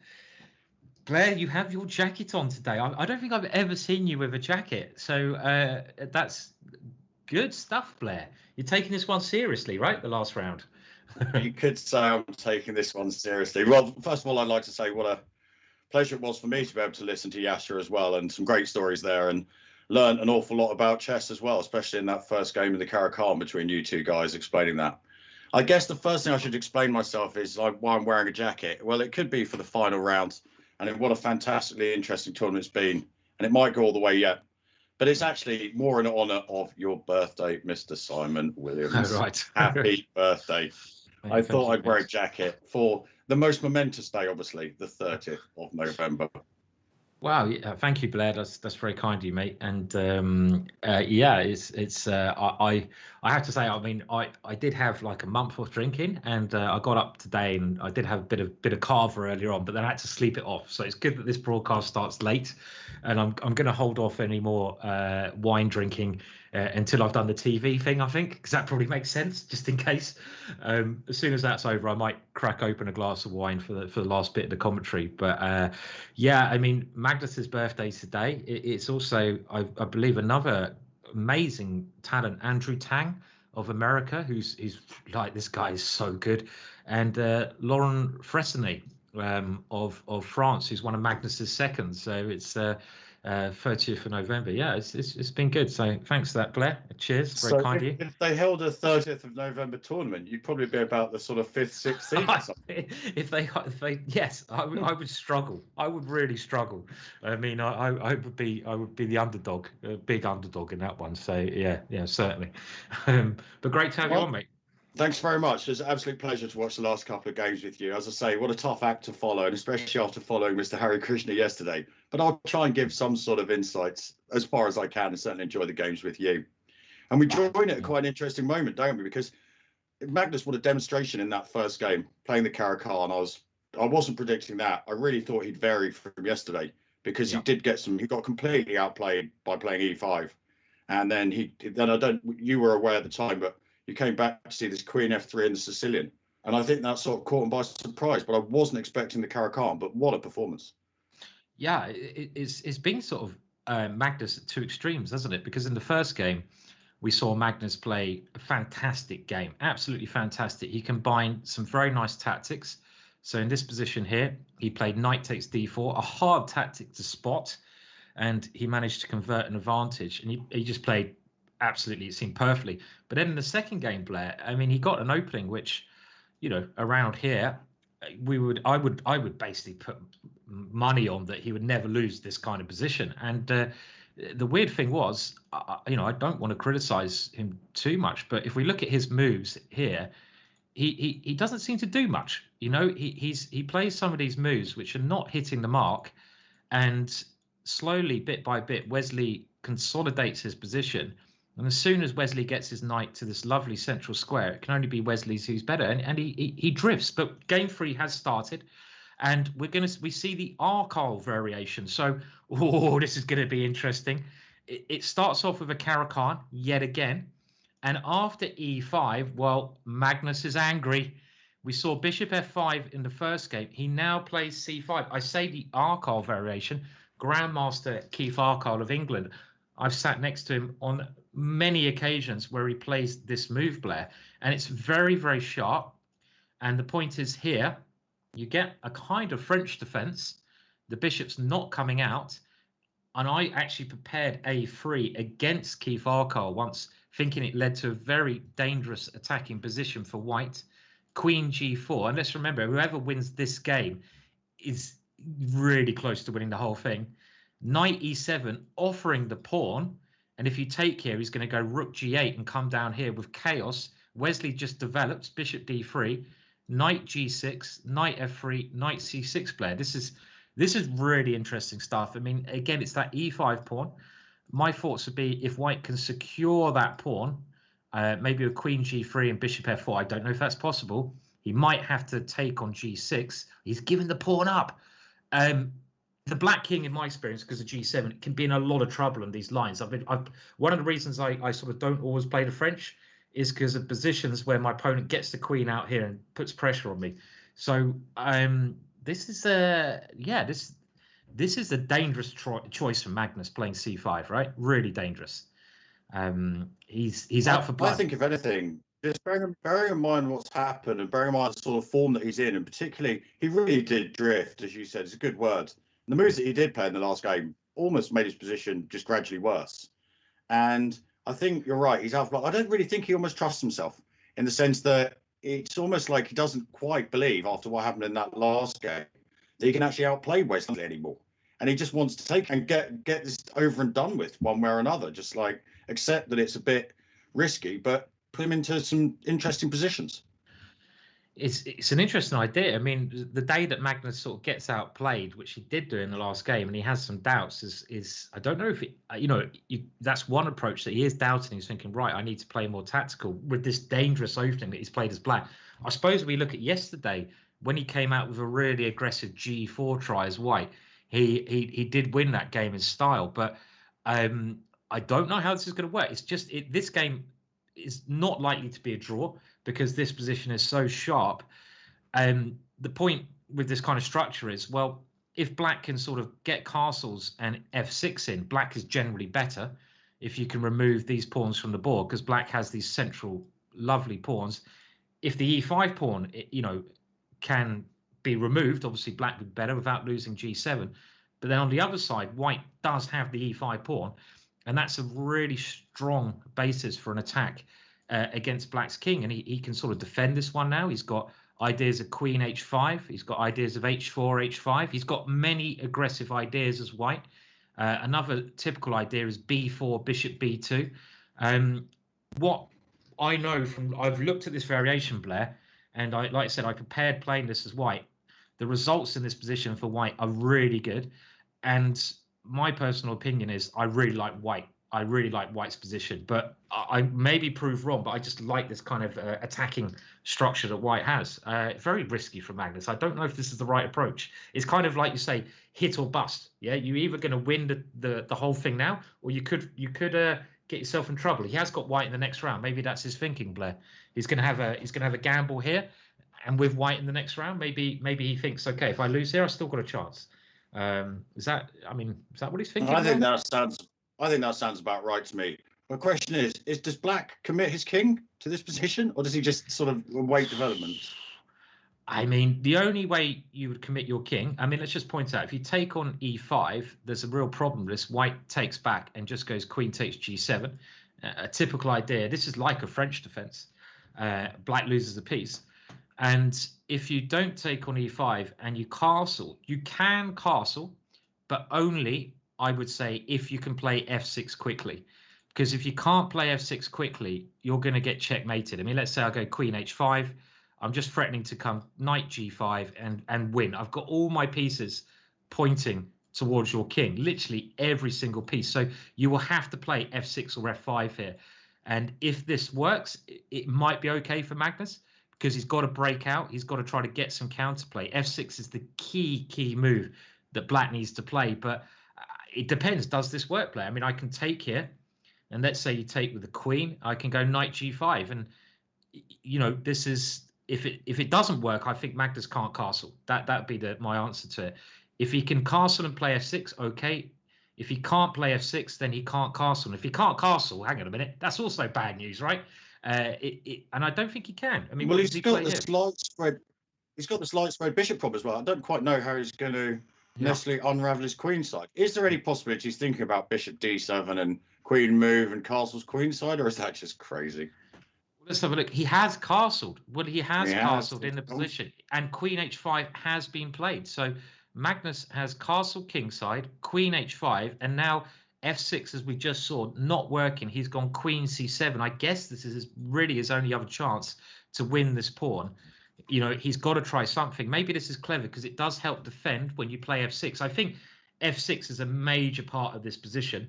Blair, you have your jacket on today. I don't think I've ever seen you with a jacket. So that's good stuff, Blair. You're taking this one seriously, right? The last round. You could say I'm taking this one seriously. Well, first of all, I'd like to say what a pleasure it was for me to be able to listen to Yasser as well, and some great stories there, and learn an awful lot about chess as well, especially in that first game of the Caro-Kann between you two guys explaining that. I guess the first thing I should explain myself is why I'm wearing a jacket. Well, it could be for the final round, and what a fantastically interesting tournament it's been, and it might go all the way yet. But it's actually more in honour of your birthday, Mr. Simon Williams. Oh, right. Happy birthday. I thought I'd wear a jacket for the most momentous day, obviously, the 30th of November. Wow, yeah, thank you, Blair. That's very kind of you, mate. And yeah, it's I have to say, I mean, I did have like a month of drinking, and I got up today and I did have a bit of carver earlier on, but then I had to sleep it off. So it's good that this broadcast starts late, and I'm going to hold off any more wine drinking until I've done the TV thing, I think, because that probably makes sense, just in case. As soon as that's over, I might crack open a glass of wine for the last bit of the commentary. But yeah, I mean, Magnus's birthday today. It's also, I believe, another amazing talent, Andrew Tang of America, he's like, this guy is so good, and Laurent Fresnay of France, who's one of Magnus's seconds. So it's 30th of November. Yeah, it's been good. So thanks for that, Blair. Cheers. Very So kind of you. if they held a 30th of November tournament, you'd probably be about the sort of 5th, 6th seed or something. if they, yes, I would struggle. I would really struggle. I mean, I would be the underdog, a big underdog in that one. So yeah, certainly. But great to have you on, mate. Thanks very much. It's an absolute pleasure to watch the last couple of games with you. As I say, what a tough act to follow, and especially after following Mr. Harry Krishna yesterday. But I'll try and give some sort of insights as far as I can, and certainly enjoy the games with you. And we join at quite an interesting moment, don't we? Because Magnus, what a demonstration in that first game, playing the Caro-Kann. I wasn't predicting that. I really thought he'd vary from yesterday, because he got completely outplayed by playing E5. And then you were aware at the time, but you came back to see this Queen F3 in the Sicilian. And I think that sort of caught him by surprise, but I wasn't expecting the Caro-Kann. But what a performance. Yeah, it's been sort of Magnus at two extremes, hasn't it? Because in the first game, we saw Magnus play a fantastic game, absolutely fantastic. He combined some very nice tactics. So in this position here, he played knight takes d4, a hard tactic to spot, and he managed to convert an advantage. And he just played absolutely, it seemed perfectly. But then in the second game, Blair, I mean, he got an opening which, around here, I would basically put money on that he would never lose this kind of position. And the weird thing was, I don't want to criticize him too much, but if we look at his moves here, he doesn't seem to do much. He plays some of these moves which are not hitting the mark, and slowly, bit by bit, Wesley consolidates his position. And as soon as Wesley gets his knight to this lovely central square, it can only be Wesley's who's better, and he drifts. But game 3 has started, and we see the Arcole variation. So, this is going to be interesting. It starts off with a Caro-Kann yet again, and after E5, well, Magnus is angry. We saw Bishop F5 in the first game. He now plays C5. I say the Arcole variation. Grandmaster Keith Arcole of England. I've sat next to him on many occasions where he plays this move, Blair, and it's very, very sharp. And the point is here, you get a kind of French defense. The bishop's not coming out. And I actually prepared A3 against Keith Arcole once, thinking it led to a very dangerous attacking position for white. Queen G4. And let's remember, whoever wins this game is really close to winning the whole thing. Knight E7, offering the pawn. And if you take here, he's going to go Rook G8 and come down here with chaos. Wesley just developed Bishop D3, Knight G6, Knight F3, Knight C6, Blair. This is really interesting stuff. I mean, again, it's that E5 pawn. My thoughts would be if white can secure that pawn, maybe a Queen G3 and Bishop F4. I don't know if that's possible. He might have to take on G6. He's given the pawn up. The Black King, in my experience, because of G7, can be in a lot of trouble in these lines. One of the reasons I sort of don't always play the French is because of positions where my opponent gets the queen out here and puts pressure on me. So this is a dangerous choice for Magnus playing C5, right? Really dangerous. He's out for blood. I think if anything, just bearing in mind what's happened and bearing in mind the sort of form that he's in, and particularly he really did drift, as you said. It's a good word. The moves that he did play in the last game almost made his position just gradually worse. And I think you're right. He's out of luck. I don't really think he almost trusts himself, in the sense that it's almost like he doesn't quite believe, after what happened in that last game, that he can actually outplay Wesley anymore. And he just wants to take and get this over and done with one way or another. Just like accept that it's a bit risky, but put him into some interesting positions. It's an interesting idea. I mean, the day that Magnus sort of gets outplayed, which he did do in the last game, and he has some doubts, is I don't know if that's one approach, that he is doubting. He's thinking, right, I need to play more tactical with this dangerous opening that he's played as black. I suppose we look at yesterday when he came out with a really aggressive G4 try as white. He did win that game in style, but I don't know how this is going to work. It's just this game is not likely to be a draw because this position is so sharp. The point with this kind of structure is, well, if black can sort of get castles and F6 in, black is generally better if you can remove these pawns from the board, because black has these central lovely pawns. If the E5 pawn, can be removed, obviously black would be better without losing G7. But then on the other side, white does have the e5 pawn, and that's a really strong basis for an attack against black's king. And he can sort of defend this one now. He's got ideas of queen h5. He's got ideas of h4, h5. He's got many aggressive ideas as white. Another typical idea is b4, bishop b2. What I know from, I've looked at this variation, Blair, and like I said, I compared playing this as white. The results in this position for white are really good. And my personal opinion is I really like white. I really like white's position, but I maybe prove wrong, but I just like this kind of attacking structure that white has. Very risky for Magnus. I don't know if this is the right approach. It's kind of like you say, hit or bust. Yeah, you're either going to win the whole thing now, or you could get yourself in trouble. He has got white in the next round. Maybe that's his thinking, Blair. He's going to have a gamble here, and with white in the next round, maybe he thinks, okay, if I lose here, I've still got a chance. Is that what he's thinking? I think that sounds about right to me. The question is does black commit his king to this position, or does he just sort of wait development? I mean, the only way you would commit your king, I mean, let's just point out, if you take on e5, there's a real problem with this. White takes back and just goes queen takes g7. A typical idea. This is like a French defense. Black loses a piece. And if you don't take on e5 and you castle, you can castle, but only, I would say, if you can play f6 quickly. Because if you can't play f6 quickly, you're going to get checkmated. I mean, let's say I go queen h5. I'm just threatening to come knight g5 and win. I've got all my pieces pointing towards your king, literally every single piece. So you will have to play f6 or f5 here. And if this works, it might be okay for Magnus, because he's got to break out. He's got to try to get some counterplay. f6 is the key move that black needs to play. But it depends. Does this work, Blair? I mean, I can take here, and let's say you take with the queen. I can go knight g5, and this is, if it doesn't work, I think Magnus can't castle. That'd be my answer to it. If he can castle and play f6, okay. If he can't play f6, then he can't castle. And if he can't castle, hang on a minute, that's also bad news, right? And I don't think he can. I mean, well, he's got the slight spread. He's got the slight spread bishop problem as well. I don't quite know how he's going to necessarily unravel his queen side. Is there any possibility he's thinking about bishop d7 and queen move and castles queen side, or is that just crazy? Let's have a look. He has castled. Well, he has castled in the position, and queen h5 has been played. So Magnus has castled kingside, queen h5, and now f6, as we just saw, not working. He's gone queen c7. I guess this is really his only other chance to win this pawn. He's got to try something. Maybe this is clever because it does help defend when you play f6. I think f6 is a major part of this position,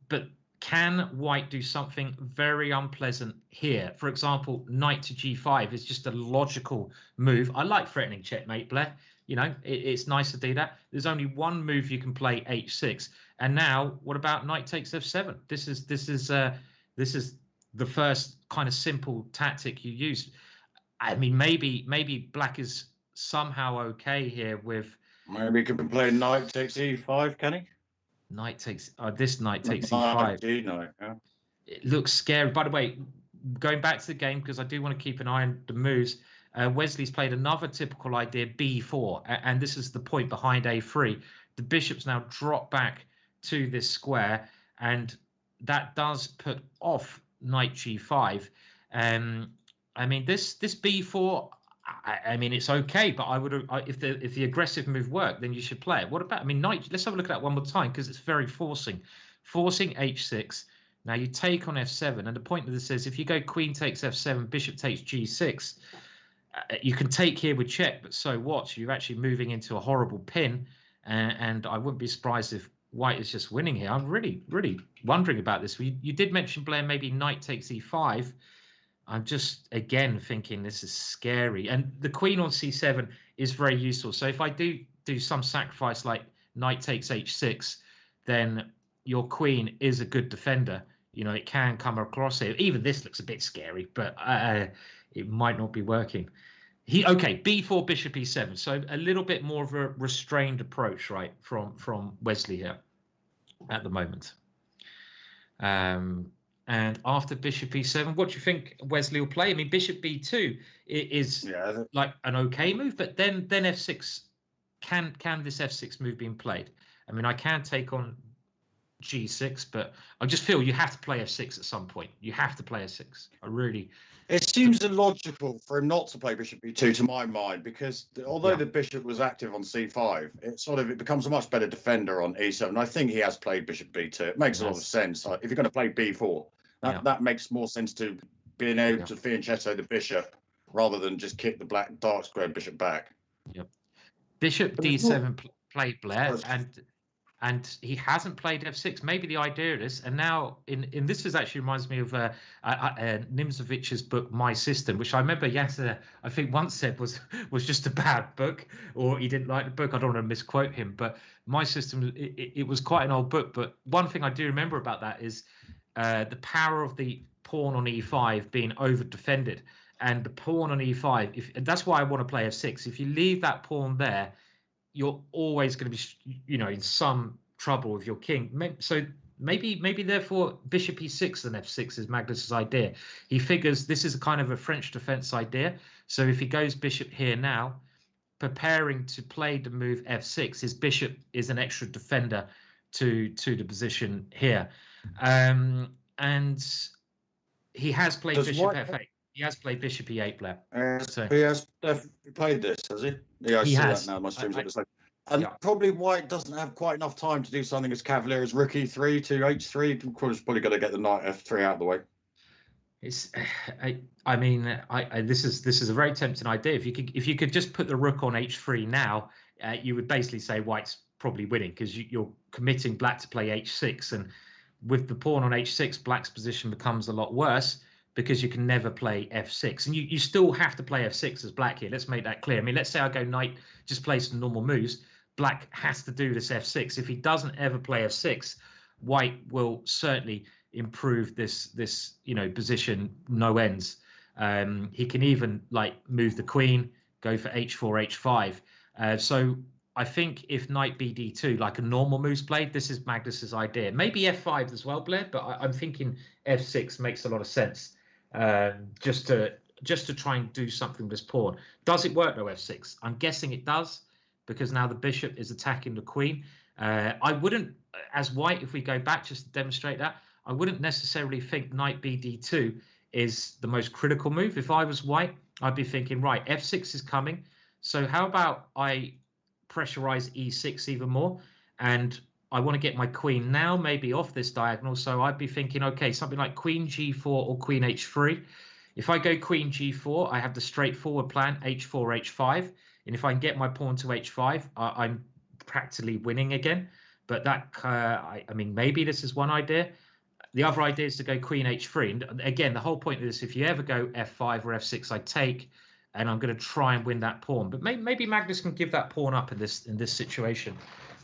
but can white do something very unpleasant here? For example, knight to g5 is just a logical move. I like threatening checkmate, Blair. It's nice to do that. There's only one move you can play, h6. And now, what about knight takes f7? This is the first kind of simple tactic you use. I mean, maybe black is somehow okay here with. Maybe he can play knight takes e5, can he? Knight takes. This knight takes e5. Knight, yeah. It looks scary. By the way, going back to the game, because I do want to keep an eye on the moves. Wesley's played another typical idea, b4, and this is the point behind a3. The bishop's now dropped back to this square, and that does put off knight g5. I mean, this b4. I mean, it's okay, but I would, if the aggressive move worked, then you should play it. What about? I mean, knight. Let's have a look at that one more time because it's very forcing h6. Now you take on f7, and the point of this is if you go queen takes f7, bishop takes g6. You can take here with check, but so what? You're actually moving into a horrible pin, and I wouldn't be surprised if white is just winning here. I'm really wondering about this. You did mention, Blair, maybe knight takes e5. I'm just, again, thinking this is scary. And the queen on c7 is very useful. So if I do some sacrifice like knight takes h6, then your queen is a good defender. It can come across here. Even this looks a bit scary, but it might not be working. Okay, b4, bishop e7. So a little bit more of a restrained approach, right, from Wesley here at the moment. And after bishop e7, what do you think Wesley will play? I mean, bishop b2 is like an okay move, but then f6, can this f6 move being played? I mean, I can take on G6, but I just feel you have to play F6 at some point. You have to play F6. I really. It seems illogical for him not to play bishop b2 to my mind, because although the bishop was active on c5, it becomes a much better defender on e7. I think he has played bishop b2. It makes a lot of sense. If you're going to play b4, that makes more sense to being able to fianchetto the bishop rather than just kick the black dark squared bishop back. Yep. Bishop d7 played Blair, and he hasn't played f6. Maybe the idea is, and now in this actually reminds me of Nimzovich's book My System, which I remember Yasser, I think, once said was just a bad book, or he didn't like the book. I don't want to misquote him, but My System, it was quite an old book. But one thing I do remember about that is the power of the pawn on e5 being over defended, and the pawn on e5. That's why I want to play f6. If you leave that pawn there, you're always going to be, in some trouble with your king. So maybe therefore bishop e6 and f6 is Magnus's idea. He figures this is a kind of a French defense idea. So if he goes bishop here now, preparing to play the move f6, his bishop is an extra defender to the position here. And he has played bishop f8. He has played bishop e8, Blair. He has definitely played this, has he? Yeah, I see has. that now. My stream's and probably White doesn't have quite enough time to do something as cavalier as rook e3 to h3. Of course, probably got to get the knight f3 out of the way. It's, I mean, this is a very tempting idea. If you could just put the rook on h3 now, you would basically say White's probably winning, because you're committing Black to play h6, and with the pawn on h6, Black's position becomes a lot worse, because you can never play f6, and you still have to play f6 as Black here. Let's make that clear. I mean, let's say I go knight, just play some normal moves. Black has to do this f6. If he doesn't ever play f6, White will certainly improve this position no ends. He can even move the queen, go for h4, h5. So I think if knight bd2, like a normal move's played, this is Magnus's idea. Maybe f5 as well, Blair, but I'm thinking f6 makes a lot of sense. Just to try and do something with this pawn. Does it work though, f6? I'm guessing it does, because now the bishop is attacking the queen. I wouldn't, as White, if we go back just to demonstrate that, I wouldn't necessarily think knight bd2 is the most critical move. If I was White, I'd be thinking, right, f6 is coming, so how about I pressurize e6 even more, and I want to get my queen now maybe off this diagonal. So I'd be thinking, okay, something like queen g4 or queen h3. If I go queen g4, I have the straightforward plan, h4, h5. And if I can get my pawn to h5, I'm practically winning again. But that, I mean, maybe this is one idea. The other idea is to go queen h3. And again, the whole point of this, if you ever go f5 or f6, I take, and I'm going to try and win that pawn. But maybe Magnus can give that pawn up in this situation.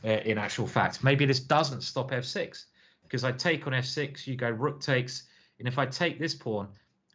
In actual fact, maybe this doesn't stop f6, because I take on f6, you go rook takes, and if I take this pawn,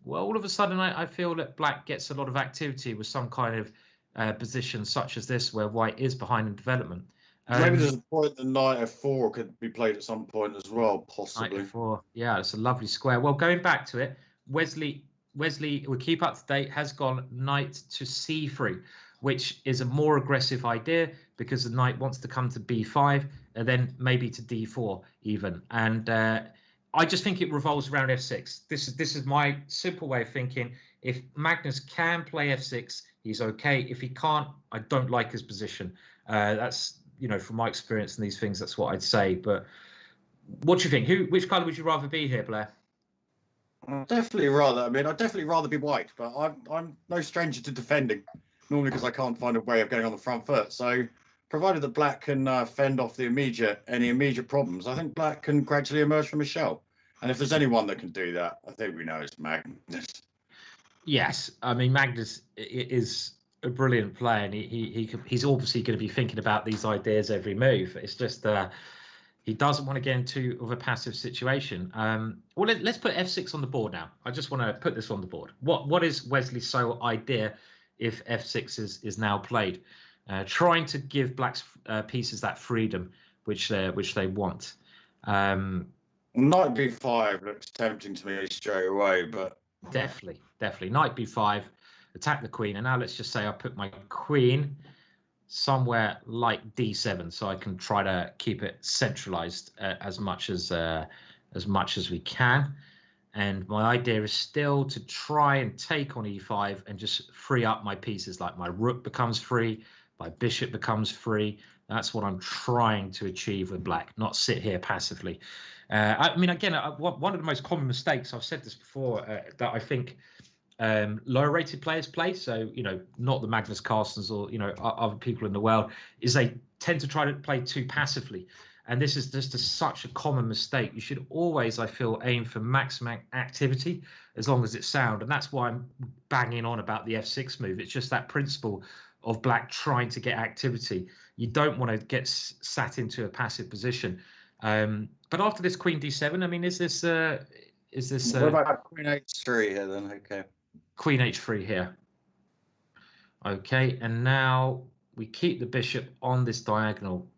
well, all of a sudden I feel that Black gets a lot of activity with some kind of position such as this, where White is behind in development. Maybe there's a point that knight f4 could be played at some point as well, possibly. Knight f4, yeah, it's a lovely square. Well, going back to it, Wesley, we keep up to date, has gone knight to c3, which is a more aggressive idea, because the knight wants to come to b5 and then maybe to d4 even. And I just think it revolves around f6. This is my simple way of thinking. If Magnus can play f6, he's okay. If he can't, I don't like his position. That's, from my experience in these things, that's what I'd say. But what do you think? Which colour would you rather be here, Blair? I'd definitely rather be White, but I'm no stranger to defending. Normally, because I can't find a way of getting on the front foot. So, provided that Black can fend off any immediate problems, I think Black can gradually emerge from his shell. And if there's anyone that can do that, I think we know it's Magnus. Yes, I mean, Magnus is a brilliant player, and he's obviously going to be thinking about these ideas every move. It's just he doesn't want to get into a passive situation. Well, let's put f6 on the board now. I just want to put this on the board. What is Wesley's sole idea if f6 is now played? Trying to give Black's pieces that freedom which they want. Knight b5 looks tempting to me straight away, but definitely knight b5, attack the queen, and now let's just say I put my queen somewhere like d7, so I can try to keep it centralized as much as we can. And my idea is still to try and take on e5 and just free up my pieces, like my rook becomes free, my bishop becomes free. That's what I'm trying to achieve with black, not sit here passively. I mean, again, one of the most common mistakes, I've said this before, that I think lower rated players play, so, you know, not the Magnus Carlsens or, you know, other people in the world, is they tend to try to play too passively. And this is just such a common mistake. You should always, I feel, aim for maximum activity as long as it's sound. And that's why I'm banging on about the f6 move. It's just that principle of black trying to get activity. You don't want to get sat into a passive position. But after this queen d7, I mean, is this what about queen h3 here then? Okay. Queen h3 here. Okay, and now we keep the bishop on this diagonal,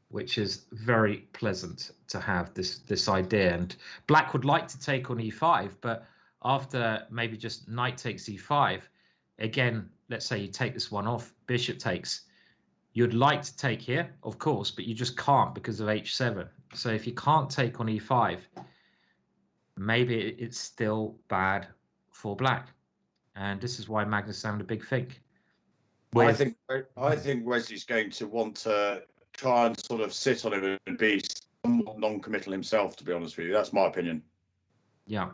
which is very pleasant to have this idea. And black would like to take on e5, but after maybe just knight takes e5, again, let's say you take this one off, bishop takes. You'd like to take here, of course, but you just can't because of h7. So if you can't take on e5, maybe it's still bad for black. And this is why Magnus is having a big think. I think Wesley's going to want to try and sort of sit on him and be somewhat non-committal himself, to be honest with you. That's my opinion. Yeah.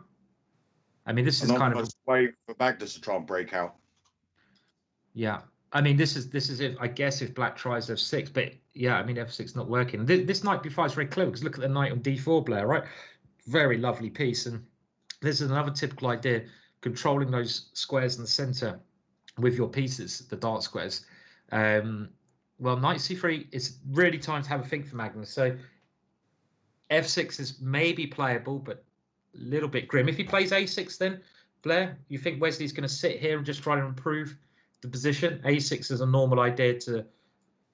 I mean, this is kind of a way for Magnus to try and break out. Yeah. I mean, this is if, I guess, if black tries f6, but yeah, I mean, f6 not working. This knight b5 is very clever because look at the knight on d4, Blair, right? Very lovely piece. And this is another typical idea, controlling those squares in the center with your pieces, the dark squares. Well, knight c3 is really time to have a think for Magnus. So f6 is maybe playable, but a little bit grim. If he plays a6, then Blair, you think Wesley's going to sit here and just try to improve the position? a6 is a normal idea to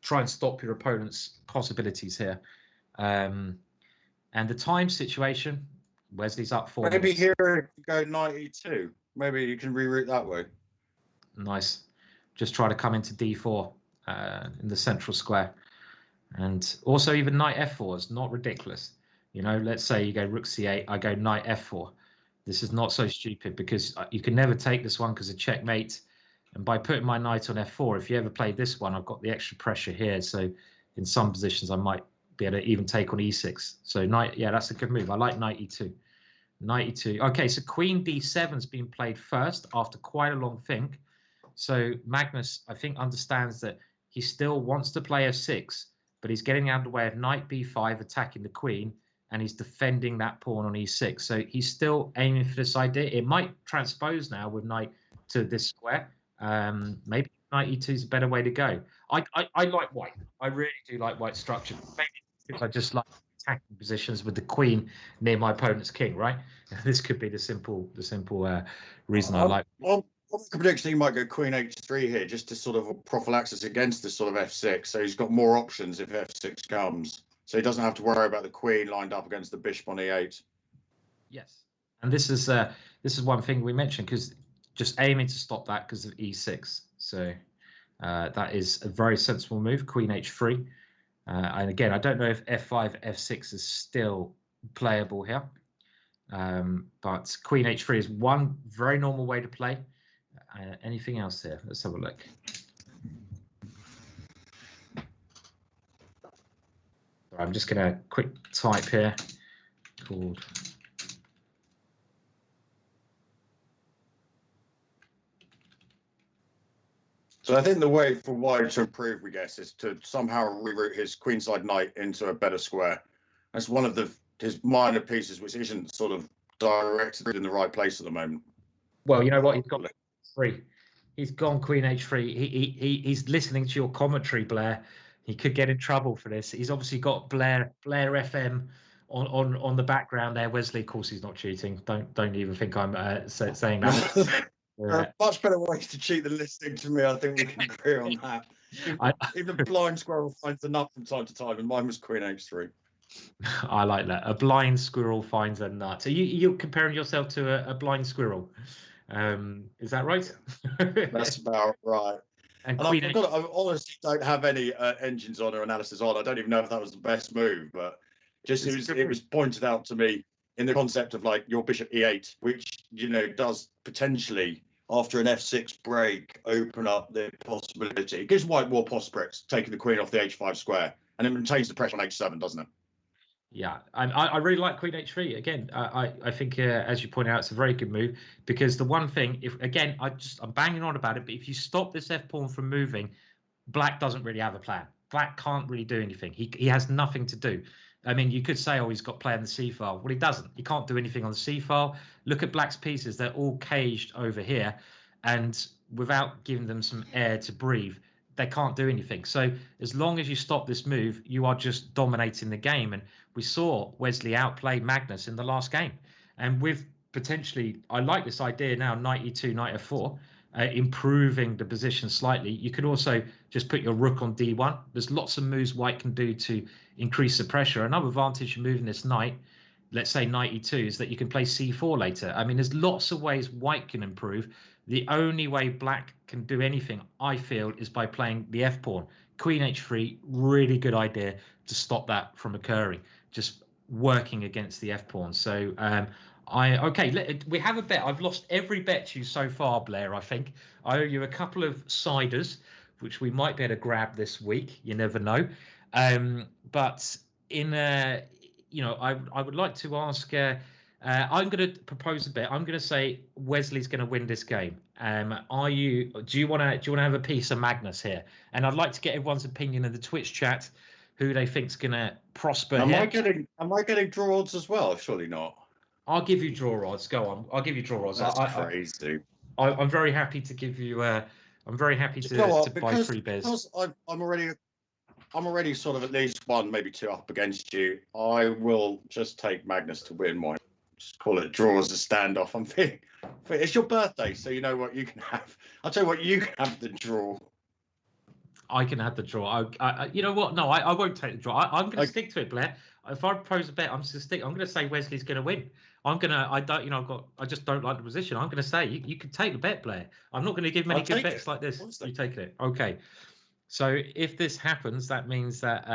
try and stop your opponent's possibilities here. And the time situation, Wesley's up 4 Maybe minutes. here you go knight e2. Maybe you can reroute that way. Nice. Just try to come into d4 in the central square. And also even knight f4 is not ridiculous. You know, let's say you go rook c8, I go knight f4. This is not so stupid because you can never take this one because of checkmate. And by putting my knight on f4, if you ever play this one, I've got the extra pressure here. So in some positions, I might be able to even take on e6. So knight, yeah, that's a good move. I like knight e2. Knight e2. Okay, so queen d7's been played first after quite a long think. So Magnus, I think, understands that he still wants to play f6, but he's getting out of the way of knight b5 attacking the queen, and he's defending that pawn on e6. So he's still aiming for this idea. It might transpose now with knight to this square. Maybe knight e2 is a better way to go. I like white. I really do like white structure. Maybe because I just like attacking positions with the queen near my opponent's king, right? This could be the simple reason I like. Well, the prediction he might go queen h3 here, just to sort of prophylaxis against this sort of f6. So he's got more options if f6 comes. So he doesn't have to worry about the queen lined up against the bishop on e8. Yes, and this is one thing we mentioned, because just aiming to stop that because of e6. So that is a very sensible move, queen h3. And again, I don't know if f5, f6 is still playable here. But queen h3 is one very normal way to play. Anything else here? Let's have a look. I'm just going to quick type here called. So I think the way for White to improve, we guess, is to somehow reroute his queenside knight into a better square. That's one of his minor pieces, which isn't sort of directed in the right place at the moment. Well, you know what? He's got three. He's gone queen h3. He's listening to your commentary, Blair. He could get in trouble for this. He's obviously got Blair FM on the background there. Wesley, of course, he's not cheating. Don't even think I'm saying that. There are much better ways to cheat than listening to me. I think we can agree on that. Even a blind squirrel finds a nut from time to time, and mine was queen h3. I like that. A blind squirrel finds a nut. So you're comparing yourself to a blind squirrel. Is that right? That's about right. And And Queen I honestly don't have any engines on or analysis on. I don't even know if that was the best move, but just it was pointed out to me in the concept of like your bishop e8, which does potentially after an f6 break open up the possibility. It gives white more prospects taking the queen off the h5 square, and it maintains the pressure on h7, doesn't it? Yeah, I really like Queen h3 again. I think as you point out, it's a very good move, because the one thing, if again, I'm banging on about it, but if you stop this f pawn from moving, Black doesn't really have a plan. Black can't really do anything. He has nothing to do. I mean, you could say, oh, he's got play on the c file. Well, he doesn't. He can't do anything on the c file. Look at Black's pieces; they're all caged over here, and without giving them some air to breathe, they can't do anything. So as long as you stop this move, you are just dominating the game. And we saw Wesley outplay Magnus in the last game. And with potentially, I like this idea now, knight e2, knight f4, improving the position slightly. You could also just put your rook on d1. There's lots of moves white can do to increase the pressure. Another advantage of moving this knight, let's say knight e2, is that you can play c4 later. I mean, there's lots of ways white can improve. The only way Black can do anything, I feel, is by playing the f pawn. Queen h3, really good idea to stop that from occurring. Just working against the f pawn. So we have a bet. I've lost every bet to you so far, Blair. I think I owe you a couple of ciders, which we might be able to grab this week. You never know. But in I would like to ask. I'm going to propose a bet. I'm going to say Wesley's going to win this game. Do you want to have a piece of Magnus here? And I'd like to get everyone's opinion in the Twitch chat, who they think's going to prosper. Am I getting draw odds as well? Surely not. I'll give you draw odds. Go on. I'll give you draw odds. That's crazy. I'm very happy to give you. I'm very happy to buy 3 beers. Because I'm already sort of at least 1, maybe 2 up against you. I will just take Magnus to win my. Just call it draw as a standoff. I'm feeling it's your birthday, so you know what you can have. I'll tell you what, you can have the draw. I can have the draw. You know what? No, I won't take the draw. I'm going to stick to it, Blair. If I propose a bet, I'm just I'm going to say Wesley's going to win. I just don't like the position. I'm going to say you can take the bet, Blair. I'm not going to give many good bets like this. You take it. Okay. So if this happens, that means that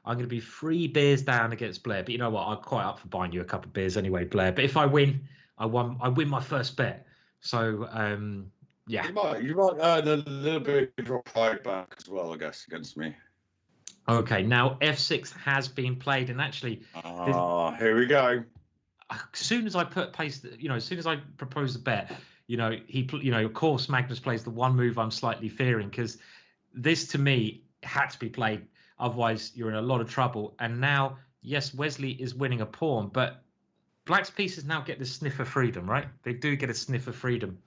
I'm going to be 3 beers down against Blair. But you know what? I'm quite up for buying you a couple of beers anyway, Blair. But if I win, I win my first bet. So yeah. You might earn a little bit of your pride back as well, I guess, against me. Okay, now f6 has been played, and actually, here we go. As soon as I as soon as I propose the bet, of course, Magnus plays the one move I'm slightly fearing, because this to me had to be played. Otherwise, you're in a lot of trouble. And now, yes, Wesley is winning a pawn, but Black's pieces now get the sniff of freedom, right? They do get a sniff of freedom.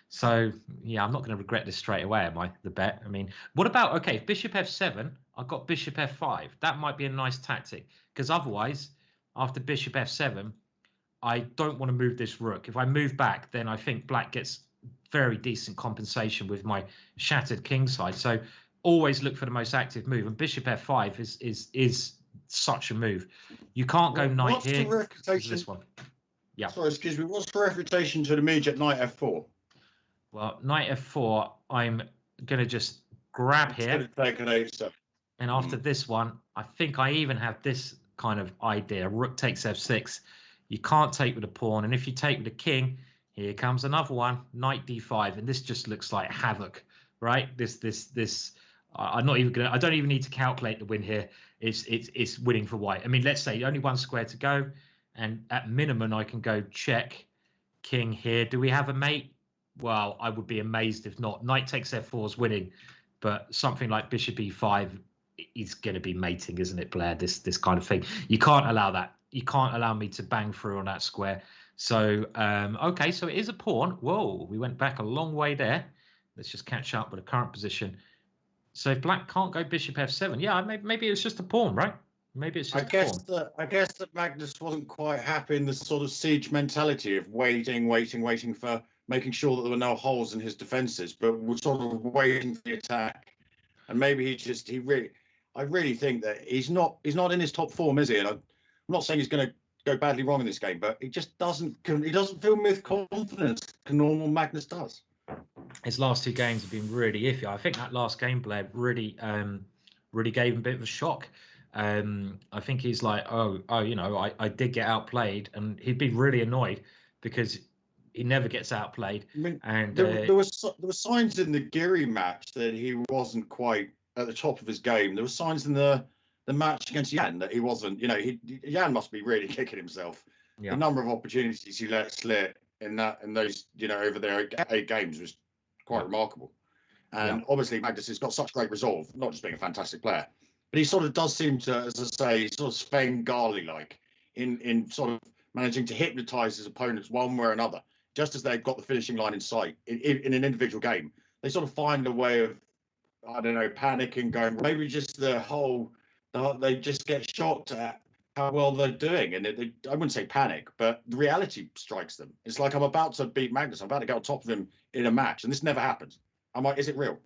So, yeah, I'm not going to regret this straight away, am I, the bet? I mean, what about, okay, if bishop f7, I've got bishop f5. That might be a nice tactic, because otherwise, after bishop f7, I don't want to move this rook. If I move back, then I think Black gets very decent compensation with my shattered king side. So always look for the most active move, and bishop f5 is such a move. You can't go knight what's here. The reputation? This one. Yeah. Sorry, excuse me. What's the reputation to the immediate knight f4? Well, knight f4, I'm going to just grab here. Take an h7. And after this one, I think I even have this kind of idea. Rook takes f6. You can't take with a pawn. And if you take with a king, here comes another one, knight d5. And this just looks like havoc, right? I'm not even going to, I don't even need to calculate the win here. It's winning for white. I mean, let's say only 1 square to go. And at minimum, I can go check king here. Do we have a mate? Well, I would be amazed if not. Knight takes f4 is winning, but something like bishop e5 is going to be mating, isn't it, Blair? This kind of thing. You can't allow that. You can't allow me to bang through on that square. So, okay, so it is a pawn. Whoa, we went back a long way there. Let's just catch up with the current position. So if Black can't go bishop f7, yeah, maybe it's just a pawn, right? Maybe it's just a pawn. I guess that Magnus wasn't quite happy in the sort of siege mentality of waiting for making sure that there were no holes in his defenses, but was sort of waiting for the attack. And maybe I really think that he's not in his top form, is he? And I'm not saying he's going to go badly wrong in this game, but he just doesn't feel with confidence like normal Magnus does. his last 2 games have been really iffy. I think that last game, Blair, really gave him a bit of a shock. I think he's like, you know, I did get outplayed, and he'd be really annoyed because he never gets outplayed. I mean, And there were signs in the Geary match that he wasn't quite at the top of his game. There were signs in the match against Jan that he wasn't. You know, Jan must be really kicking himself. Yeah. The number of opportunities he let slip in those, you know, over there 8 games was quite remarkable. And obviously Magnus has got such great resolve, not just being a fantastic player, but he sort of does seem to, as I say, sort of Svengali like in sort of managing to hypnotize his opponents one way or another. Just as they've got the finishing line in sight in an individual game, they sort of find a way of, I don't know, panicking, going, maybe just they just get shocked at how well they're doing. And I wouldn't say panic, but the reality strikes them. It's like, I'm about to beat Magnus. I'm about to get on top of him in a match. And this never happens. I'm like, is it real?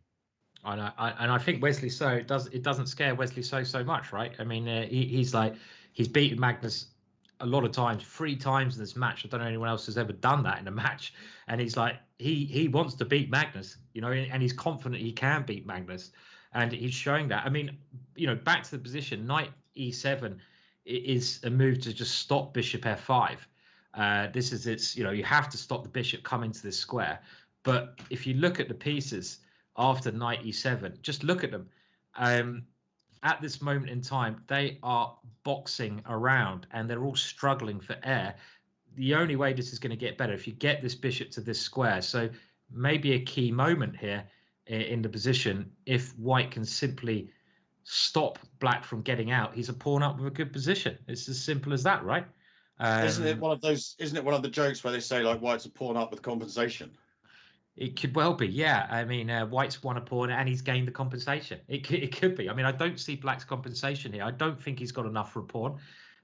I know, and I think Wesley So it doesn't scare Wesley So much, right? I mean, he's beaten Magnus a lot of times, 3 times in this match. I don't know anyone else has ever done that in a match, and he's like, he wants to beat Magnus, you know, and he's confident he can beat Magnus, and he's showing that. I mean, you know, back to the position, knight e7 is a move to just stop bishop f5. This is its, you know, you have to stop the bishop coming to this square. But if you look at the pieces after knight e7, just look at them. At this moment in time, they are boxing around and they're all struggling for air. The only way this is going to get better if you get this bishop to this square. So maybe a key moment here in the position, if white can simply stop black from getting out, he's a pawn up with a good position. It's as simple as that, right? Isn't it one of the jokes where they say like white's a pawn up with compensation? It could well be, yeah. I mean, white's won a pawn and he's gained the compensation. It could be. I mean, I don't see black's compensation here. I don't think he's got enough for a pawn.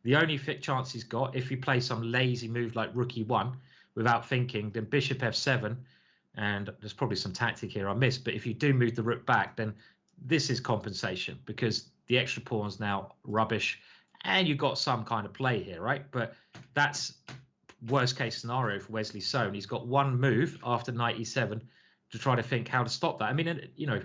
The only chance he's got, if you play some lazy move like rook e1 without thinking, then bishop f7, and there's probably some tactic here I missed, but if you do move the rook back, then this is compensation because the extra pawn's now rubbish and you've got some kind of play here, right? But that's worst case scenario for Wesley So, and he's got one move after knight e7 to try to think how to stop that. I mean, you know,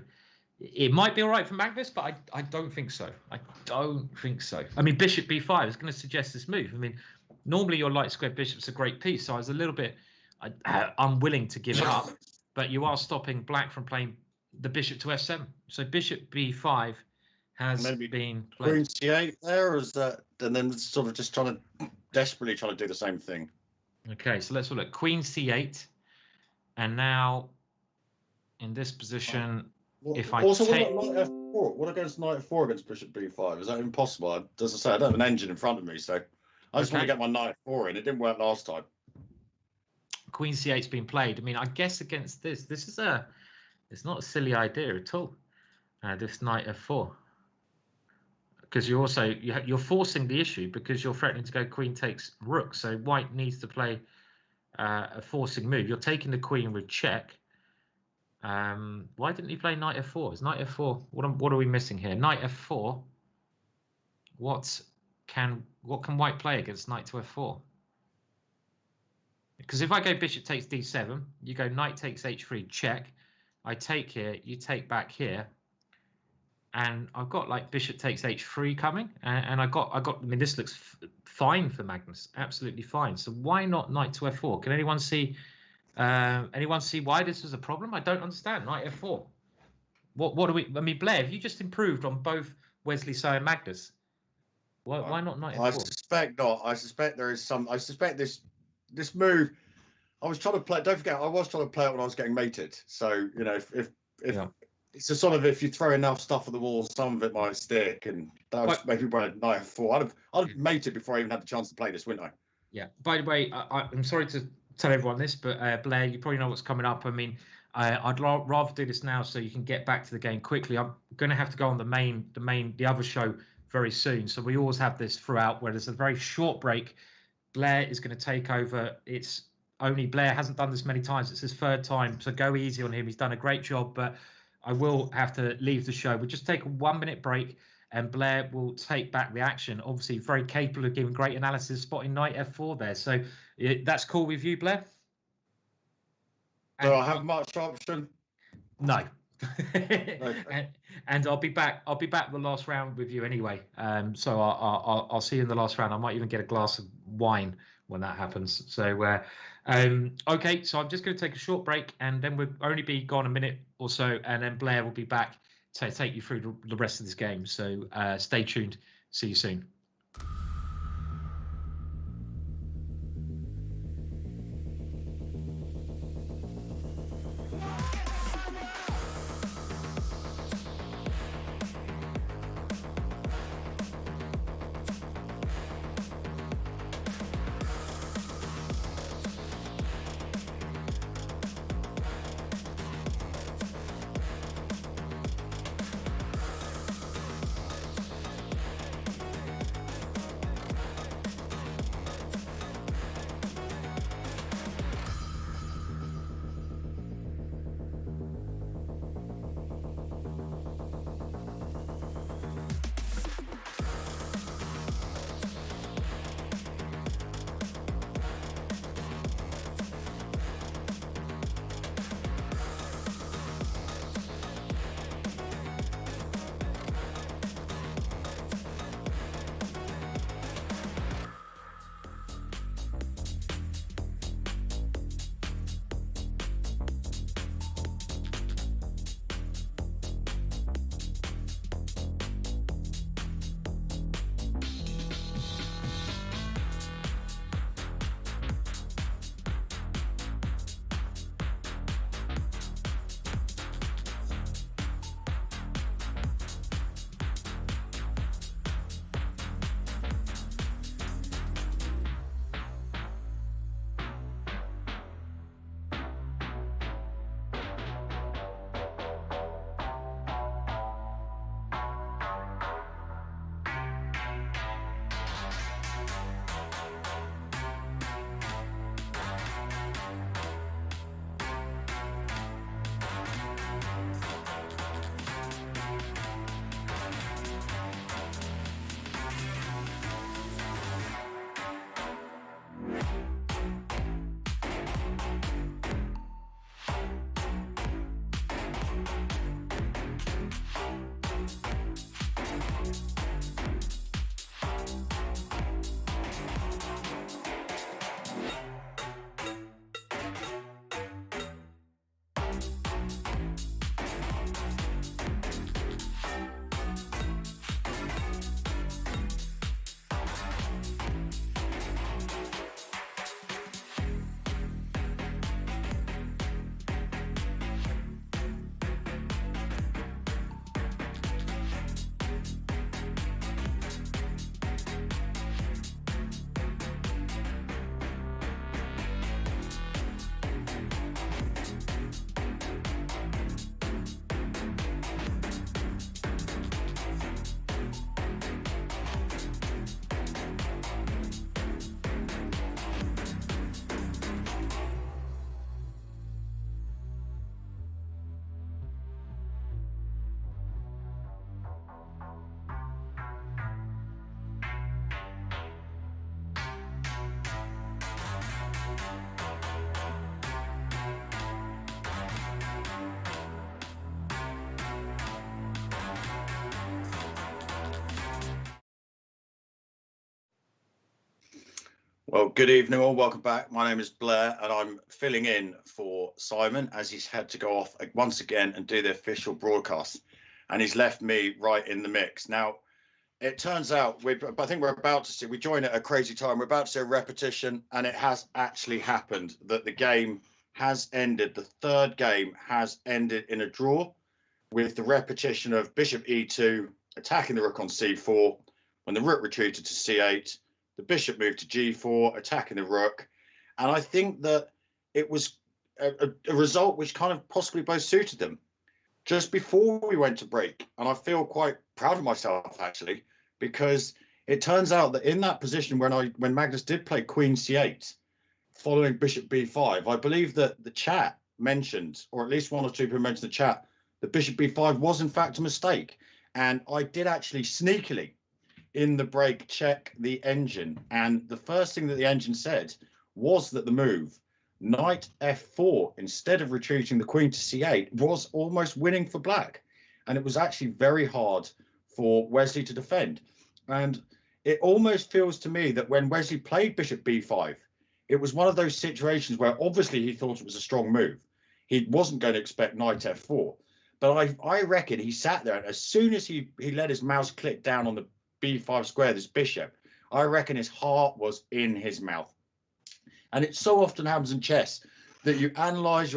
it might be all right for Magnus, but I don't think so. I don't think so. I mean, bishop b5 is going to suggest this move. I mean, normally your light square bishop's a great piece, so I was a little bit unwilling to give it up, but you are stopping black from playing the bishop to f7. So bishop b5 has maybe been played. Queen c8 there, or is that, and then sort of just desperately trying to do the same thing? Okay, so let's look. Queen c8, and now in this position, if I also take... what about knight f4? What against knight f4 against bishop b5? Is that impossible? As I say, I don't have an engine in front of me, so I just want to get my knight f4 in. It didn't work last time. Queen c8's been played. I mean, I guess against this is it's not a silly idea at all. This knight f4, because you're forcing the issue because you're threatening to go queen takes rook. So white needs to play a forcing move. You're taking the queen with check. Why didn't he play knight f4? Is knight f4? What are we missing here? Knight f4. What can white play against knight to f4? Because if I go bishop takes d7, you go knight takes h3 check. I take here, you take back here, and I've got like bishop takes h3 coming, and I got. I mean, this looks fine for Magnus, absolutely fine. So why not knight to f4? Can anyone see? Anyone see why this was a problem? I don't understand. Knight f4. What do we? I mean, Blair, have you just improved on both Wesley So and Magnus? Why not knight f4? I suspect not. I suspect there is some. I suspect this move. I was trying to play. Don't forget, I was trying to play it when I was getting mated. So you know, if it's a sort of, if you throw enough stuff at the wall, some of it might stick. And that was maybe by knight f4. I'd have mated before I even had the chance to play this, wouldn't I? Yeah. By the way, I'm sorry to tell everyone this, but Blair, you probably know what's coming up. I mean, I'd rather do this now so you can get back to the game quickly. I'm going to have to go on the other show very soon. So we always have this throughout where there's a very short break. Blair is going to take over. It's only Blair hasn't done this many times. It's his 3rd time. So go easy on him. He's done a great job, but I will have to leave the show. We'll just take a 1-minute break and Blair will take back the action. Obviously, very capable of giving great analysis, spotting knight f4 there. So that's cool with you, Blair? Do I have much option? No. and I'll be back the last round with you anyway. So I'll see you in the last round. I might even get a glass of wine when that happens. So okay, so I'm just going to take a short break, and then we'll only be gone a minute or so, and then Blair will be back to take you through the rest of this game. So stay tuned. See you soon. Well, good evening all. Welcome back. My name is Blair, and I'm filling in for Simon as he's had to go off once again and do the official broadcast, and he's left me right in the mix. Now, it turns out I think we're about to see. We join at a crazy time. We're about to see a repetition, and it has actually happened that the game has ended. The third game has ended in a draw, with the repetition of Bishop E2 attacking the rook on C4 when the rook retreated to C8. The bishop moved to G4, attacking the rook. And I think that it was a result which kind of possibly both suited them. Just before we went to break, and I feel quite proud of myself, actually, because it turns out that in that position when Magnus did play Queen C8, following Bishop B5, I believe that the chat mentioned, or at least one or two people mentioned in the chat, that Bishop B5 was in fact a mistake. And I did actually sneakily, in the break, check the engine, and the first thing that the engine said was that the move knight f4, instead of retreating the queen to c8, was almost winning for black. And it was actually very hard for Wesley to defend. And it almost feels to me that when Wesley played bishop b5, it was one of those situations where obviously he thought it was a strong move. He wasn't going to expect knight f4. But I reckon he sat there, and as soon as he let his mouse click down on the b5 square, this bishop, I reckon his heart was in his mouth. And it so often happens in chess that you analyze,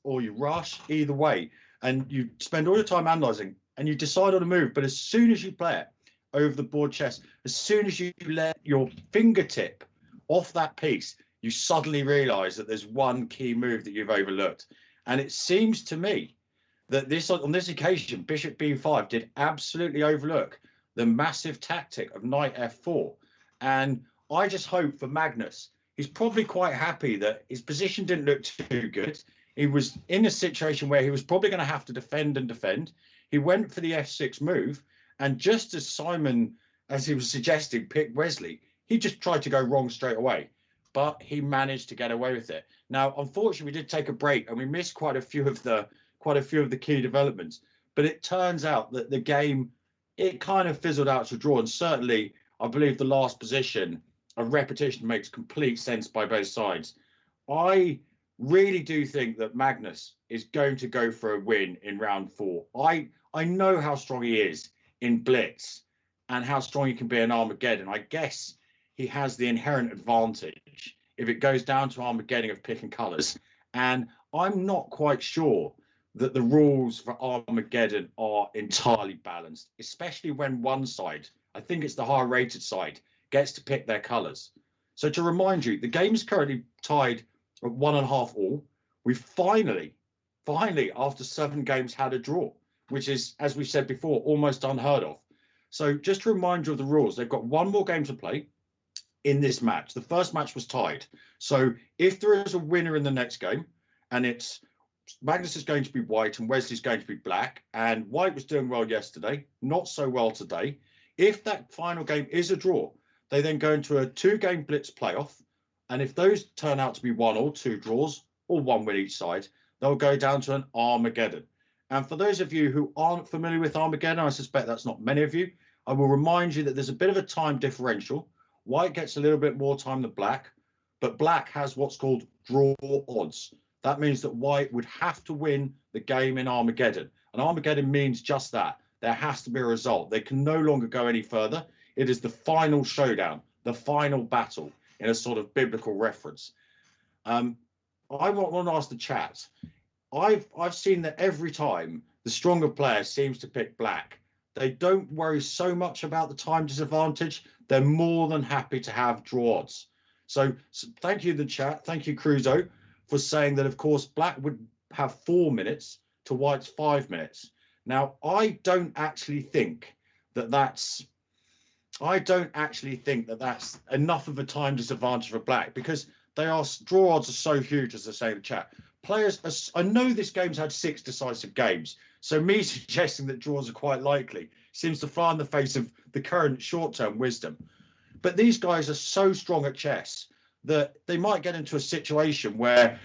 or you rush, either way, and you spend all your time analyzing and you decide on a move. But as soon as you play it over the board chess, as soon as you let your fingertip off that piece, you suddenly realize that there's one key move that you've overlooked. And it seems to me that on this occasion, bishop b5 did absolutely overlook the massive tactic of knight f4. And I just hope for Magnus, he's probably quite happy that his position didn't look too good. He was in a situation where he was probably going to have to defend and defend. He went for the f6 move, and just as Simon, as he was suggesting, picked Wesley, he just tried to go wrong straight away, but he managed to get away with it. Now, unfortunately, we did take a break and we missed quite a few of the key developments, but it turns out that the game, it kind of fizzled out to draw. And certainly, I believe the last position, a repetition, makes complete sense by both sides. I really do think that Magnus is going to go for a win in round 4. I know how strong he is in blitz and how strong he can be in Armageddon. I guess he has the inherent advantage if it goes down to Armageddon of picking colours. And I'm not quite sure that the rules for Armageddon are entirely balanced, especially when one side, I think it's the higher rated side, gets to pick their colours. So to remind you, the game is currently tied at 1.5 all. We finally, after 7 games, had a draw, which is, as we said before, almost unheard of. So just to remind you of the rules, they've got one more game to play in this match. The first match was tied. So if there is a winner in the next game, and it's Magnus is going to be white and Wesley's going to be black, and white was doing well yesterday, not so well today. If that final game is a draw, they then go into a 2-game blitz playoff. And if those turn out to be 1 or 2 draws, or 1 win each side, they'll go down to an Armageddon. And for those of you who aren't familiar with Armageddon, I suspect that's not many of you, I will remind you that there's a bit of a time differential. White gets a little bit more time than black, but black has what's called draw odds. That means that white would have to win the game in Armageddon. And Armageddon means just that. There has to be a result. They can no longer go any further. It is the final showdown, the final battle, in a sort of biblical reference. I want to ask the chat. I've seen that every time the stronger player seems to pick black, they don't worry so much about the time disadvantage. They're more than happy to have draw odds. So thank you, the chat. Thank you, Cruzo, for saying that, of course, black would have 4 minutes to white's 5 minutes. Now, I don't actually think that that's enough of a time disadvantage for black, because draw odds are so huge, as they say in the chat. I know this game's had 6 decisive games, so me suggesting that draws are quite likely seems to fly in the face of the current short-term wisdom. But these guys are so strong at chess that they might get into a situation where,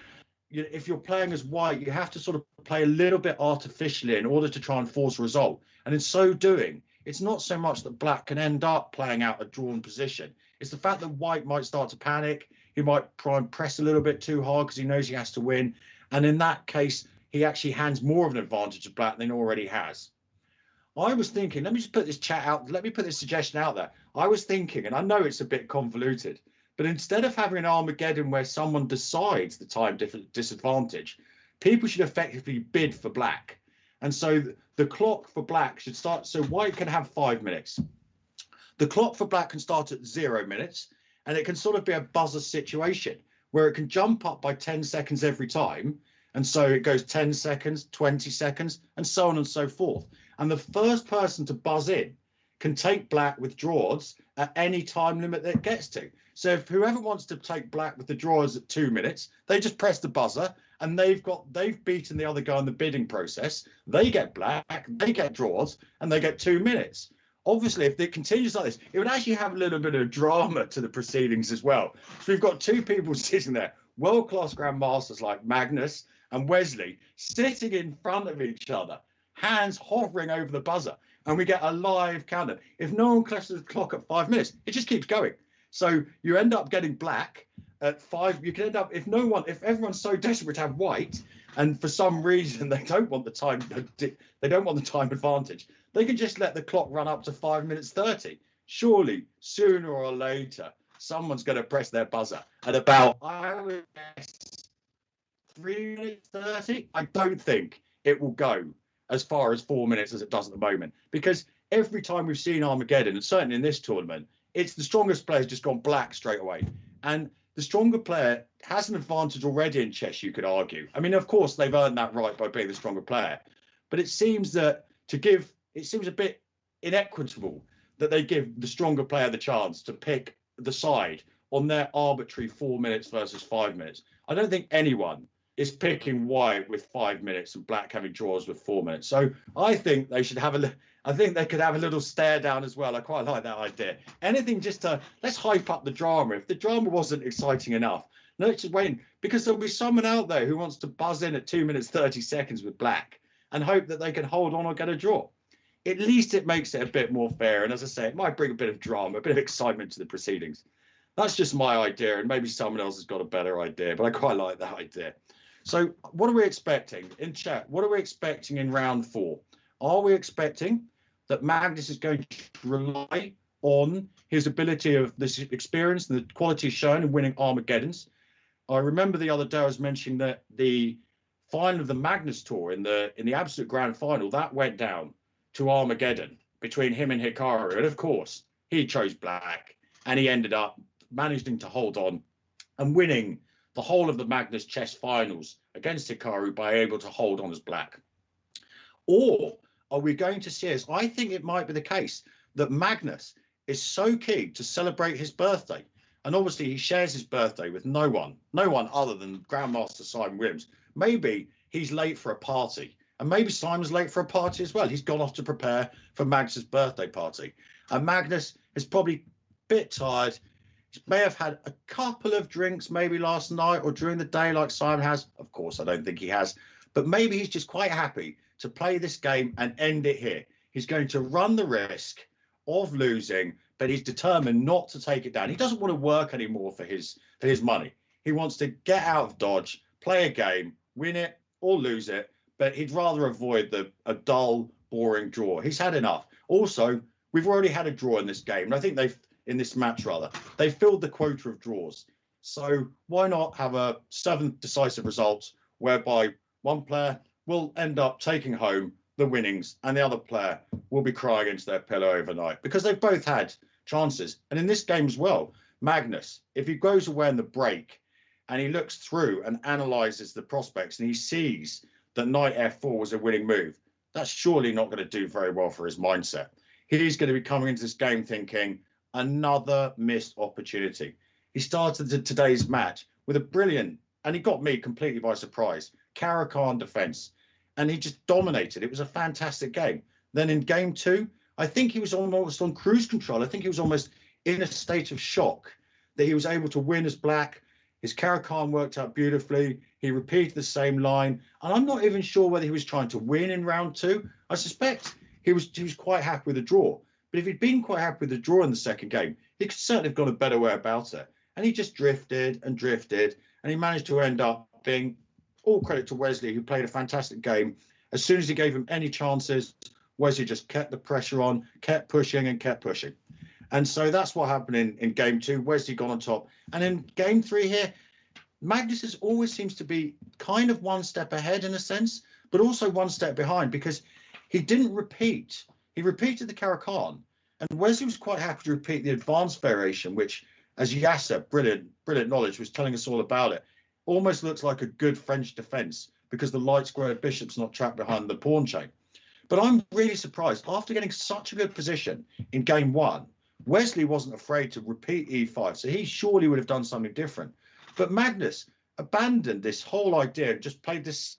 if you're playing as white, you have to sort of play a little bit artificially in order to try and force a result. And in so doing, it's not so much that black can end up playing out a drawn position. It's the fact that white might start to panic. He might try and press a little bit too hard because he knows he has to win. And in that case, he actually hands more of an advantage to black than he already has. I was thinking, let me just put this suggestion out there. I was thinking, and I know it's a bit convoluted, but instead of having an Armageddon where someone decides the time disadvantage, people should effectively bid for black. And so the clock for black should start, so white can have 5 minutes. The clock for black can start at 0 minutes, and it can sort of be a buzzer situation where it can jump up by 10 seconds every time. And so it goes 10 seconds, 20 seconds, and so on and so forth. And the first person to buzz in can take black with draws at any time limit that it gets to. So if whoever wants to take black with the draws at 2 minutes, they just press the buzzer, and they've beaten the other guy in the bidding process. They get black, they get draws, and they get 2 minutes. Obviously, if it continues like this, it would actually have a little bit of drama to the proceedings as well. So we've got 2 people sitting there, world-class grandmasters like Magnus and Wesley sitting in front of each other, hands hovering over the buzzer, and we get a live countdown. If no one clashes the clock at 5 minutes, it just keeps going. So you end up getting black at 5. You can end up, if everyone's so desperate to have white, and for some reason they don't want the time advantage, they can just let the clock run up to 5 minutes 30. Surely, sooner or later, someone's going to press their buzzer at about, I would guess, 3 minutes 30. I don't think it will go as far as 4 minutes as it does at the moment, because every time we've seen Armageddon, and certainly in this tournament, it's the strongest player's just gone black straight away. And the stronger player has an advantage already in chess, you could argue. I mean, of course, they've earned that right by being the stronger player. But it seems that it seems a bit inequitable that they give the stronger player the chance to pick the side on their arbitrary 4 minutes versus 5 minutes. I don't think anyone is picking white with 5 minutes and black having draws with 4 minutes. So I think they should have I think they could have a little stare down as well. I quite like that idea. Anything just to, let's hype up the drama. If the drama wasn't exciting enough, let's just wait, because there'll be someone out there who wants to buzz in at 2 minutes 30 seconds with black and hope that they can hold on or get a draw. At least it makes it a bit more fair. And as I say, it might bring a bit of drama, a bit of excitement to the proceedings. That's just my idea, and maybe someone else has got a better idea, but I quite like that idea. So what are we expecting in chat? What are we expecting in round 4? Are we expecting that Magnus is going to rely on his ability of this experience and the quality shown in winning Armageddons? I remember the other day I was mentioning that the final of the Magnus Tour in the absolute grand final, that went down to Armageddon between him and Hikaru. And of course, he chose black, and he ended up managing to hold on and winning the whole of the Magnus chess finals against Hikaru by able to hold on as black. Or are we going to see, as I think it might be the case, that Magnus is so keen to celebrate his birthday, and obviously he shares his birthday with no one other than Grandmaster Simon Williams. Maybe he's late for a party, and maybe Simon's late for a party as well. He's gone off to prepare for Magnus's birthday party, and Magnus is probably a bit tired. He may have had a couple of drinks maybe last night or during the day like Simon has. Of course, I don't think he has, but maybe he's just quite happy to play this game and end it here. He's going to run the risk of losing, but he's determined not to take it down. He doesn't want to work anymore for his money. He wants to get out of Dodge, play a game, win it or lose it, but he'd rather avoid a dull, boring draw. He's had enough. Also, we've already had a draw in this game, and I think in this match they filled the quota of draws. So why not have a 7th decisive result whereby one player will end up taking home the winnings and the other player will be crying into their pillow overnight, because they've both had chances. And in this game as well, Magnus, if he goes away in the break and he looks through and analyzes the prospects and he sees that knight f4 was a winning move, that's surely not going to do very well for his mindset. He's going to be coming into this game thinking, another missed opportunity. He started today's match with a brilliant, and he got me completely by surprise, Caro-Kann defense, and he just dominated. It was a fantastic game. Then in game 2, I think he was almost on cruise control. I think he was almost in a state of shock that he was able to win as black. His Caro-Kann worked out beautifully. He repeated the same line, and I'm not even sure whether he was trying to win in round 2. I suspect he was quite happy with the draw. But if he'd been quite happy with the draw in the second game, he could certainly have gone a better way about it. And he just drifted and drifted, and he managed to end up being, all credit to Wesley, who played a fantastic game. As soon as he gave him any chances, Wesley just kept the pressure on, kept pushing and kept pushing. And so that's what happened in game 2. Wesley got on top. And in game 3 here, Magnus always seems to be kind of one step ahead in a sense, but also one step behind, because he didn't repeat. He repeated the Caro-Kann, and Wesley was quite happy to repeat the advanced variation, which, as Yasser, brilliant knowledge, was telling us all about it, almost looks like a good French defense because the light squared bishop's not trapped behind the pawn chain. But I'm really surprised, after getting such a good position in game 1, Wesley wasn't afraid to repeat e5, so he surely would have done something different. But Magnus abandoned this whole idea and just played this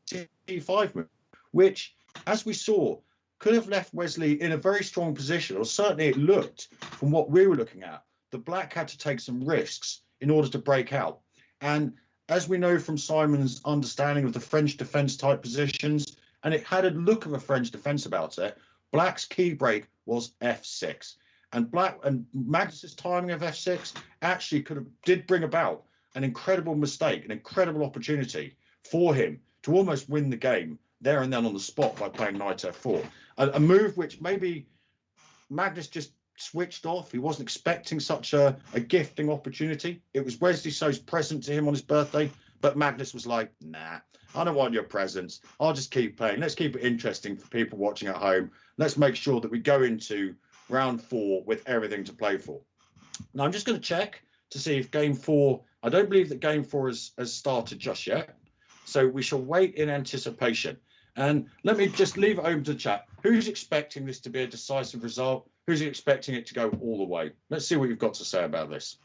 e5 move, which, as we saw, could have left Wesley in a very strong position, or certainly it looked, from what we were looking at, that black had to take some risks in order to break out. And as we know from Simon's understanding of the French defence type positions, and it had a look of a French defence about it, Black's key break was f6. And Magnus's timing of f6 actually did bring about an incredible mistake, an incredible opportunity for him to almost win the game there and then on the spot by playing knight f4. A move which maybe Magnus just switched off. He wasn't expecting such a gifting opportunity. It was Wesley So's present to him on his birthday, but Magnus was like, nah, I don't want your presents. I'll just keep playing. Let's keep it interesting for people watching at home. Let's make sure that we go into round 4 with everything to play for. Now, I'm just going to check to see if game 4, I don't believe that game 4 has started just yet. So we shall wait in anticipation. And let me just leave it open to the chat. Who's expecting this to be a decisive result? Who's expecting it to go all the way? Let's see what you've got to say about this.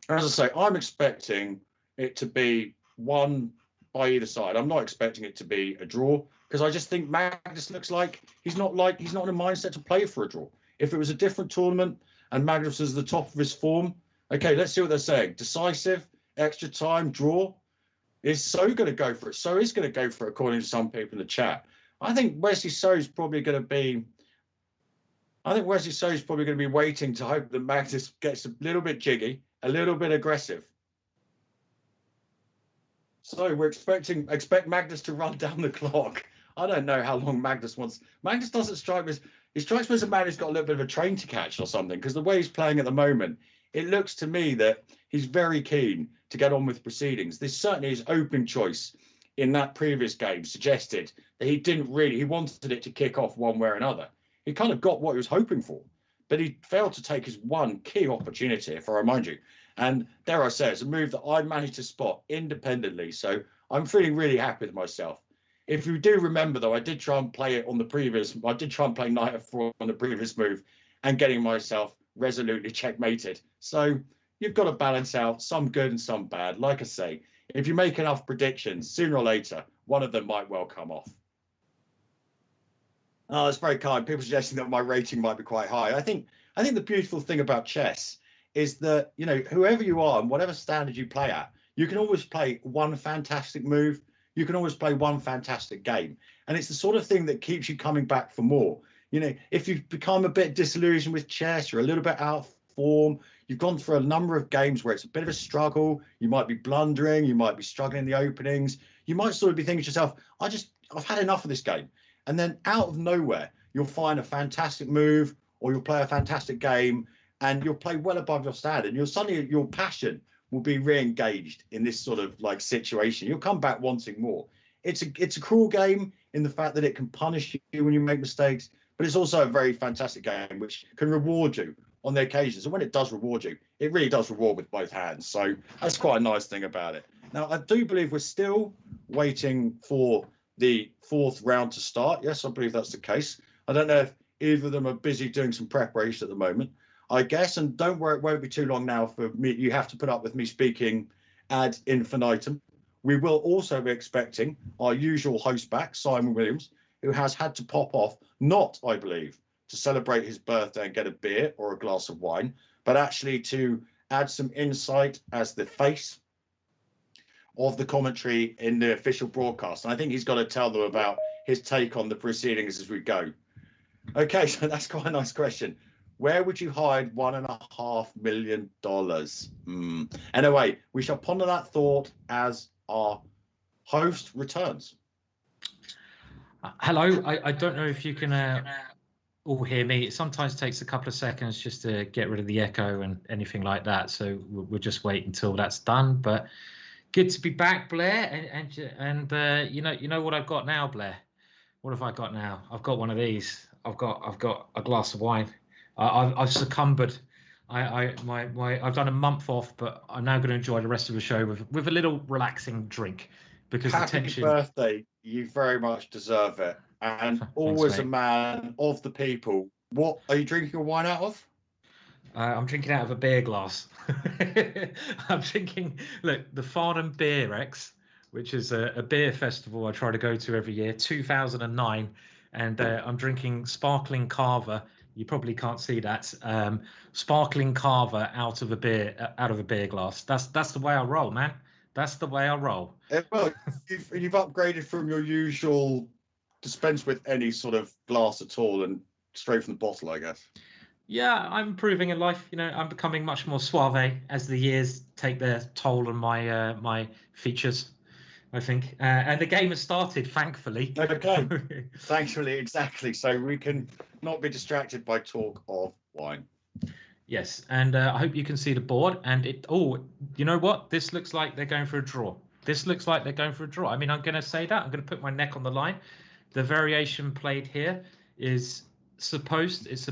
As I say, I'm expecting it to be one by either side. I'm not expecting it to be a draw because I just think Magnus looks like he's not in a mindset to play for a draw. If it was a different tournament and Magnus is at the top of his form, okay, let's see what they're saying. Decisive, extra time, draw. Is So going to go for it? So is going to go for it, according to some people in the chat. I think Wesley So's probably going to be. I think Wesley So's probably going to be waiting to hope that Magnus gets a little bit jiggy, a little bit aggressive. So we're expect Magnus to run down the clock. I don't know how long Magnus wants. Magnus doesn't strike me as he strikes me as a man who's got a little bit of a train to catch or something, because the way he's playing at the moment, it looks to me that he's very keen to get on with proceedings. This certainly his opening choice in that previous game suggested that he wanted it to kick off one way or another. He kind of got what he was hoping for, but he failed to take his one key opportunity, if I remind you. And dare I say, it's a move that I managed to spot independently. So I'm feeling really happy with myself. If you do remember, though, I did try and play it on the previous. I did try and play knight f4 on the previous move and getting myself resolutely checkmated. So you've got to balance out some good and some bad. Like I say, if you make enough predictions, sooner or later, one of them might well come off. Oh, that's very kind. People suggesting that my rating might be quite high. I think the beautiful thing about chess is that, you know, whoever you are and whatever standard you play at, you can always play one fantastic move. You can always play one fantastic game. And it's the sort of thing that keeps you coming back for more. You know, if you've become a bit disillusioned with chess, you're a little bit out of form, you've gone through a number of games where it's a bit of a struggle, you might be blundering, you might be struggling in the openings, you might sort of be thinking to yourself, I've had enough of this game. And then out of nowhere, you'll find a fantastic move or you'll play a fantastic game and you'll play well above your standard. And suddenly your passion will be re-engaged in this sort of like situation. You'll come back wanting more. It's a cruel game in the fact that it can punish you when you make mistakes, but it's also a very fantastic game which can reward you on the occasions. And when it does reward you, it really does reward with both hands. So that's quite a nice thing about it. Now, I do believe we're still waiting for the 4th round to start. Yes, I believe that's the case. I don't know if either of them are busy doing some preparation at the moment, I guess. And don't worry, it won't be too long now for me. You have to put up with me speaking ad infinitum. We will also be expecting our usual host back, Simon Williams, who has had to pop off, not, I believe, to celebrate his birthday and get a beer or a glass of wine, but actually to add some insight as the face of the commentary in the official broadcast. And I think he's got to tell them about his take on the proceedings as we go. Okay, so that's quite a nice question. Where would you hide $1.5 million? Anyway, we shall ponder that thought as our host returns. Hello, I don't know if you can all hear me. It sometimes takes a couple of seconds just to get rid of the echo and anything like that. So we'll just wait until that's done. But good to be back, Blair. And you know what I've got now, Blair? What have I got now? I've got one of these. I've got a glass of wine. I've succumbed. I've done a month off, but I'm now going to enjoy the rest of the show with a little relaxing drink because the tension. Happy birthday! You very much deserve it, and always Thanks, a man of the people. What are you drinking your wine out of? I'm drinking out of a beer glass. I'm drinking, look, the Farnham Beer X, which is a beer festival I try to go to every year, 2009, and I'm drinking sparkling Carver. You probably can't see that. Sparkling Carver out of a beer glass. That's the way I roll, man. That's the way I roll. Well, you've upgraded from your usual dispense with any sort of glass at all and straight from the bottle, I guess. Yeah, I'm improving in life. You know, I'm becoming much more suave as the years take their toll on my my features, I think. And the game has started, thankfully. Okay, thankfully, exactly. So we can not be distracted by talk of wine. Yes, and I hope you can see the board. And you know what? This looks like they're going for a draw. This looks like they're going for a draw. I mean, I'm going to say that. I'm going to put my neck on the line. The variation played here is it's a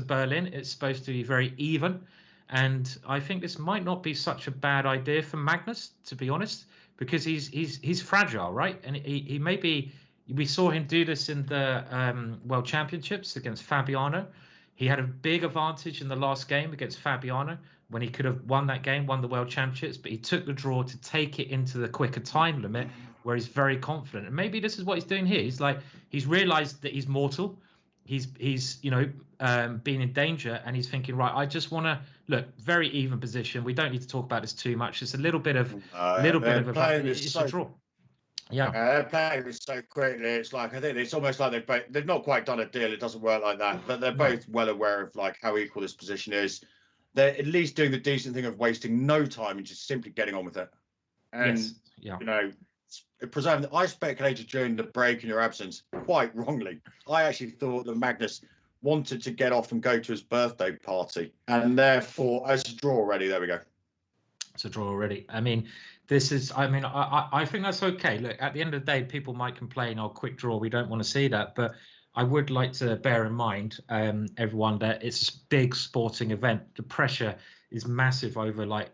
Berlin. It's supposed to be very even. And I think this might not be such a bad idea for Magnus, to be honest, because he's fragile, right? And he may be. We saw him do this in the World Championships against Fabiano. He had a big advantage in the last game against Fabiano when he could have won that game, won the World Championships, but he took the draw to take it into the quicker time limit where he's very confident. And maybe this is what he's doing here. He's realized that he's mortal. He's been in danger, and he's thinking, right, I just want to look very even position. We don't need to talk about this too much. It's a little bit of it's a draw. Yeah, they're playing this so quickly. It's like I think it's almost like they've not quite done a deal. It doesn't work like that, but they're both well aware of like how equal this position is. They're at least doing the decent thing of wasting no time and just simply getting on with it. And you know, preserving. I speculated during the break in your absence quite wrongly. I actually thought that Magnus wanted to get off and go to his birthday party, and therefore, as a draw already, there we go. It's a draw already. I mean, I think that's okay. Look, at the end of the day, people might complain, "Oh, quick draw, we don't want to see that." But I would like to bear in mind, everyone, that it's a big sporting event. The pressure is massive over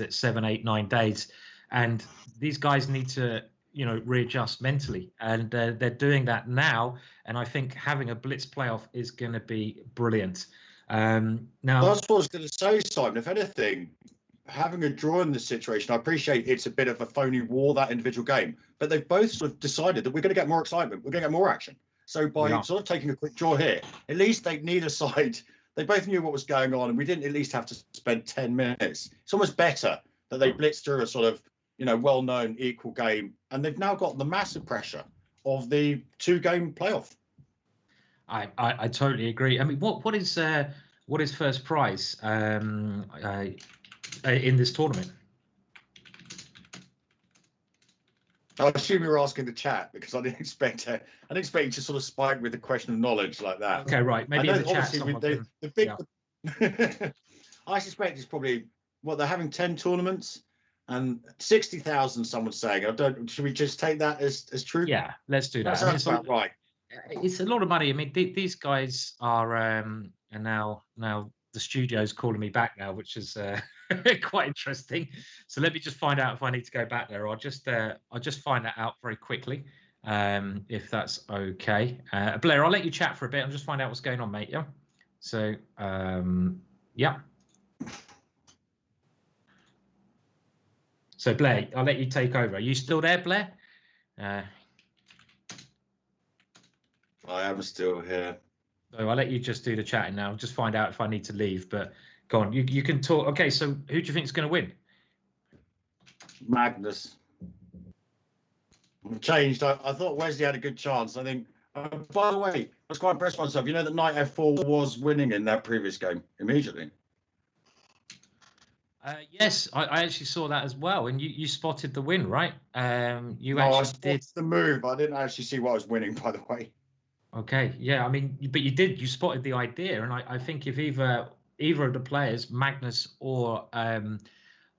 7, 8, 9 days, and these guys need to, readjust mentally, and they're doing that now. And I think having a blitz playoff is going to be brilliant. Now, that's what I was going to say, Simon. If anything, having a draw in this situation, I appreciate it's a bit of a phony war, that individual game, but they've both sort of decided that we're going to get more excitement, we're going to get more action. So by sort of taking a quick draw here, at least neither side, they both knew what was going on, and we didn't at least have to spend 10 minutes. It's almost better that they blitzed through a sort of, well-known equal game, and they've now got the massive pressure of the 2-game playoff. I totally agree. I mean, what is first prize in this tournament? I assume you were asking the chat, because I didn't expect you to sort of spike with a question of knowledge like that. Okay, right. Maybe in the chat. I suspect it's probably they're having 10 tournaments and 60,000. Someone's saying. Should we just take that as true? Yeah, let's do that. That's about right. It's a lot of money. I mean, these guys are and now the studio's calling me back now, which is quite interesting. So let me just find out if I need to go back there. I'll just find that out very quickly, if that's okay. Blair, I'll let you chat for a bit. I'll just find out what's going on, mate. Yeah. So yeah. So Blair, I'll let you take over. Are you still there, Blair? I am still here. So I'll let you just do the chatting now. I'll just find out if I need to leave. But go on, you can talk. Okay, so who do you think is going to win? Magnus. I've changed. I thought Wesley had a good chance. I think. By the way, I was quite impressed by myself. You know that Knight F4 was winning in that previous game immediately. Yes, I actually saw that as well, and you spotted the win, right? I spotted the move. I didn't actually see what I was winning, by the way. Okay, yeah, I mean, but you did. You spotted the idea, and I think if either of the players, Magnus or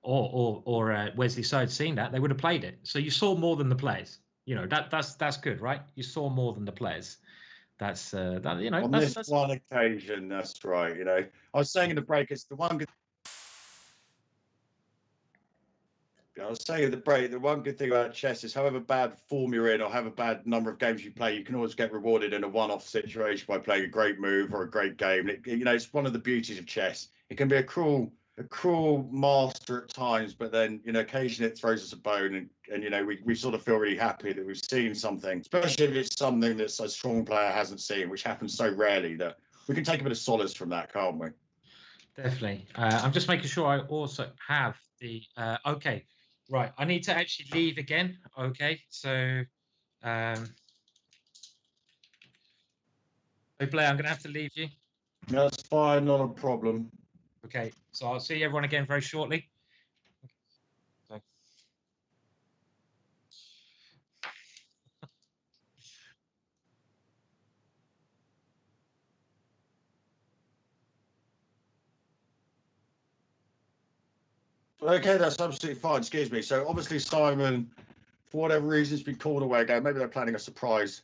Wesley So, had seen that, they would have played it. So you saw more than the players. That's good, right? You saw more than the players. That's On this one occasion, that's right. I was saying in the break, it's the one good. I was saying at the break, the one good thing about chess is however bad form you're in or however bad number of games you play, you can always get rewarded in a one-off situation by playing a great move or a great game. It's one of the beauties of chess. It can be a cruel master at times, but then, occasionally it throws us a bone and we sort of feel really happy that we've seen something, especially if it's something that a strong player hasn't seen, which happens so rarely that we can take a bit of solace from that, can't we? Definitely. I'm just making sure I also have the, okay. Right, I need to actually leave again. Okay, so so Blair, I'm gonna have to leave you. That's fine, not a problem. Okay, so I'll see everyone again very shortly. Okay. Okay, that's absolutely fine. Excuse me. So obviously Simon, for whatever reason, has been called away again. Maybe they're planning a surprise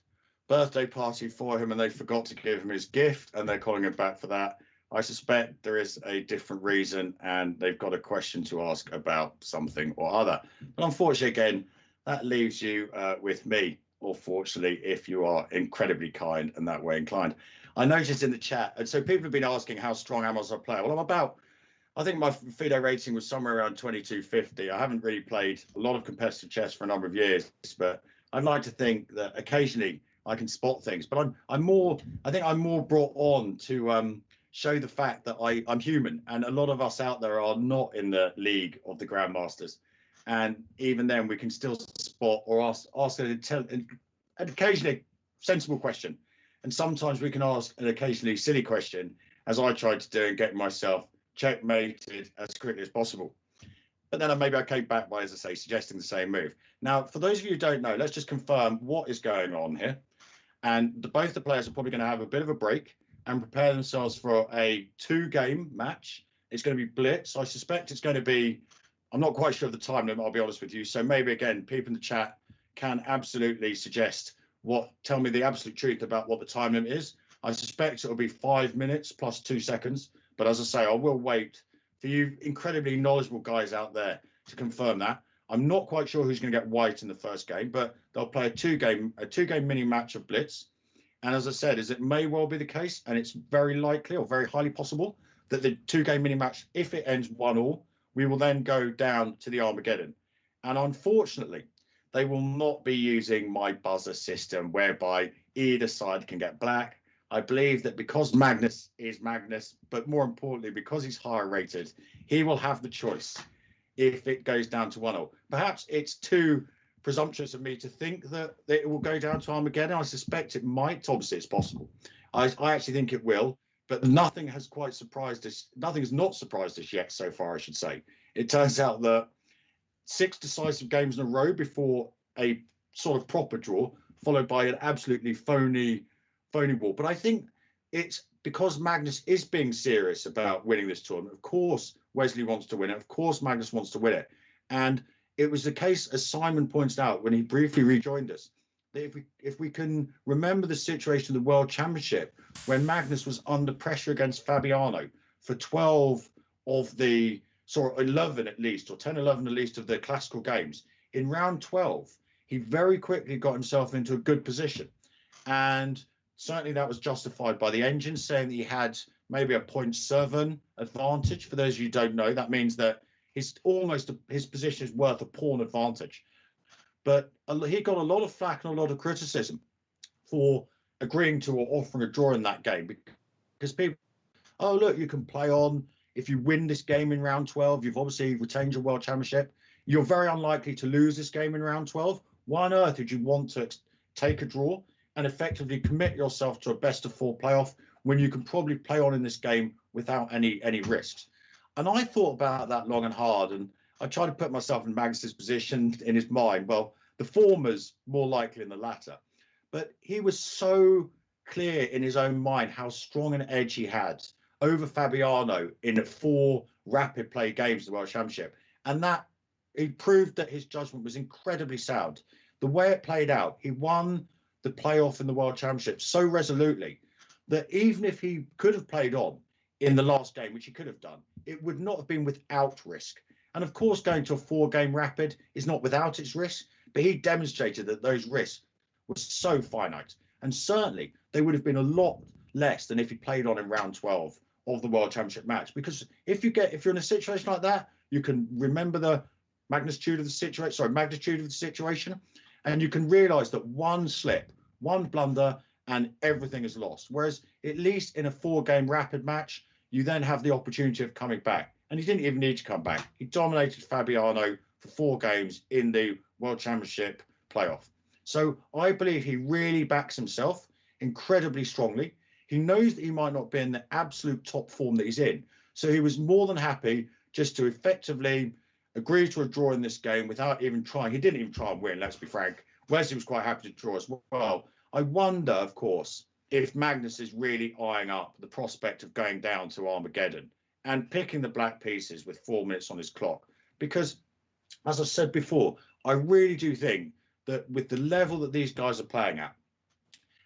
birthday party for him and they forgot to give him his gift and they're calling him back for that. I suspect there is a different reason and they've got a question to ask about something or other. But unfortunately, again, that leaves you with me, or fortunately, if you are incredibly kind and that way inclined. I noticed in the chat, and so people have been asking how strong am I as a player. Well, I think my FIDE rating was somewhere around 2250. I haven't really played a lot of competitive chess for a number of years, but I'd like to think that occasionally I can spot things. But I'm more brought on to show the fact that I'm human, and a lot of us out there are not in the league of the Grandmasters. And even then, we can still spot or ask an occasionally sensible question. And sometimes we can ask an occasionally silly question, as I tried to do and get myself checkmated as quickly as possible. But then maybe I came back by, as I say, suggesting the same move. Now, for those of you who don't know, let's just confirm what is going on here. And both the players are probably going to have a bit of a break and prepare themselves for a 2-game match. It's going to be blitz. I suspect it's going to be, I'm not quite sure of the time limit, I'll be honest with you. So maybe, again, people in the chat can absolutely suggest tell me the absolute truth about what the time limit is. I suspect it'll be 5 minutes plus 2 seconds. But as I say, I will wait for you incredibly knowledgeable guys out there to confirm that. I'm not quite sure who's going to get white in the first game, but they'll play a two-game mini match of blitz. And as I said, it may well be the case, and it's very likely or very highly possible that the 2-game mini match, if it ends 1-1, we will then go down to the Armageddon. And unfortunately, they will not be using my buzzer system whereby either side can get black. I believe that because Magnus is Magnus, but more importantly, because he's higher rated, he will have the choice if it goes down to 1-0. Perhaps it's too presumptuous of me to think that it will go down to Armageddon. I suspect it might. Obviously, it's possible. I actually think it will, but nothing has quite surprised us. Nothing has not surprised us yet so far, I should say. It turns out that 6 decisive games in a row before a sort of proper draw, followed by an absolutely phony wall. But I think it's because Magnus is being serious about winning this tournament. Of course, Wesley wants to win it. Of course, Magnus wants to win it. And it was the case, as Simon pointed out when he briefly rejoined us, that if we can remember the situation of the World Championship, when Magnus was under pressure against Fabiano for 12 of the, 11 at least, or 10, 11 at least of the classical games, in round 12, he very quickly got himself into a good position. And certainly that was justified by the engine, saying that he had maybe a 0.7 advantage. For those of you who don't know, that means that his position is worth a pawn advantage. But he got a lot of flack and a lot of criticism for agreeing to or offering a draw in that game, because people, oh, look, you can play on. If you win this game in round 12, you've obviously retained your World Championship. You're very unlikely to lose this game in round 12. Why on earth would you want to take a draw and effectively commit yourself to a best-of-4 playoff when you can probably play on in this game without any risks? And I thought about that long and hard, and I tried to put myself in Magnus's position in his mind. Well, the former's more likely than the latter. But he was so clear in his own mind how strong an edge he had over Fabiano in 4 rapid play games of the World Championship. And that he proved that his judgment was incredibly sound. The way it played out, he won the playoff in the World Championship so resolutely that even if he could have played on in the last game, which he could have done, it would not have been without risk. And of course, going to a 4-game rapid is not without its risk, but he demonstrated that those risks were so finite. And certainly they would have been a lot less than if he played on in round 12 of the World Championship match. Because if you're in a situation like that, you can remember the magnitude of the situation, and you can realize that one slip, one blunder, and everything is lost. Whereas at least in a 4-game rapid match, you then have the opportunity of coming back. And he didn't even need to come back. He dominated Fabiano for 4 games in the World Championship playoff. So I believe he really backs himself incredibly strongly. He knows that he might not be in the absolute top form that he's in. So he was more than happy just to effectively agree to a draw in this game without even trying. He didn't even try and win, let's be frank. Wesley was quite happy to draw as well. I wonder, of course, if Magnus is really eyeing up the prospect of going down to Armageddon and picking the black pieces with 4 minutes on his clock. Because, as I said before, I really do think that with the level that these guys are playing at,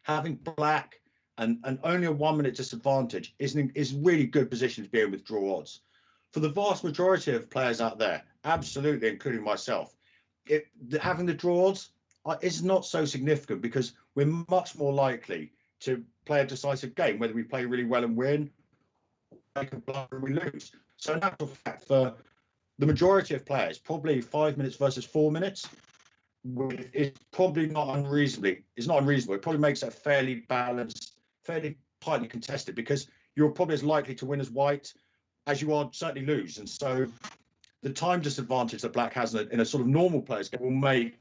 having black and only a 1 minute disadvantage is a really good position to be in with draw odds. For the vast majority of players out there, absolutely, including myself, having the draw odds is not so significant because we're much more likely to play a decisive game, whether we play really well and win, or make a blunder and we lose. So in actual fact, for the majority of players, probably 5 minutes versus 4 minutes, it's probably not unreasonably. It's not unreasonable. It probably makes it fairly balanced, fairly tightly contested, because you're probably as likely to win as white as you are certainly lose. And so the time disadvantage that black has in a sort of normal players game will make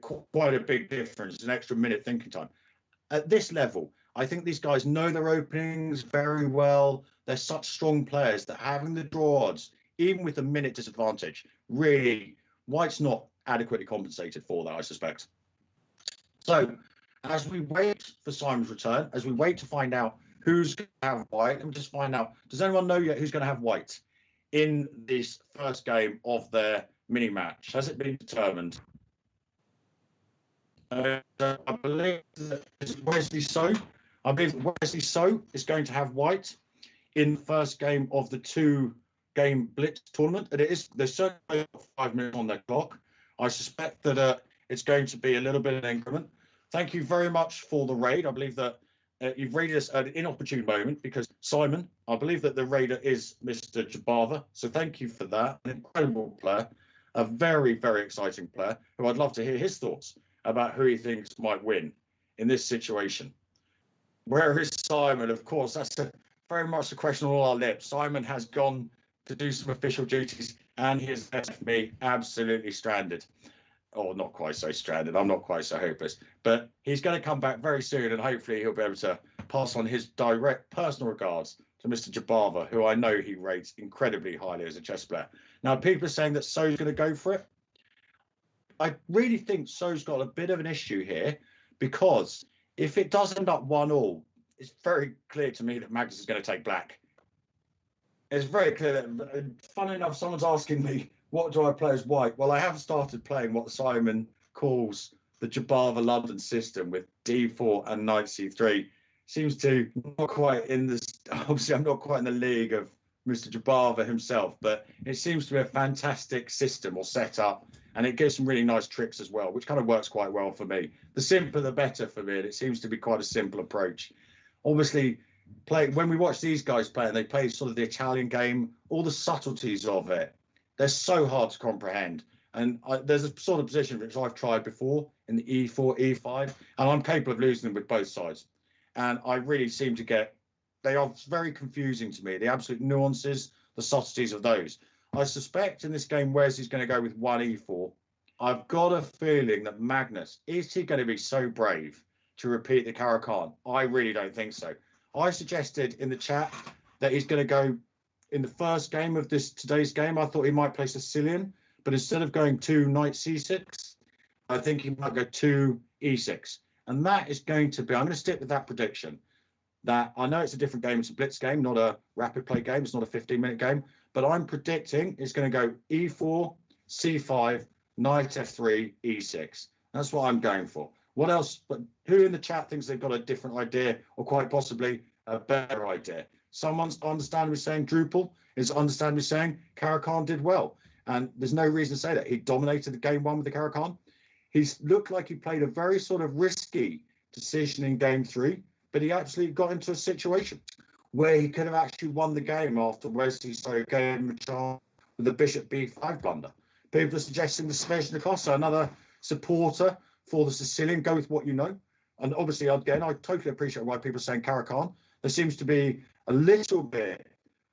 quite a big difference, an extra minute thinking time. At this level, I think these guys know their openings very well. They're such strong players that having the draw odds, even with a minute disadvantage, really, white's not adequately compensated for that, I suspect. So as we wait for Simon's return, as we wait to find out who's going to have white, let me just find out, does anyone know yet who's going to have white in this first game of their mini match? Has it been determined? I believe that it's Wesley So. I believe Wesley So is going to have white in the first game of the 2-game blitz tournament, and there's certainly 5 minutes on their clock. I suspect that it's going to be a little bit of an increment. Thank you very much for the raid. I believe that you've raided us at an inopportune moment, because Simon, I believe that the raider is Mr. Jabava. So thank you for that. An incredible player, a very, very exciting player, who I'd love to hear his thoughts about who he thinks might win in this situation. Where is Simon? Of course, that's very much a question on all our lips. Simon has gone to do some official duties, and he has left me absolutely stranded. Or not quite so stranded. I'm not quite so hopeless. But he's going to come back very soon, and hopefully he'll be able to pass on his direct personal regards to Mr. Jabava, who I know he rates incredibly highly as a chess player. Now, people are saying that So's going to go for it. I really think So's got a bit of an issue here, because if it does end up 1-1, it's very clear to me that Magnus is going to take black. It's very clear that, funny enough, someone's asking me, what do I play as white? Well, I have started playing what Simon calls the Jabava London system with D4 and knight C3. Seems to not quite in this, obviously I'm not quite in the league of Mr. Jabava himself, but it seems to be a fantastic system or setup, and it gives some really nice tricks as well, which kind of works quite well for me. The simpler the better for me, and it seems to be quite a simple approach. Obviously, when we watch these guys play, and they play sort of the Italian game, all the subtleties of it, they're so hard to comprehend. And there's a sort of position which I've tried before in the E4, E5, and I'm capable of losing them with both sides. And I really seem to they are very confusing to me, the absolute nuances, the subtleties of those. I suspect in this game, Wesley's going to go with 1E4. I've got a feeling that Magnus, is he going to be so brave to repeat the Caro-Kann? I really don't think so. I suggested in the chat that he's going to go in the first game of today's game. I thought he might play Sicilian, but instead of going 2 knight C6, I think he might go 2 E6. And that is going to be, I'm going to stick with that prediction. That I know it's a different game, it's a blitz game, not a rapid play game, it's not a 15-minute game, but I'm predicting it's going to go E4, C5, knight F3, E6. That's what I'm going for. What else? But who in the chat thinks they've got a different idea, or quite possibly a better idea? Someone's understandably saying Drupal is understandably saying Caro-Kann did well, and there's no reason to say that. He dominated the game 1 with the Caro-Kann. He's looked like he played a very sort of risky decision in game 3, but he actually got into a situation where he could have actually won the game after Wesley So gave him a chance with the bishop b5 blunder. People are suggesting the Sveshnikov, another supporter for the Sicilian, go with what you know. And obviously, again, I totally appreciate why people are saying Caro-Kann. There seems to be a little bit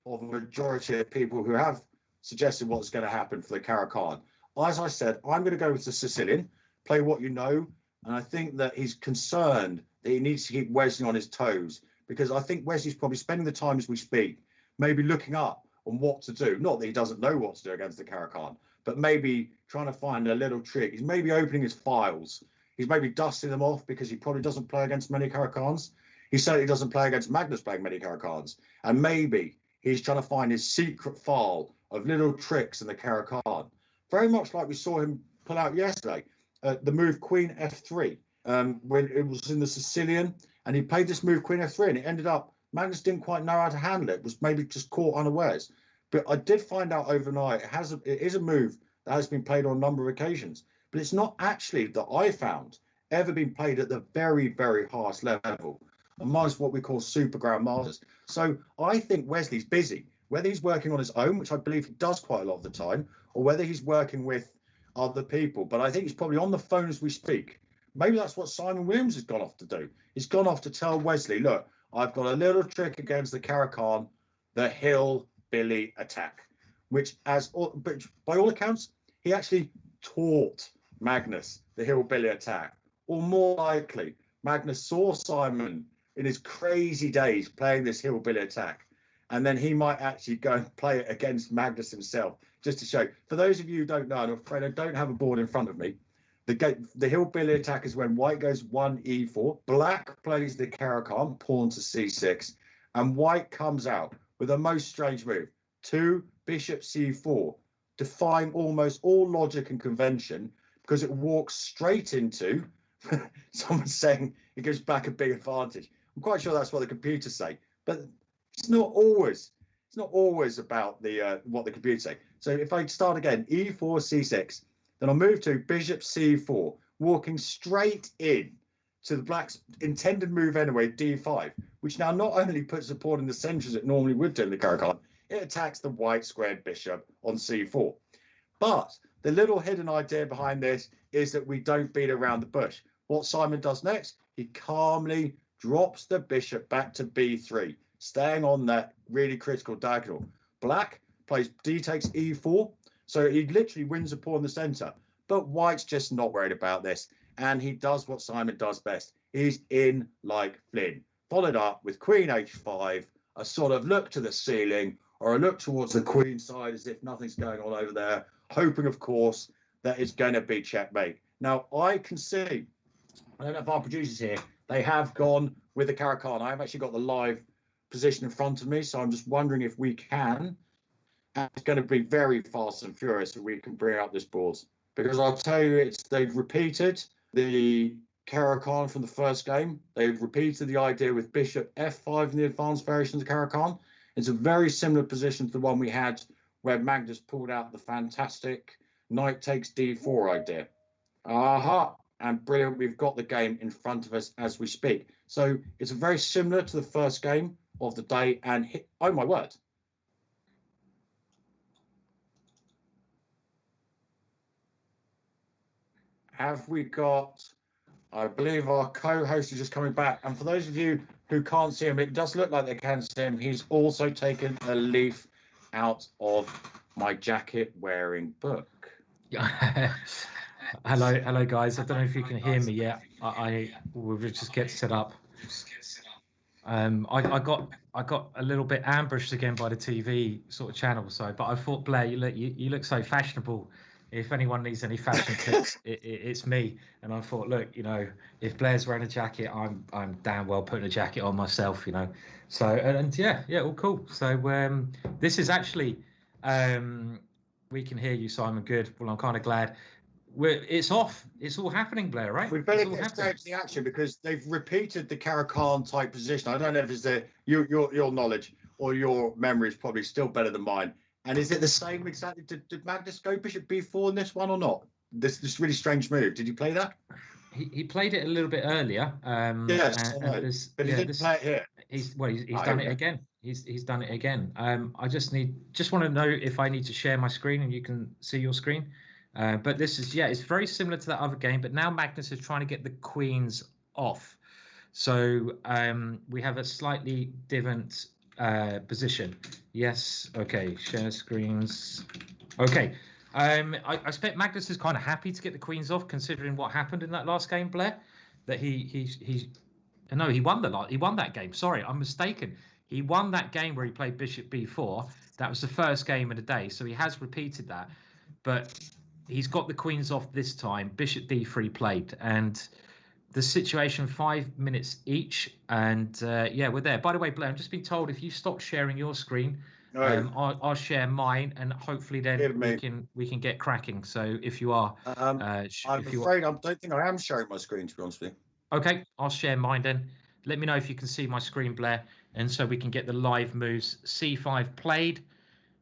of a majority of people who have suggested what's going to happen for the Caro-Kann. as I said, I'm going to go with the Sicilian, play what you know. And I think that he's concerned that he needs to keep Wesley on his toes, because I think Wesley's probably spending the time as we speak, maybe looking up on what to do. Not that he doesn't know what to do against the Caro-Kann, but maybe trying to find a little trick. He's maybe opening his files. He's maybe dusting them off because he probably doesn't play against many Caro-Kanns. He certainly doesn't play against Magnus playing many Caro-Kanns. And maybe he's trying to find his secret file of little tricks in the Caro-Kann. Very much like we saw him pull out yesterday, the move Queen F3, when it was in the Sicilian, and he played this move Queen F3, and it ended up, Magnus didn't quite know how to handle it, was maybe just caught unawares. But I did find out overnight, it is a move that has been played on a number of occasions, but it's not actually, that I found, ever been played at the very, very highest level, amongst what we call super grandmasters. So I think Wesley's busy, whether he's working on his own, which I believe he does quite a lot of the time, or whether he's working with other people. But I think he's probably on the phone as we speak. Maybe that's what Simon Williams has gone off to do. He's gone off to tell Wesley, look, I've got a little trick against the Caro-Kann, the hillbilly attack, which by all accounts, he actually taught Magnus the hillbilly attack. Or more likely, Magnus saw Simon in his crazy days playing this hillbilly attack, and then he might actually go and play it against Magnus himself, just to show. For those of you who don't know, I'm afraid I don't have a board in front of me. The hillbilly attack is when white goes 1e4, black plays the Caro-Kann, pawn to c6, and white comes out with a most strange move, 2 bishop c4, defying almost all logic and convention, because it walks straight into someone saying it gives black a big advantage. I'm quite sure that's what the computers say, but it's not always about the what the computers say. So if I start again, e4 c6, then I'll move to bishop c4, walking straight in to the black's intended move anyway, d5, which now not only puts support in the center as it normally would do in the Caro-Kann, it attacks the white squared bishop on c4. But the little hidden idea behind this is that we don't beat around the bush. What Simon does next, he calmly drops the bishop back to b3, staying on that really critical diagonal. Black plays d takes e4, so he literally wins a pawn in the center. But white's just not worried about this, and he does what Simon does best. He's in like Flynn, followed up with queen h5, a sort of look to the ceiling, or a look towards the queen side as if nothing's going on over there, hoping, of course, that it's going to be checkmate. Now, I can see, I don't know if our producers here, they have gone with the Caro-Kann. I have actually got the live position in front of me, so I'm just wondering if we can. And it's going to be very fast and furious if we can bring up this board, because I'll tell you, they've repeated the Caro-Kann from the first game. They've repeated the idea with bishop f5 in the advanced variation of the Caro-Kann. It's a very similar position to the one we had where Magnus pulled out the fantastic knight takes d4 idea. Aha! And brilliant, we've got the game in front of us as we speak. So it's very similar to the first game of the day, and oh my word. Have we got, I believe our co-host is just coming back. And for those of you who can't see him, it does look like they can see him. He's also taken a leaf out of my jacket wearing book. Hello guys. I don't know if you can hear me yet. I will just get set up. I got a little bit ambushed again by the TV sort of channel. So, but I thought, Blair, you look so fashionable. If anyone needs any fashion tips, it's me. And I thought, look, if Blair's wearing a jacket, I'm damn well putting a jacket on myself, So and yeah, all cool. So this is actually we can hear you, Simon. Good. Well, I'm kind of glad. It's off. It's all happening, Blair, right? We better get straight to the action, because they've repeated the Caro-Kann type position. I don't know if it's your knowledge or your memory is probably still better than mine. And is it the same exactly? Did Magnus go bishop b4 in this one or not? This really strange move. Did you play that? He played it a little bit earlier. Yes, but he didn't play it here. He's done it again. He's done it again. I just want to know if I need to share my screen and you can see your screen. But this is it's very similar to that other game. But now Magnus is trying to get the queens off. So we have a slightly different position. Yes. Okay. Share screens. Okay. I expect Magnus is kind of happy to get the queens off, considering what happened in that last game, Blair. That he no, he won he won that game. Sorry, I'm mistaken. He won that game where he played Bishop B4. That was the first game of the day, so he has repeated that. But he's got the queens off this time. Bishop D3 played, and the situation 5 minutes each. And yeah, we're there. By the way, Blair, I've just been told if you stop sharing your screen, I'll share mine, and hopefully then we can get cracking. So if you are, I'm afraid I don't think I am sharing my screen, to be honest with you. Okay, I'll share mine then. Let me know if you can see my screen, Blair, and so we can get the live moves. C5 played,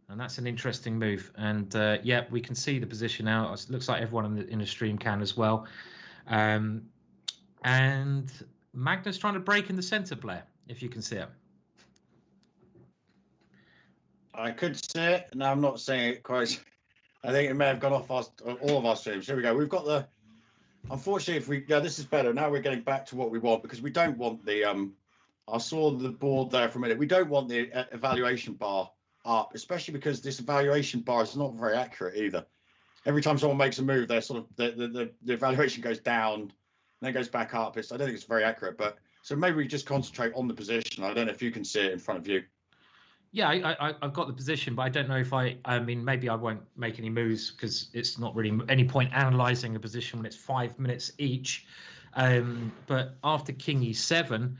and that's an interesting move. And yeah, we can see the position now. It looks like everyone in the stream can as well. And Magnus trying to break in the center, Blair, if you can see it. I could see it. No, I'm not seeing it quite. I think it may have gone off all of our streams. Here we go. We've got the. Unfortunately, this is better. Now we're getting back to what we want, because we don't want the. I saw the board there for a minute. We don't want the evaluation bar up, especially because this evaluation bar is not very accurate either. Every time someone makes a move, they're sort of the evaluation goes down, and then goes back up. I don't think it's very accurate. But so maybe we just concentrate on the position. I don't know if you can see it in front of you. Yeah, I've got the position, but I don't know if I mean, maybe I won't make any moves because it's not really any point analysing a position when it's 5 minutes each. But after King E7,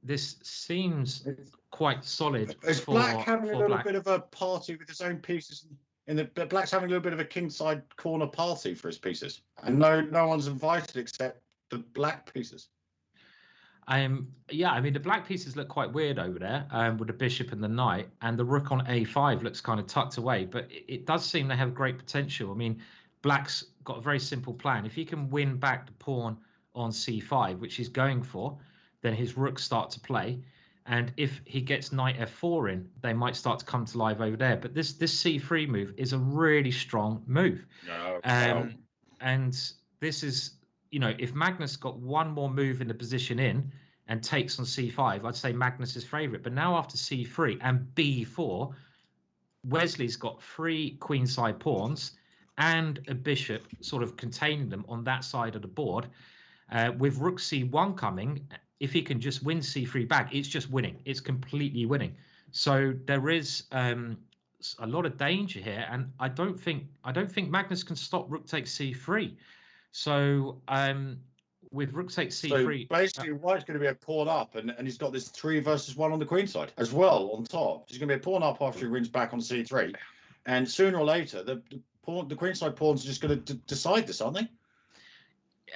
this seems quite solid. Is Black having a little bit of a party with his own pieces? Black's having a little bit of a kingside corner party for his pieces, and no one's invited except the Black pieces. Yeah, I mean, the Black pieces look quite weird over there with the bishop and the knight, and the rook on A5 looks kind of tucked away, but it does seem they have great potential. I mean, Black's got a very simple plan. If he can win back the pawn on C5, which he's going for, then his rooks start to play. And if he gets knight F4 in, they might start to come to life over there. But this C3 move is a really strong move. And this is, you know, if Magnus got one more move in the position in and takes on C5, I'd say Magnus's favourite. But now after C3 and B4, Wesley's got 3 queenside pawns and a bishop sort of containing them on that side of the board. With rook C1 coming, if he can just win C3 back, it's just winning. It's completely winning. So there is a lot of danger here, and I don't think Magnus can stop rook takes C3. So with rook takes C3, so basically White's going to be a pawn up, and he's got this 3 versus 1 on the queen side as well on top. He's going to be a pawn up after he wins back on C3, and sooner or later the queen side pawns are just going to decide this, aren't they?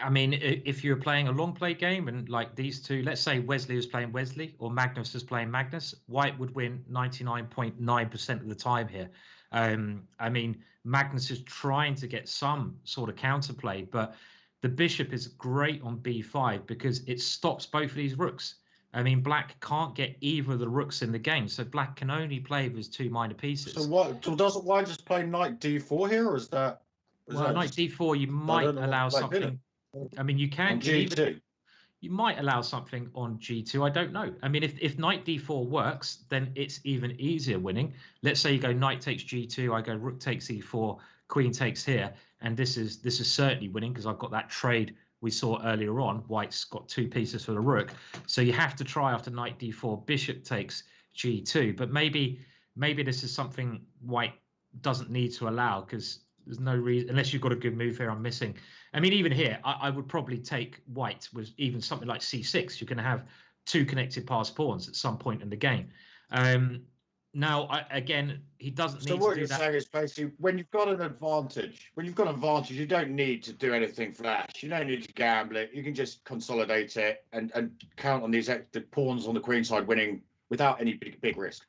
I mean, if you're playing a long play game and like these two, let's say Wesley was playing Wesley or Magnus was playing Magnus, White would win 99.9% of the time here. I mean, Magnus is trying to get some sort of counterplay, but the bishop is great on B5 because it stops both of these rooks. I mean, Black can't get either of the rooks in the game, so Black can only play with his 2 minor pieces. So doesn't White just play knight D4 here, or is that? Knight D4, you might allow something. I mean, you can. G2. You might allow something on G2. I don't know. I mean, if knight D4 works, then it's even easier winning. Let's say you go knight takes G2, I go rook takes E4, queen takes here, and this is certainly winning because I've got that trade we saw earlier on. White's got 2 pieces for the rook, so you have to try after knight D4. Bishop takes G2, but maybe this is something White doesn't need to allow because there's no reason, unless you've got a good move here I'm missing. I mean, even here, I would probably take White with even something like C6. You're going to have 2 connected passed pawns at some point in the game. Now, again, he doesn't need to do that. So what you're saying is basically when you've got an advantage, you don't need to do anything flash. You don't need to gamble it. You can just consolidate it and count on the pawns on the queen side winning without any big risk.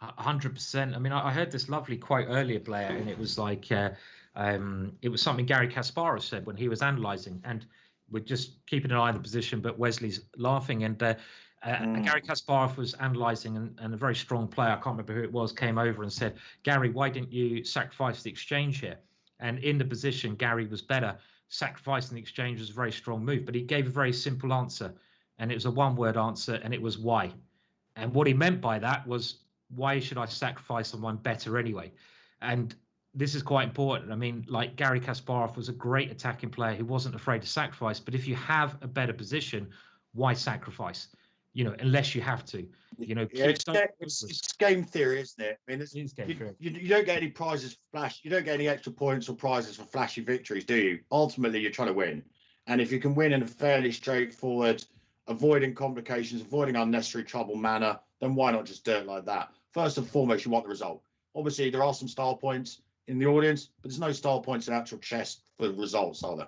100%. I mean, I heard this lovely quote earlier, Blair, and it was like, it was something Garry Kasparov said when he was analysing, and we're just keeping an eye on the position, but Wesley's laughing. And Garry Kasparov was analysing, and a very strong player, I can't remember who it was, came over and said, Gary, why didn't you sacrifice the exchange here? And in the position, Gary was better. Sacrificing the exchange was a very strong move, but he gave a very simple answer, and it was a 1-word answer, and it was why. And what he meant by that was, why should I sacrifice someone better anyway? And this is quite important. I mean, like Garry Kasparov was a great attacking player who wasn't afraid to sacrifice. But if you have a better position, why sacrifice? You know, unless you have to. You know, yeah, it's game theory, isn't it? I mean, you don't get any prizes for flash. You don't get any extra points or prizes for flashy victories, do you? Ultimately, you're trying to win, and if you can win in a fairly straightforward, avoiding complications, avoiding unnecessary trouble manner, then why not just do it like that? First and foremost, you want the result. Obviously, there are some style points in the audience, but there's no style points in actual chess for the results, are there?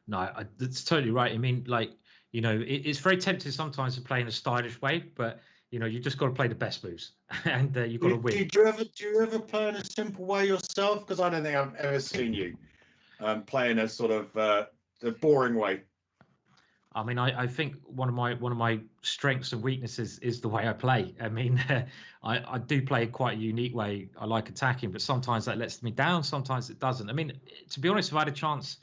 No, that's totally right. I mean, like, you know, it's very tempting sometimes to play in a stylish way, but you know, you just got to play the best moves, and you've got to win. Do you ever play in a simple way yourself? Because I don't think I've ever seen you play in a sort of the boring way. I mean, I think one of my strengths and weaknesses is the way I play. I mean, I do play quite a unique way. I like attacking, but sometimes that lets me down. Sometimes it doesn't. I mean, to be honest, if I had a chance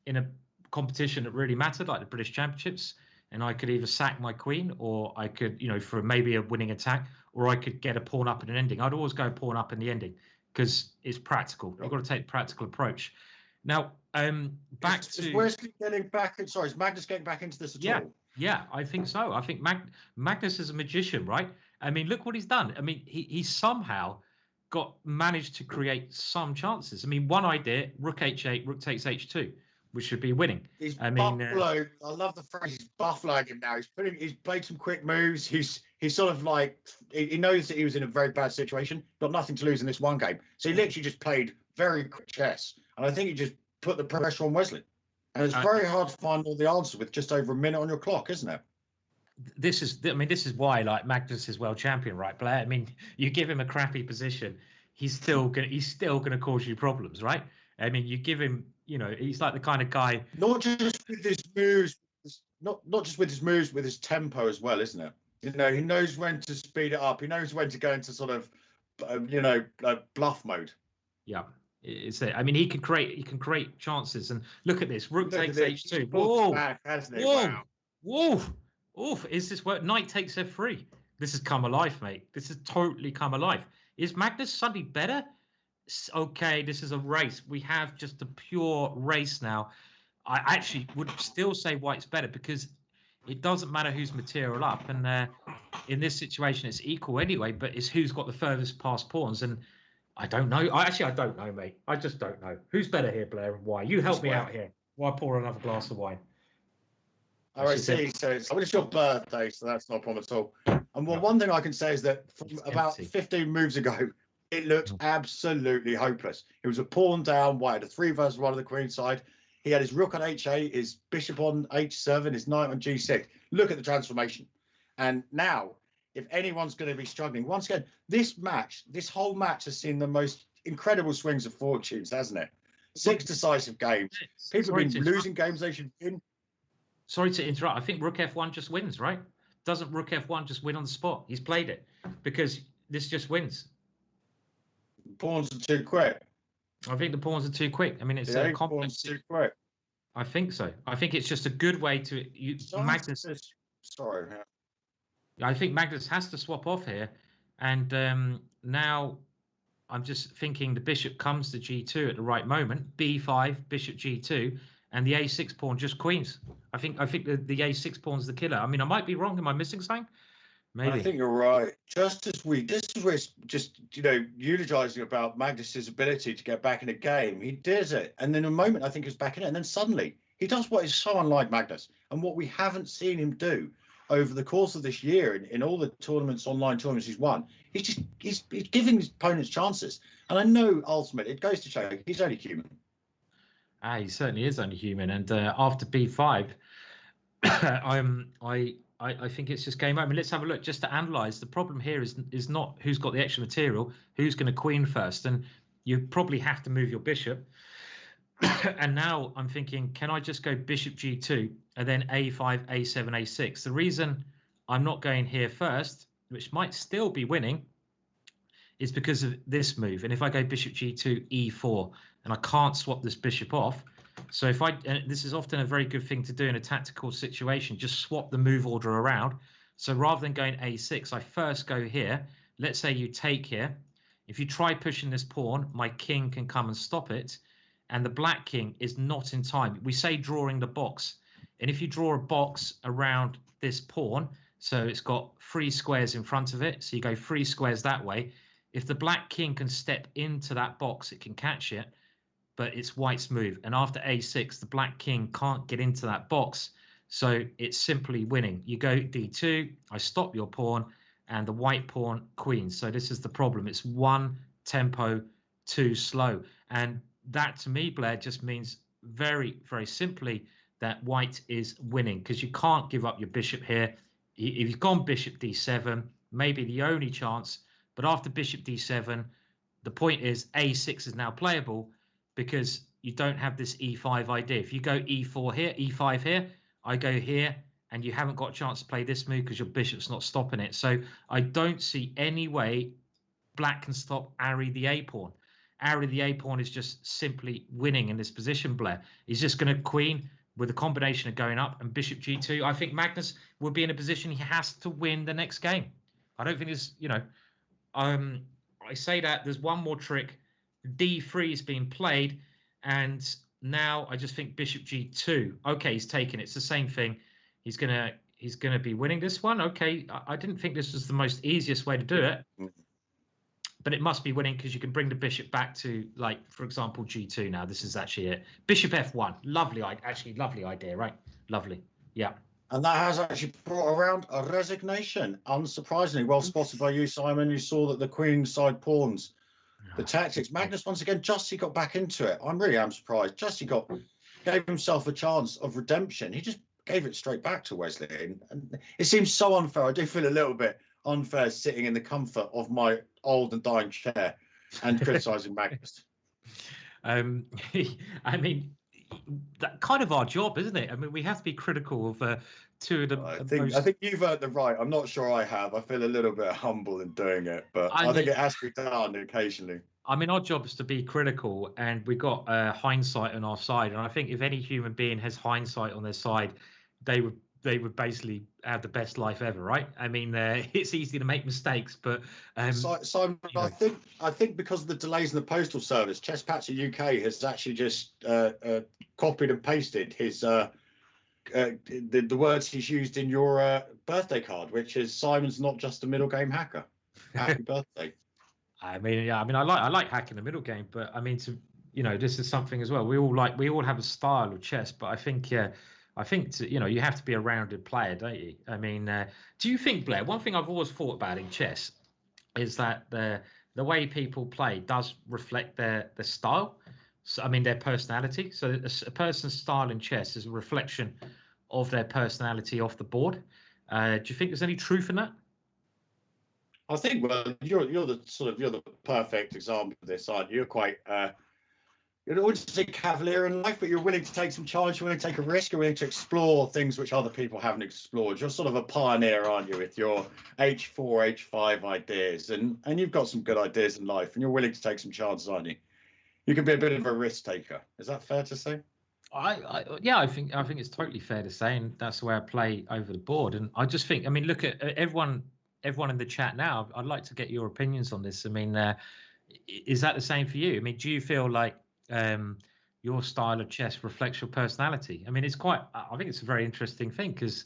in a competition that really mattered, like the British Championships, and I could either sack my queen, or I could, you know, for maybe a winning attack, or I could get a pawn up in an ending, I'd always go pawn up in the ending because it's practical. You've got to take a practical approach. Now, back to Wesley getting back. Sorry, is Magnus getting back into this at all? Yeah, I think so. I think Magnus is a magician, right? I mean, look what he's done. I mean, he somehow managed to create some chances. I mean, one idea: Rook H8, Rook takes H2, which should be winning. He's buffalo. I love the phrase. He's buffaloing him now. He's played some quick moves. He's sort of like he knows that he was in a very bad situation, got nothing to lose in this one game. So he literally just played very quick chess, and I think he just put the pressure on Wesley. And it's very hard to find all the answers with just over a minute on your clock, isn't it? This is why, like, Magnus is world champion, right, Blair? I mean, you give him a crappy position, he's still gonna cause you problems, right? I mean, you give him, you know, he's like the kind of guy. Not just with his moves, not just with his moves, with his tempo as well, isn't it? You know, he knows when to speed it up. He knows when to go into sort of, bluff mode. Yeah, it's it. I mean, he can create chances. And look at this. Rook takes H2. Whoa, wow. Whoa. Oof. Is this work? Knight takes F3. This has come alive, mate. This has totally come alive. Is Magnus suddenly better? Okay, this is a race. We have just a pure race now. I actually would still say White's better because it doesn't matter who's material up. And in this situation, it's equal anyway, but it's who's got the furthest past pawns. And I don't know. I don't know, mate. I just don't know. Who's better here, Blair, and why? You help me out here. Why pour another glass of wine? Oh, I see. So it's your birthday, so that's not a problem at all. And one thing I can say is that from about 15 moves ago, it looked absolutely hopeless. It was a pawn down, White had a 3 versus 1 on the queen side. He had his rook on H8, his bishop on H7, his knight on G6. Look at the transformation. And now, if anyone's going to be struggling, once again, this whole match has seen the most incredible swings of fortunes, hasn't it? 6 decisive games. People have been losing games they should win. Sorry to interrupt. I think Rook F1 just wins, right? Doesn't Rook F1 just win on the spot? He's played it because this just wins. Pawns are too quick. I think the pawns are too quick. I mean, it's pawns too quick. I think so. I think it's just a good way to Magnus. Sorry. I think Magnus has to swap off here, and now I'm just thinking the bishop comes to G2 at the right moment. B5, bishop G2. And the A6 pawn just queens. I think the A6 pawn's the killer. I mean, I might be wrong. Am I missing something? Maybe. I think you're right. This is where it's just, eulogizing about Magnus's ability to get back in a game. He does it. And then in a moment, I think he's back in it. And then suddenly he does what is so unlike Magnus and what we haven't seen him do over the course of this year in all the online tournaments he's won. He's giving his opponents chances. And I know ultimately it goes to show he's only human. He certainly is only human, and after B5, I think it's just game over. I mean, let's have a look just to analyse. The problem here is not who's got the extra material, who's going to queen first, and you probably have to move your bishop. And now I'm thinking, can I just go bishop G2 and then A5, A7, A6? The reason I'm not going here first, which might still be winning, is because of this move. And if I go bishop G2, E4, and I can't swap this bishop off. So this is often a very good thing to do in a tactical situation, just swap the move order around. So rather than going A6, I first go here. Let's say you take here. If you try pushing this pawn, my king can come and stop it, and the black king is not in time. We say drawing the box, and if you draw a box around this pawn, so it's got 3 squares in front of it, so you go 3 squares that way. If the black king can step into that box, it can catch it, but it's white's move. And after a6, the black king can't get into that box, so it's simply winning. You go d2, I stop your pawn, and the white pawn queens. So this is the problem. It's one tempo too slow. And that, to me, Blair, just means very, very simply that white is winning, because you can't give up your bishop here. If you've gone bishop d7, maybe the only chance, but after bishop d7, the point is a6 is now playable, because you don't have this e5 idea. If you go e4 here, e5 here, I go here, and you haven't got a chance to play this move because your bishop's not stopping it. So I don't see any way black can stop Ari the a-pawn. Ari the a-pawn is just simply winning in this position, Blair. He's just going to queen with a combination of going up and bishop g2. I think Magnus will be in a position he has to win the next game. I don't think there's, I say that there's one more trick. d3 is being played, and now I just think bishop g2. Okay, he's taken it. It's the same thing. He's gonna be winning this one. Okay, I didn't think this was the most easiest way to do it, but it must be winning, because you can bring the bishop back to, like, for example, g2 now. This is actually it. Bishop f1. Lovely idea, right? Lovely. Yeah. And that has actually brought around a resignation. Unsurprisingly, well spotted by you, Simon. You saw that the queen side pawns, the tactics. Magnus, once again, Justy got back into it. I really am surprised. Justy gave himself a chance of redemption. He just gave it straight back to Wesley. And it seems so unfair. I do feel a little bit unfair sitting in the comfort of my old and dying chair and criticising Magnus. I mean, that kind of our job, isn't it? I mean, we have to be critical of two of the. I think you've earned the right. I'm not sure I have. I feel a little bit humble in doing it, but I think it has to be done occasionally. I mean, our job is to be critical, and we've got hindsight on our side. And I think if any human being has hindsight on their side, they would basically have the best life ever, right? I mean, it's easy to make mistakes, but Simon, I think because of the delays in the postal service, Chess Patcher UK has actually just copied and pasted his the words he's used in your birthday card, which is Simon's not just a middle game hacker. Happy birthday. I mean, I like hacking the middle game, but I mean, this is something as well. We all have a style of chess, but I think you have to be a rounded player, don't you? I mean, do you think, Blair, one thing I've always thought about in chess is that the way people play does reflect their style. So, I mean, their personality. So a person's style in chess is a reflection of their personality off the board. Do you think there's any truth in that? I think, well, you're the perfect example of this, aren't you? You're quite you wouldn't say cavalier in life, but you're willing to take some challenge, you're willing to take a risk, you're willing to explore things which other people haven't explored. You're sort of a pioneer, aren't you, with your H4, H5 ideas, and you've got some good ideas in life, and you're willing to take some chances, aren't you? You can be a bit of a risk taker. Is that fair to say? Yeah, I think it's totally fair to say, and that's the way I play over the board. And I just think, I mean, look at everyone in the chat now. I'd like to get your opinions on this. I mean, is that the same for you? I mean, do you feel like your style of chess reflects your personality? I mean, I think it's a very interesting thing, because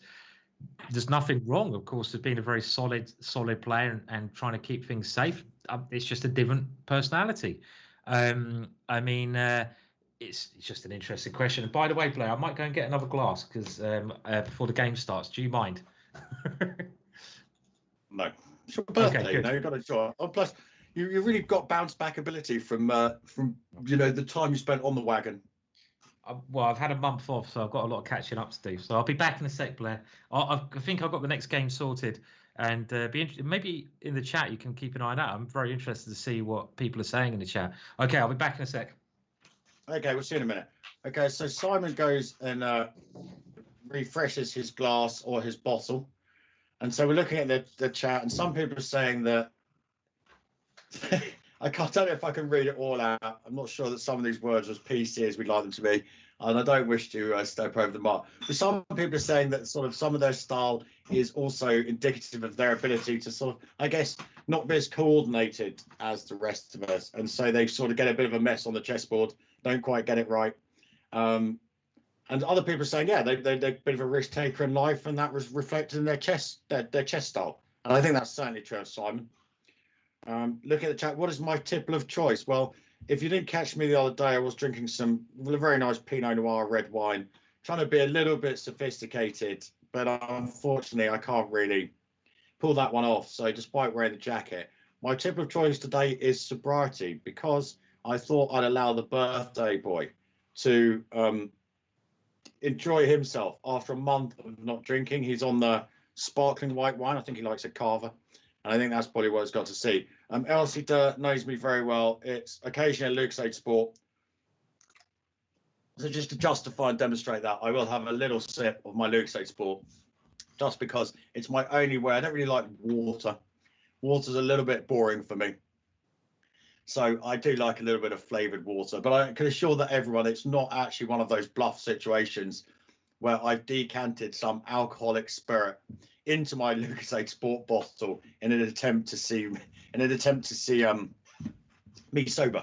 there's nothing wrong, of course, with being a very solid player and trying to keep things safe. It's just a different personality. I mean, it's just an interesting question. And by the way, Blair, I might go and get another glass, because before the game starts. Do you mind? No, it's your birthday. Okay, you know, you've got to enjoy. Oh, plus, you really got bounce back ability from the time you spent on the wagon. Well, I've had a month off, so I've got a lot of catching up to do. So I'll be back in a sec, Blair. I think I've got the next game sorted, and maybe in the chat you can keep an eye on that. I'm very interested to see what people are saying in the chat. Okay, I'll be back in a sec. Okay, we'll see you in a minute. Okay, so Simon goes and refreshes his glass or his bottle. And so we're looking at the chat, and some people are saying that don't know if I can read it all out. I'm not sure that some of these words are as PC as we'd like them to be, and I don't wish to step over the mark. But some people are saying that sort of some of their style is also indicative of their ability to sort of, I guess, not be as coordinated as the rest of us, and so they sort of get a bit of a mess on the chessboard, don't quite get it right. And other people are saying, yeah, they're a bit of a risk taker in life, and that was reflected in their chess style. And I think that's certainly true of Simon. Look at the chat. What is my tipple of choice? Well, if you didn't catch me the other day, I was drinking some very nice Pinot Noir red wine, trying to be a little bit sophisticated, but unfortunately, I can't really pull that one off. So despite wearing the jacket, my tipple of choice today is sobriety, because I thought I'd allow the birthday boy to enjoy himself after a month of not drinking. He's on the sparkling white wine. I think he likes a Carver. And I think that's probably what it's got to see. Elsie Durr knows me very well. It's occasionally a Lucasade Sport. So just to justify and demonstrate that, I will have a little sip of my Lucasade Sport, just because it's my only way. I don't really like water. Water's a little bit boring for me. So I do like a little bit of flavoured water. But I can assure that everyone, it's not actually one of those bluff situations where I've decanted some alcoholic spirit into my Lucasade Sport bottle in an attempt to see me sober.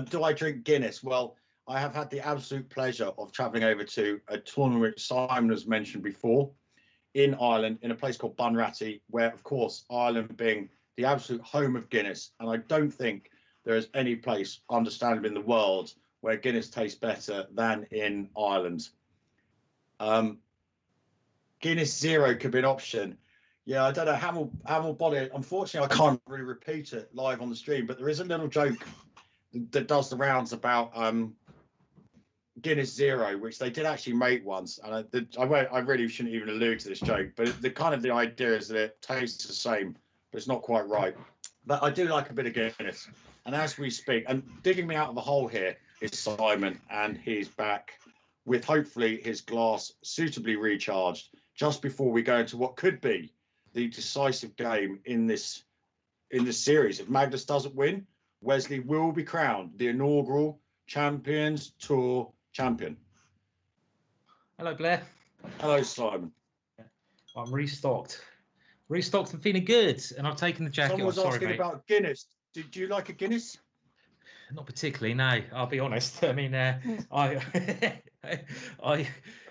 Do I drink Guinness? Well, I have had the absolute pleasure of travelling over to a tournament which Simon has mentioned before in Ireland, in a place called Bunratty, where, of course, Ireland being the absolute home of Guinness, and I don't think there is any place, understandably, in the world where Guinness tastes better than in Ireland. Guinness Zero could be an option. Yeah, I don't know. Hamill Bonnet, unfortunately, I can't really repeat it live on the stream, but there is a little joke that does the rounds about Guinness Zero, which they did actually make once. And I really shouldn't even allude to this joke, but the idea is that it tastes the same, but it's not quite right. But I do like a bit of Guinness. And as we speak, and digging me out of the hole here is Simon, and he's back with hopefully his glass suitably recharged just before we go into what could be the decisive game in this series. If Magnus doesn't win, Wesley will be crowned the inaugural Champions Tour champion. Hello, Blair. Hello, Simon. I'm restocked and feeling good, and I've taken the jacket Someone was off. asking about Guinness. Do you like a Guinness? Not particularly, no. I'll be honest. I mean, no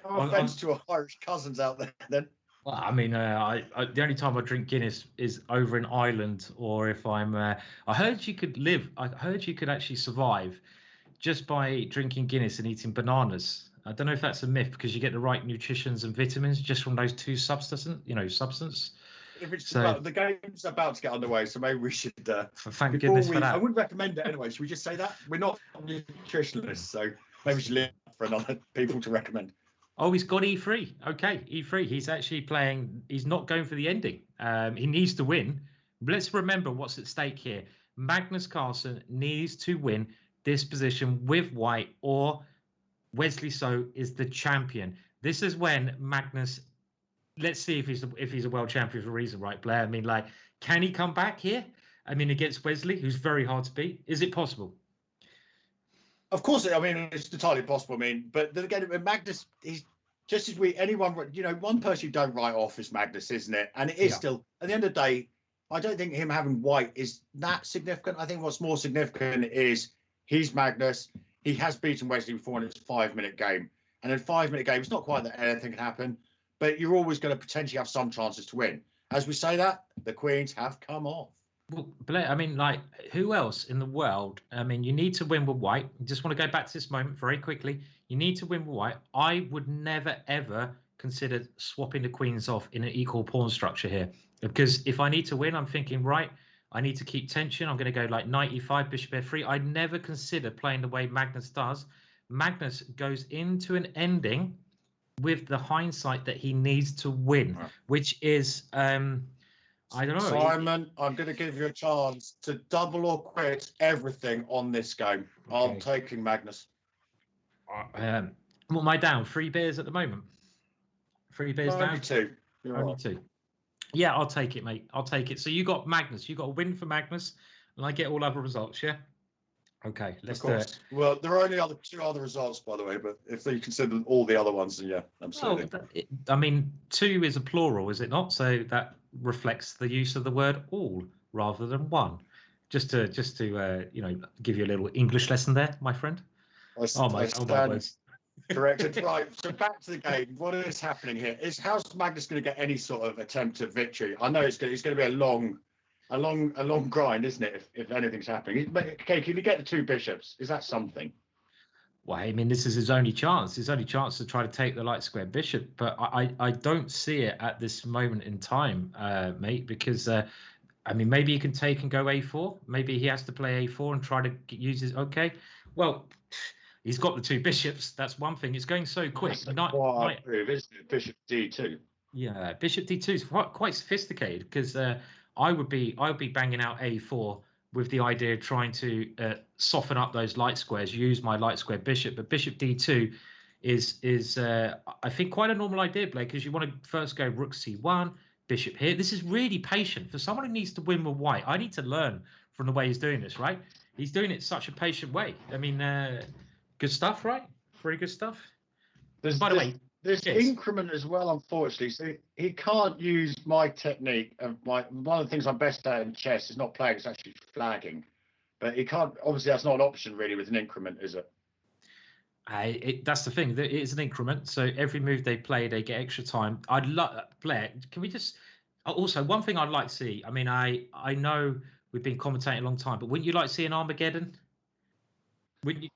offense to our Irish cousins out there, then. Well, I mean, the only time I drink Guinness is over in Ireland, or if I'm. I heard you could actually survive just by drinking Guinness and eating bananas. I don't know if that's a myth, because you get the right nutritions and vitamins just from those two substance. The game's about to get underway, so maybe we should. Thank goodness for that. I wouldn't recommend it anyway. Should we just say that? We're not nutritionists, so maybe we should leave for another people to recommend. Oh, he's got E3. Okay, E3. He's actually playing. He's not going for the ending. He needs to win. But let's remember what's at stake here. Magnus Carlsen needs to win this position with white, or Wesley So is the champion. This is when Magnus. Let's see if he's a world champion for a reason, right, Blair? I mean, like, can he come back here? I mean, against Wesley, who's very hard to beat. Is it possible? Of course, I mean, it's entirely possible. I mean, but then again, Magnus, he's just as one person you don't write off is Magnus, isn't it? And it is still, at the end of the day, I don't think him having white is that significant. I think what's more significant is he's Magnus. He has beaten Wesley before in his 5-minute game. And in a 5-minute game, it's not quite that anything can happen, but you're always going to potentially have some chances to win. As we say that, the Queens have come off. Well, Blair, I mean, like, who else in the world? I mean, you need to win with white. I just want to go back to this moment very quickly. You need to win with white. I would never, ever consider swapping the queens off in an equal pawn structure here. Because if I need to win, I'm thinking, right, I need to keep tension. I'm going to go like 95, bishop f3. I'd never consider playing the way Magnus does. Magnus goes into an ending with the hindsight that he needs to win, which is... I don't know. Simon, I'm going to give you a chance to double or quit everything on this game. Okay. I'm taking Magnus. What am I down? 3 beers at the moment? 3 beers down? Only 2. Only 2. Yeah, I'll take it, mate. I'll take it. So you got Magnus. You got a win for Magnus. And I get all other results, yeah? Okay, let's Of do course. it. Well, there are only two other results, by the way, but if you consider all the other ones, then yeah, absolutely. I mean, 2 is a plural, is it not? So that reflects the use of the word all rather than one. Just to give you a little English lesson there, my friend. Oh my words. Corrected. Right. So back to the game. What is happening here? How's Magnus going to get any sort of attempt at victory? I know it's going to be a long grind, isn't it? If anything's happening. Okay, can he get the 2 bishops? Is that something? Well, I mean, this is his only chance. His only chance to try to take the light square bishop. But I don't see it at this moment in time, mate, because I mean, maybe he can take and go a4. Maybe he has to play a4 and try to use his. Okay, well, he's got the 2 bishops. That's one thing. It's going so quick. Bishop d2. Yeah, bishop d2 is quite sophisticated because I would be banging out a4 with the idea of trying to soften up those light squares, use my light square bishop. But bishop d2 is I think quite a normal idea, Blake, because you want to first go rook c1. Bishop here. This is really patient for someone who needs to win with white. I need to learn from the way he's doing this, right? He's doing it such a patient way. I mean, good stuff, right? Very good stuff. By the way, there's increment as well, unfortunately. So he can't use my technique. One of the things I'm best at in chess is not playing; it's actually flagging. But he can't. Obviously, that's not an option really with an increment, is it? That's the thing. It is an increment, so every move they play, they get extra time. I'd love Blair. Can we just also one thing I'd like to see? I mean, I know we've been commentating a long time, but wouldn't you like to see an Armageddon?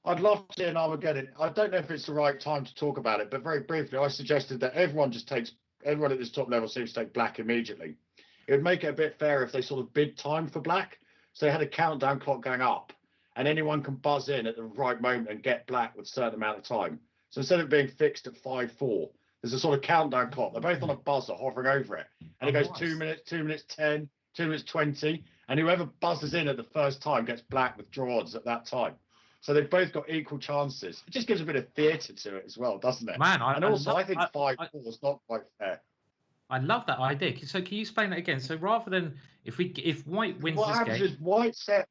I'd love to see an Armageddon. I don't know if it's the right time to talk about it, but very briefly, I suggested that everyone at this top level seems to take black immediately. It would make it a bit fair if they sort of bid time for black, so they had a countdown clock going up. And anyone can buzz in at the right moment and get black with a certain amount of time. So instead of being fixed at 5-4, there's a sort of countdown clock. They're both on a buzzer hovering over it. And it goes 2 minutes, 2 minutes 10, 2 minutes 20. And whoever buzzes in at the first time gets black with draw odds at that time. So they've both got equal chances. It just gives a bit of theatre to it as well, doesn't it? Man, I think 5-4 is not quite fair. I love that idea. So can you explain that again? So rather than if white wins what this happens game, is white set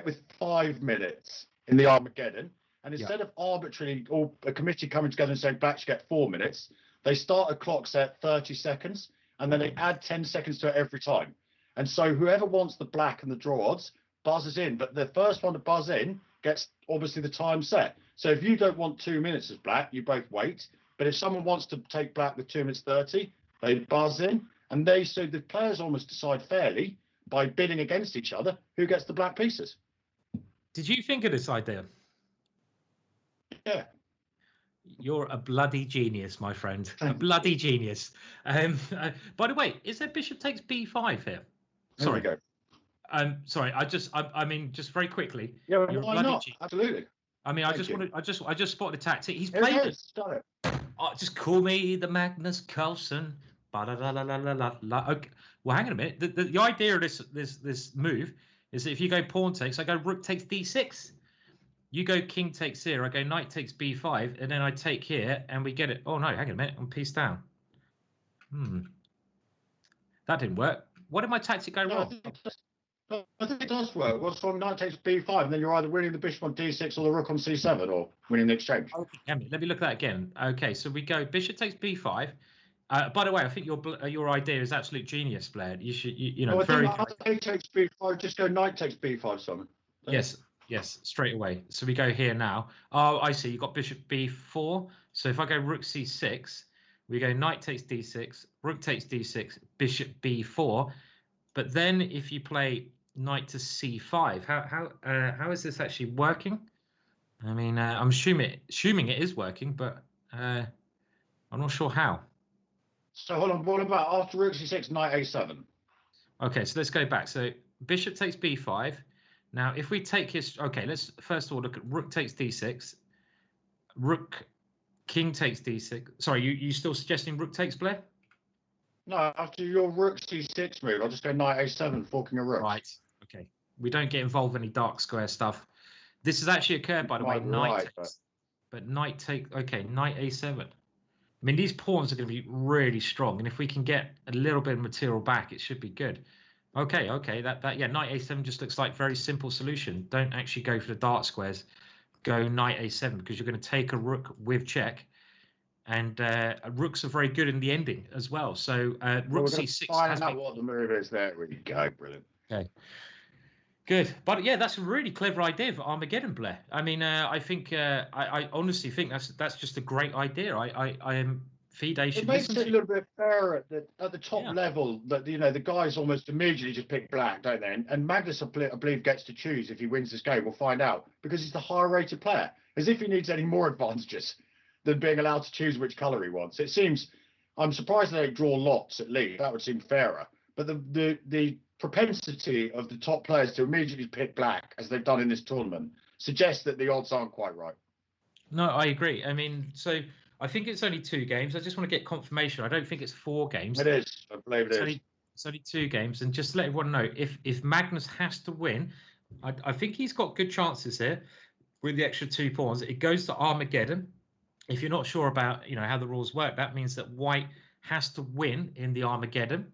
with 5 minutes in the Armageddon, and instead of arbitrarily or a committee coming together and saying black should get 4 minutes, they start a clock set 30 seconds, and then they add 10 seconds to it every time. And so whoever wants the black and the draw odds buzzes in, but the first one to buzz in gets obviously the time set. So if you don't want 2 minutes as black, you both wait. But if someone wants to take black with 2 minutes 30, they buzz in, and so the players almost decide fairly by bidding against each other who gets the black pieces. Did you think of this idea? Yeah. You're a bloody genius, my friend. A bloody genius. By the way, is there bishop takes b5 here? Sorry. There we go. Sorry. I mean, just very quickly. Yeah, why not? Absolutely. I mean, I just spotted a tactic. He's played it. Oh, just call me the Magnus Carlsen. Okay. Well, hang on a minute. The idea of this move is that if you go pawn takes, I go rook takes d6. You go king takes here. I go knight takes b5, and then I take here, and we get it. Oh no, hang on a minute. I'm pieced down. That didn't work. What did my tactic go wrong? I think it does work. What's from knight takes b5, and then you're either winning the bishop on d6 or the rook on c7, or winning the exchange. Okay, let me look at that again. Okay, so we go bishop takes b5. By the way, I think your idea is absolute genius, Blair. You should, very. Knight takes b5. Just go knight takes b5, Simon. Yes, straight away. So we go here now. Oh, I see. You got bishop b4. So if I go rook c6, we go knight takes d6, rook takes d6, bishop b4. But then if you play knight to c5, how is this actually working? I mean, I'm assuming it is working, but I'm not sure how. So hold on, what about after rook c6, knight a7? Okay, so let's go back. So bishop takes b5. Now, if we take his... Okay, let's first of all look at rook takes d6. King takes d6. Sorry, you still suggesting rook takes, Blair? No, after your rook c6 move, I'll just go knight a7, forking a rook. Right, okay. We don't get involved in any dark square stuff. This has actually occurred, by the way, knight takes. But knight take... Okay, knight a7. I mean, these pawns are going to be really strong, and if we can get a little bit of material back, it should be good. Okay. That yeah, knight a7 just looks like very simple solution. Don't actually go for the dark squares. Go knight a7 because you're going to take a rook with check, and rooks are very good in the ending as well. So rook c6 find out what the move is. There we go. Brilliant. Okay. Good, but yeah, that's a really clever idea for Armageddon, Blair. I mean, I think I honestly think that's just a great idea. I am Fide should it makes listen it to a little bit fairer at the top level. That the guys almost immediately just pick black, don't they? And Magnus, I believe, gets to choose if he wins this game. We'll find out because he's the higher rated player. As if he needs any more advantages than being allowed to choose which color he wants. It seems. I'm surprised they don't draw lots at least. That would seem fairer. But the propensity of the top players to immediately pick black, as they've done in this tournament, suggests that the odds aren't quite right. No, I agree. I mean, so I think it's only 2 games. I just want to get confirmation. I don't think it's 4 games. It is. I believe it is. It's only 2 games. And just to let everyone know, if Magnus has to win, I think he's got good chances here with the extra 2 pawns. It goes to Armageddon. If you're not sure about how the rules work, that means that White has to win in the Armageddon.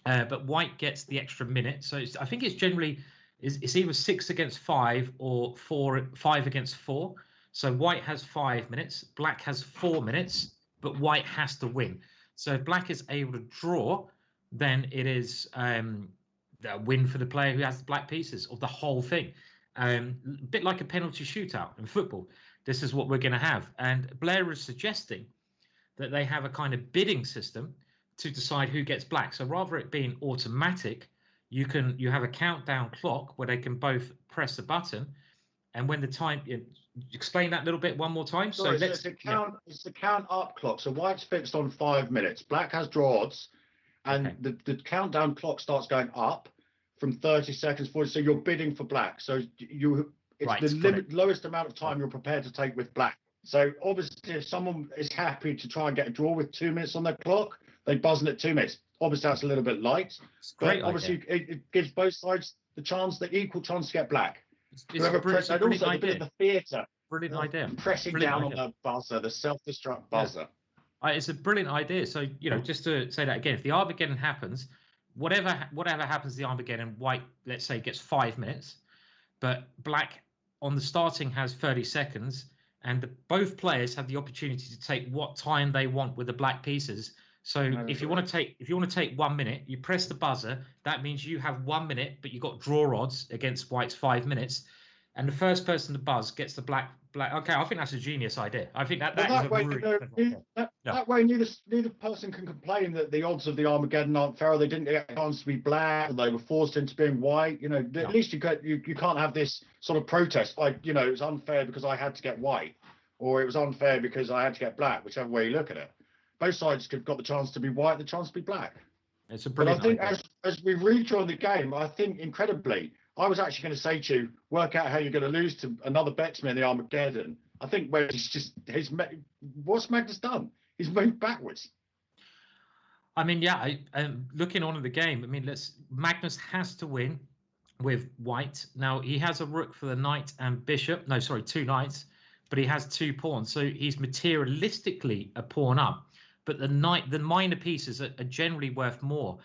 But White gets the extra minute. So I think it's generally it's either 6 against 5 or 5 against 4. So White has 5 minutes, Black has 4 minutes, but White has to win. So if Black is able to draw, then it is a win for the player who has the black pieces of the whole thing. A bit like a penalty shootout in football. This is what we're going to have. And Blair is suggesting that they have a kind of bidding system to decide who gets black. So rather it being automatic, you have a countdown clock where they can both press a button, and when the time explain that a little bit one more time. Sorry, so it's the count up clock. So White's fixed on 5 minutes. Black has draw odds, and the countdown clock starts going up from 30 seconds forward. So you're bidding for black. So it's the lowest amount of time you're prepared to take with black. So obviously, if someone is happy to try and get a draw with 2 minutes on their clock, they buzz in at 2 minutes. Obviously, that's a little bit light, but obviously it gives both sides the equal chance to get black. It's a brilliant idea. The theatre. Brilliant idea. Pressing down on the buzzer, the self-destruct buzzer. Yeah. It's a brilliant idea. So just to say that again, if the Armageddon happens, whatever happens, the Armageddon, White, let's say, gets 5 minutes, but Black on the starting has 30 seconds, and both players have the opportunity to take what time they want with the black pieces. So if you want to take 1 minute, you press the buzzer. That means you have 1 minute, but you got draw odds against White's 5 minutes, and the first person to buzz gets the black. Okay, I think that's a genius idea. I think that way neither person can complain that the odds of the Armageddon aren't fair. They didn't get a chance to be black, and they were forced into being white. At least you can't have this sort of protest like it was unfair because I had to get white, or it was unfair because I had to get black. Whichever way you look at it, both sides have got the chance to be white, the chance to be black. It's a brilliant. But I think as we rejoin the game, I think incredibly. I was actually going to say to you, work out how you're going to lose to another batsman in the Armageddon. I think where what's Magnus done? He's moved backwards. I mean, yeah, looking on at the game, I mean, Magnus has to win with White. Now, he has a rook for the knight and bishop. No, sorry, 2 knights, but he has 2 pawns. So he's materialistically a pawn up. But the minor pieces are generally worth more.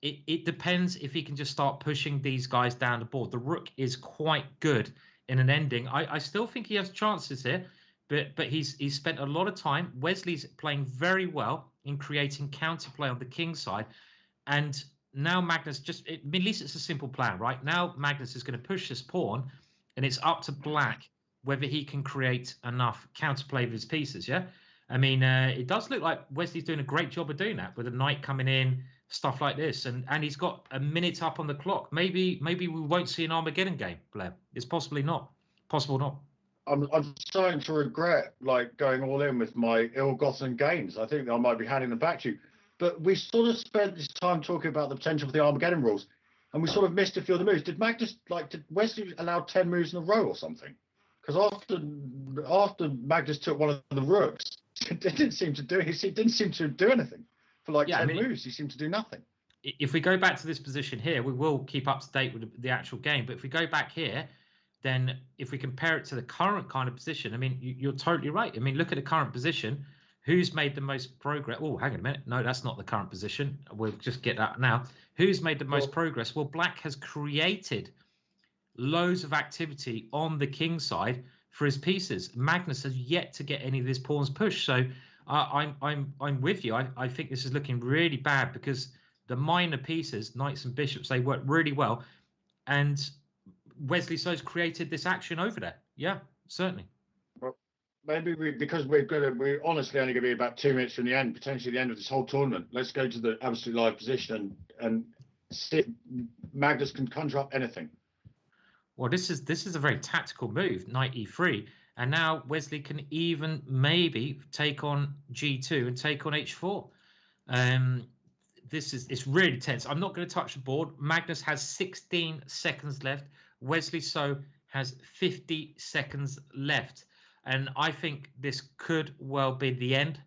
It depends if he can just start pushing these guys down the board. The rook is quite good in an ending. I still think he has chances here, but he's spent a lot of time. Wesley's playing very well in creating counterplay on the king side, and now Magnus at least it's a simple plan, right? Now Magnus is going to push this pawn, and it's up to Black whether he can create enough counterplay with his pieces. Yeah, I mean it does look like Wesley's doing a great job of doing that with a knight coming in. Stuff like this, and he's got a minute up on the clock. Maybe we won't see an Armageddon game, Blair. It's possibly not. Possible not. I'm starting to regret going all in with my ill-gotten gains. I think I might be handing them back to you. But we sort of spent this time talking about the potential for the Armageddon rules, and we sort of missed a few of the moves. Did Wesley allow 10 moves in a row or something? Because after Magnus took one of the rooks, he didn't seem to do anything. For 10 moves, he seemed to do nothing. If we go back to this position here, we will keep up to date with the actual game. But if we go back here, then if we compare it to the current kind of position, I mean, you're totally right. I mean, look at the current position. Who's made the most progress? Oh, hang on a minute. No, that's not the current position. We'll just get that now. Who's made the most progress? Well, Black has created loads of activity on the king side for his pieces. Magnus has yet to get any of his pawns pushed. So I'm with you. I think this is looking really bad because the minor pieces, knights and bishops, they work really well. And Wesley So's created this action over there. Yeah, certainly. Well, maybe because we're honestly only going to be about 2 minutes from the end, potentially the end of this whole tournament. Let's go to the absolute live position and see if Magnus can conjure up anything. Well, this is a very tactical move, knight e3, and now Wesley can even maybe take on g2 and take on h4. It's really tense. I'm not going to touch the board. Magnus has 16 seconds left. Wesley So has 50 seconds left, and I think this could well be the end.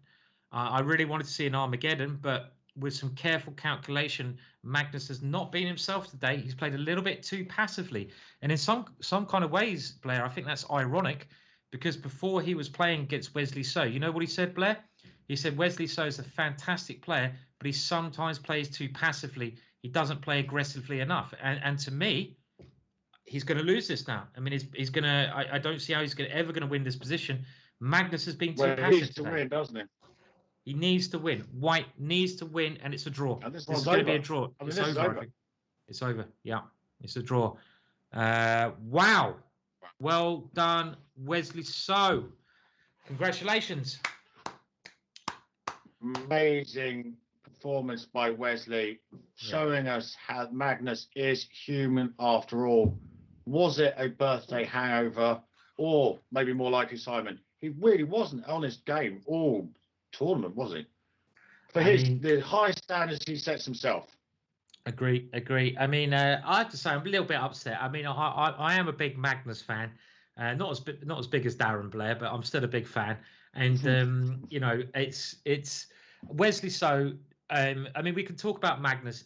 I really wanted to see an Armageddon, but with some careful calculation, Magnus has not been himself today. He's played a little bit too passively. And in some kind of ways, Blair, I think that's ironic because before he was playing against Wesley So, you know what he said, Blair? He said Wesley So is a fantastic player, but he sometimes plays too passively. He doesn't play aggressively enough. And to me, he's going to lose this now. I mean, he's going to. I don't see how he's ever going to win this position. Magnus has been too passive he needs to today. win, doesn't he? He needs to win. White needs to win, and it's a draw. And this is one's going to be over. a draw. I mean, It's this is over. I over. think. It's over. Yeah, it's a draw. Wow. Well done, Wesley So. Congratulations. Amazing performance by Wesley, showing us how Magnus is human after all. Was it a birthday hangover, or maybe more likely, Simon, he really wasn't on his game all tournament, was he? For the high standards he sets himself. Agree. I mean, I have to say I'm a little bit upset. I mean, I am a big Magnus fan, not as big as Darren Blair, but I'm still a big fan. And you know, it's Wesley So. I mean, we can talk about Magnus.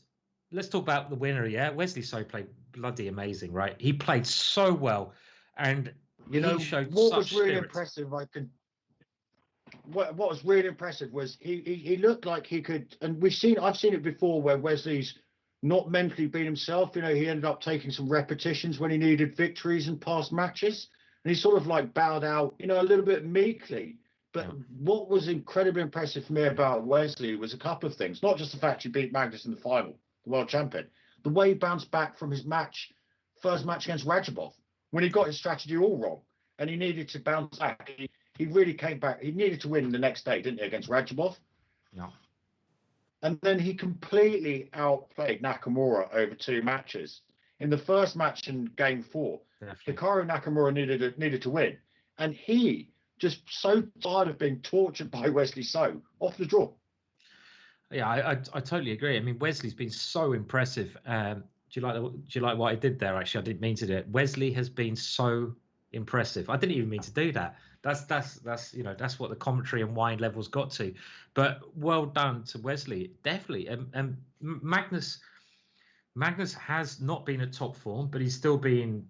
Let's talk about the winner. Yeah, Wesley So played bloody amazing, right? He played so well, and you know showed what such was really spirit. impressive. What was really impressive was he looked like he could, and I've seen it before where Wesley's not mentally been himself. You know, he ended up taking some repetitions when he needed victories in past matches, and he sort of like bowed out, you know, a little bit meekly. But what was incredibly impressive for me about Wesley was a couple of things, not just the fact he beat Magnus in the final, the world champion, the way he bounced back from his first match against Rajabov, when he got his strategy all wrong and he needed to bounce back. He really came back. He needed to win the next day, didn't he, against Rajabov? Yeah. And then he completely outplayed Nakamura over 2 matches. In the first match in game 4, Hikaru Nakamura needed to win. And he just so tired of being tortured by Wesley So, off the draw. Yeah, I totally agree. I mean, Wesley's been so impressive. Do you like what I did there? Actually, I didn't mean to do it. Wesley has been so impressive. I didn't even mean to do that. That's you know, that's what the commentary and wine levels got to. But well done to Wesley, definitely. And Magnus has not been at top form, but he's still been.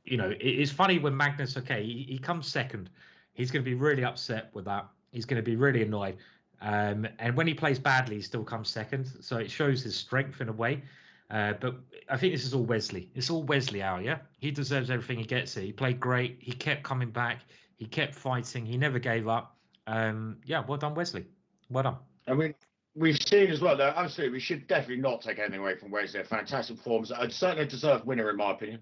You know, it's funny when Magnus, he comes second. He's going to be really upset with that. He's going to be really annoyed. And when he plays badly, he still comes second. So it shows his strength in a way. But I think this is all Wesley. It's all Wesley hour, yeah? He deserves everything he gets here. He played great. He kept coming back. He kept fighting. He never gave up. Yeah, well done, Wesley. Well done. And we've seen as well, though, absolutely, we should definitely not take anything away from Wesley. Fantastic performance. I'd certainly deserve winner, in my opinion.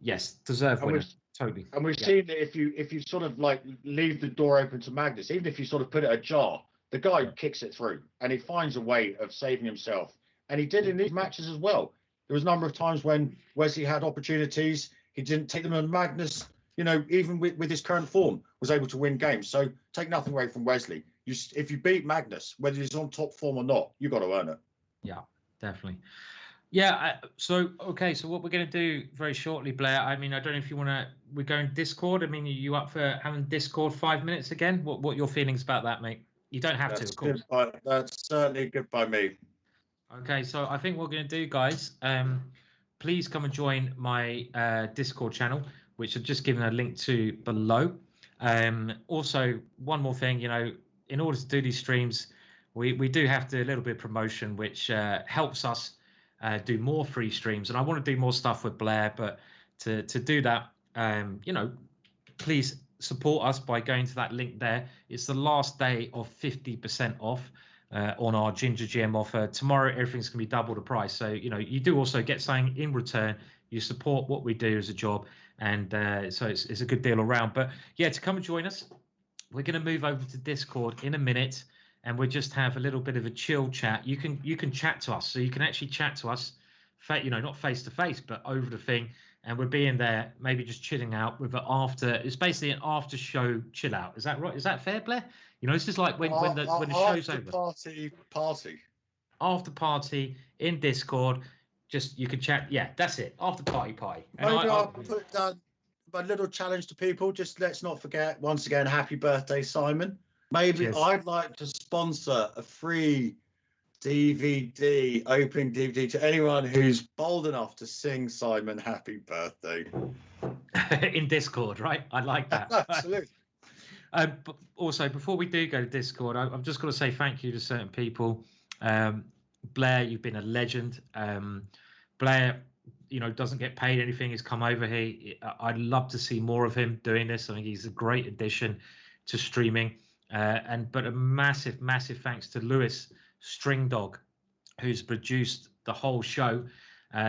Yes, deserve winner. Totally. And we've seen that if you sort of like leave the door open to Magnus, even if you sort of put it ajar, the guy kicks it through and he finds a way of saving himself. And he did in these matches as well. There was a number of times when Wesley had opportunities, he didn't take them, and Magnus, you know, even with his current form, was able to win games. So take nothing away from Wesley. If you beat Magnus, whether he's on top form or not, you got to earn it. Yeah, definitely. Yeah. So what we're going to do very shortly, Blair. I mean, I don't know if you want to. We're going Discord. I mean, are you up for having Discord 5 minutes again? What your feelings about that, mate? You don't have to, of course. That's certainly good by me. Okay, so I think what we're going to do, guys, please come and join my Discord channel, which I've just given a link to below. Also, one more thing, you know, in order to do these streams, we do have to do a little bit of promotion, which helps us do more free streams. And I want to do more stuff with Blair, but to do that, you know, please support us by going to that link there. It's the last day of 50% off on our GingerGM offer. Tomorrow, everything's going to be double the price. So, you know, you do also get something in return. You support what we do as a job. And so it's a good deal around. But yeah, to come and join us, we're going to move over to Discord in a minute, and we'll just have a little bit of a chill chat. You can chat to us. So you can actually chat to us, you know, not face to face, but over the thing. And we'll be in there, maybe just chilling out with it's basically an after show chill out. Is that right? Is that fair, Blair? You know, this is like when the show's over. Party. After party in Discord, just you can chat. Yeah, that's it. After party. And Maybe I'll put down a little challenge to people. Just let's not forget, once again, happy birthday, Simon. Maybe Cheers. I'd like to sponsor a free DVD, opening DVD to anyone who's bold enough to sing Simon happy birthday. In Discord, right? I like that. Absolutely. But also, before we do go to Discord, I'm just going to say thank you to certain people. Blair, you've been a legend. Blair, you know, doesn't get paid anything. He's come over here. I'd love to see more of him doing this. I think he's a great addition to streaming. But a massive thanks to Lewis String Dog, who's produced the whole show.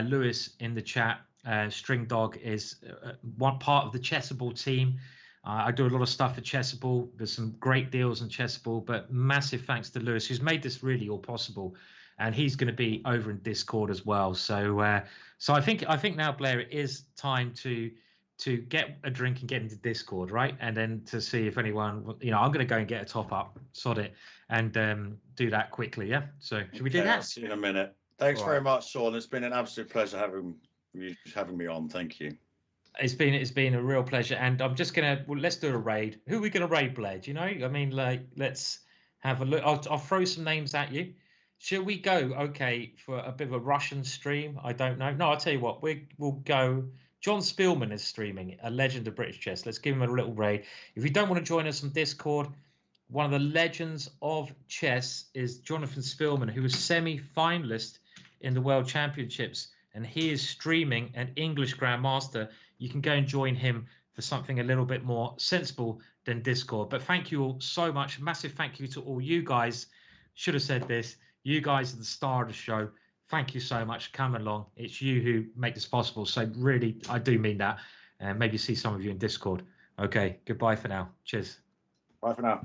Lewis in the chat. String Dog is one part of the Chessable team. I do a lot of stuff at Chessable. There's some great deals in Chessable, but massive thanks to Lewis, who's made this really all possible. And he's going to be over in Discord as well. So, so I think now, Blair, it is time to get a drink and get into Discord, right? And then to see if anyone, you know, I'm going to go and get a top up, sod it, and do that quickly. Yeah. So should we do that? I'll see you in a minute. Thanks very much, Sean. It's been an absolute pleasure having me on. Thank you. It's been a real pleasure, and I'm just gonna let's do a raid. Who are we gonna raid, Blair? Do you know? I mean, like, let's have a look. I'll throw some names at you. Should we go? Okay, for a bit of a Russian stream. I don't know. No, I'll tell you what. We'll go. John Spielman is streaming, a legend of British chess. Let's give him a little raid. If you don't want to join us on Discord, one of the legends of chess is Jonathan Spielman, who was semi-finalist in the World Championships, and he is streaming an English Grandmaster. You can go and join him for something a little bit more sensible than Discord. But thank you all so much. Massive thank you to all you guys. Should have said this. You guys are the star of the show. Thank you so much for coming along. It's you who make this possible. So really, I do mean that. And maybe see some of you in Discord. Okay, goodbye for now. Cheers. Bye for now.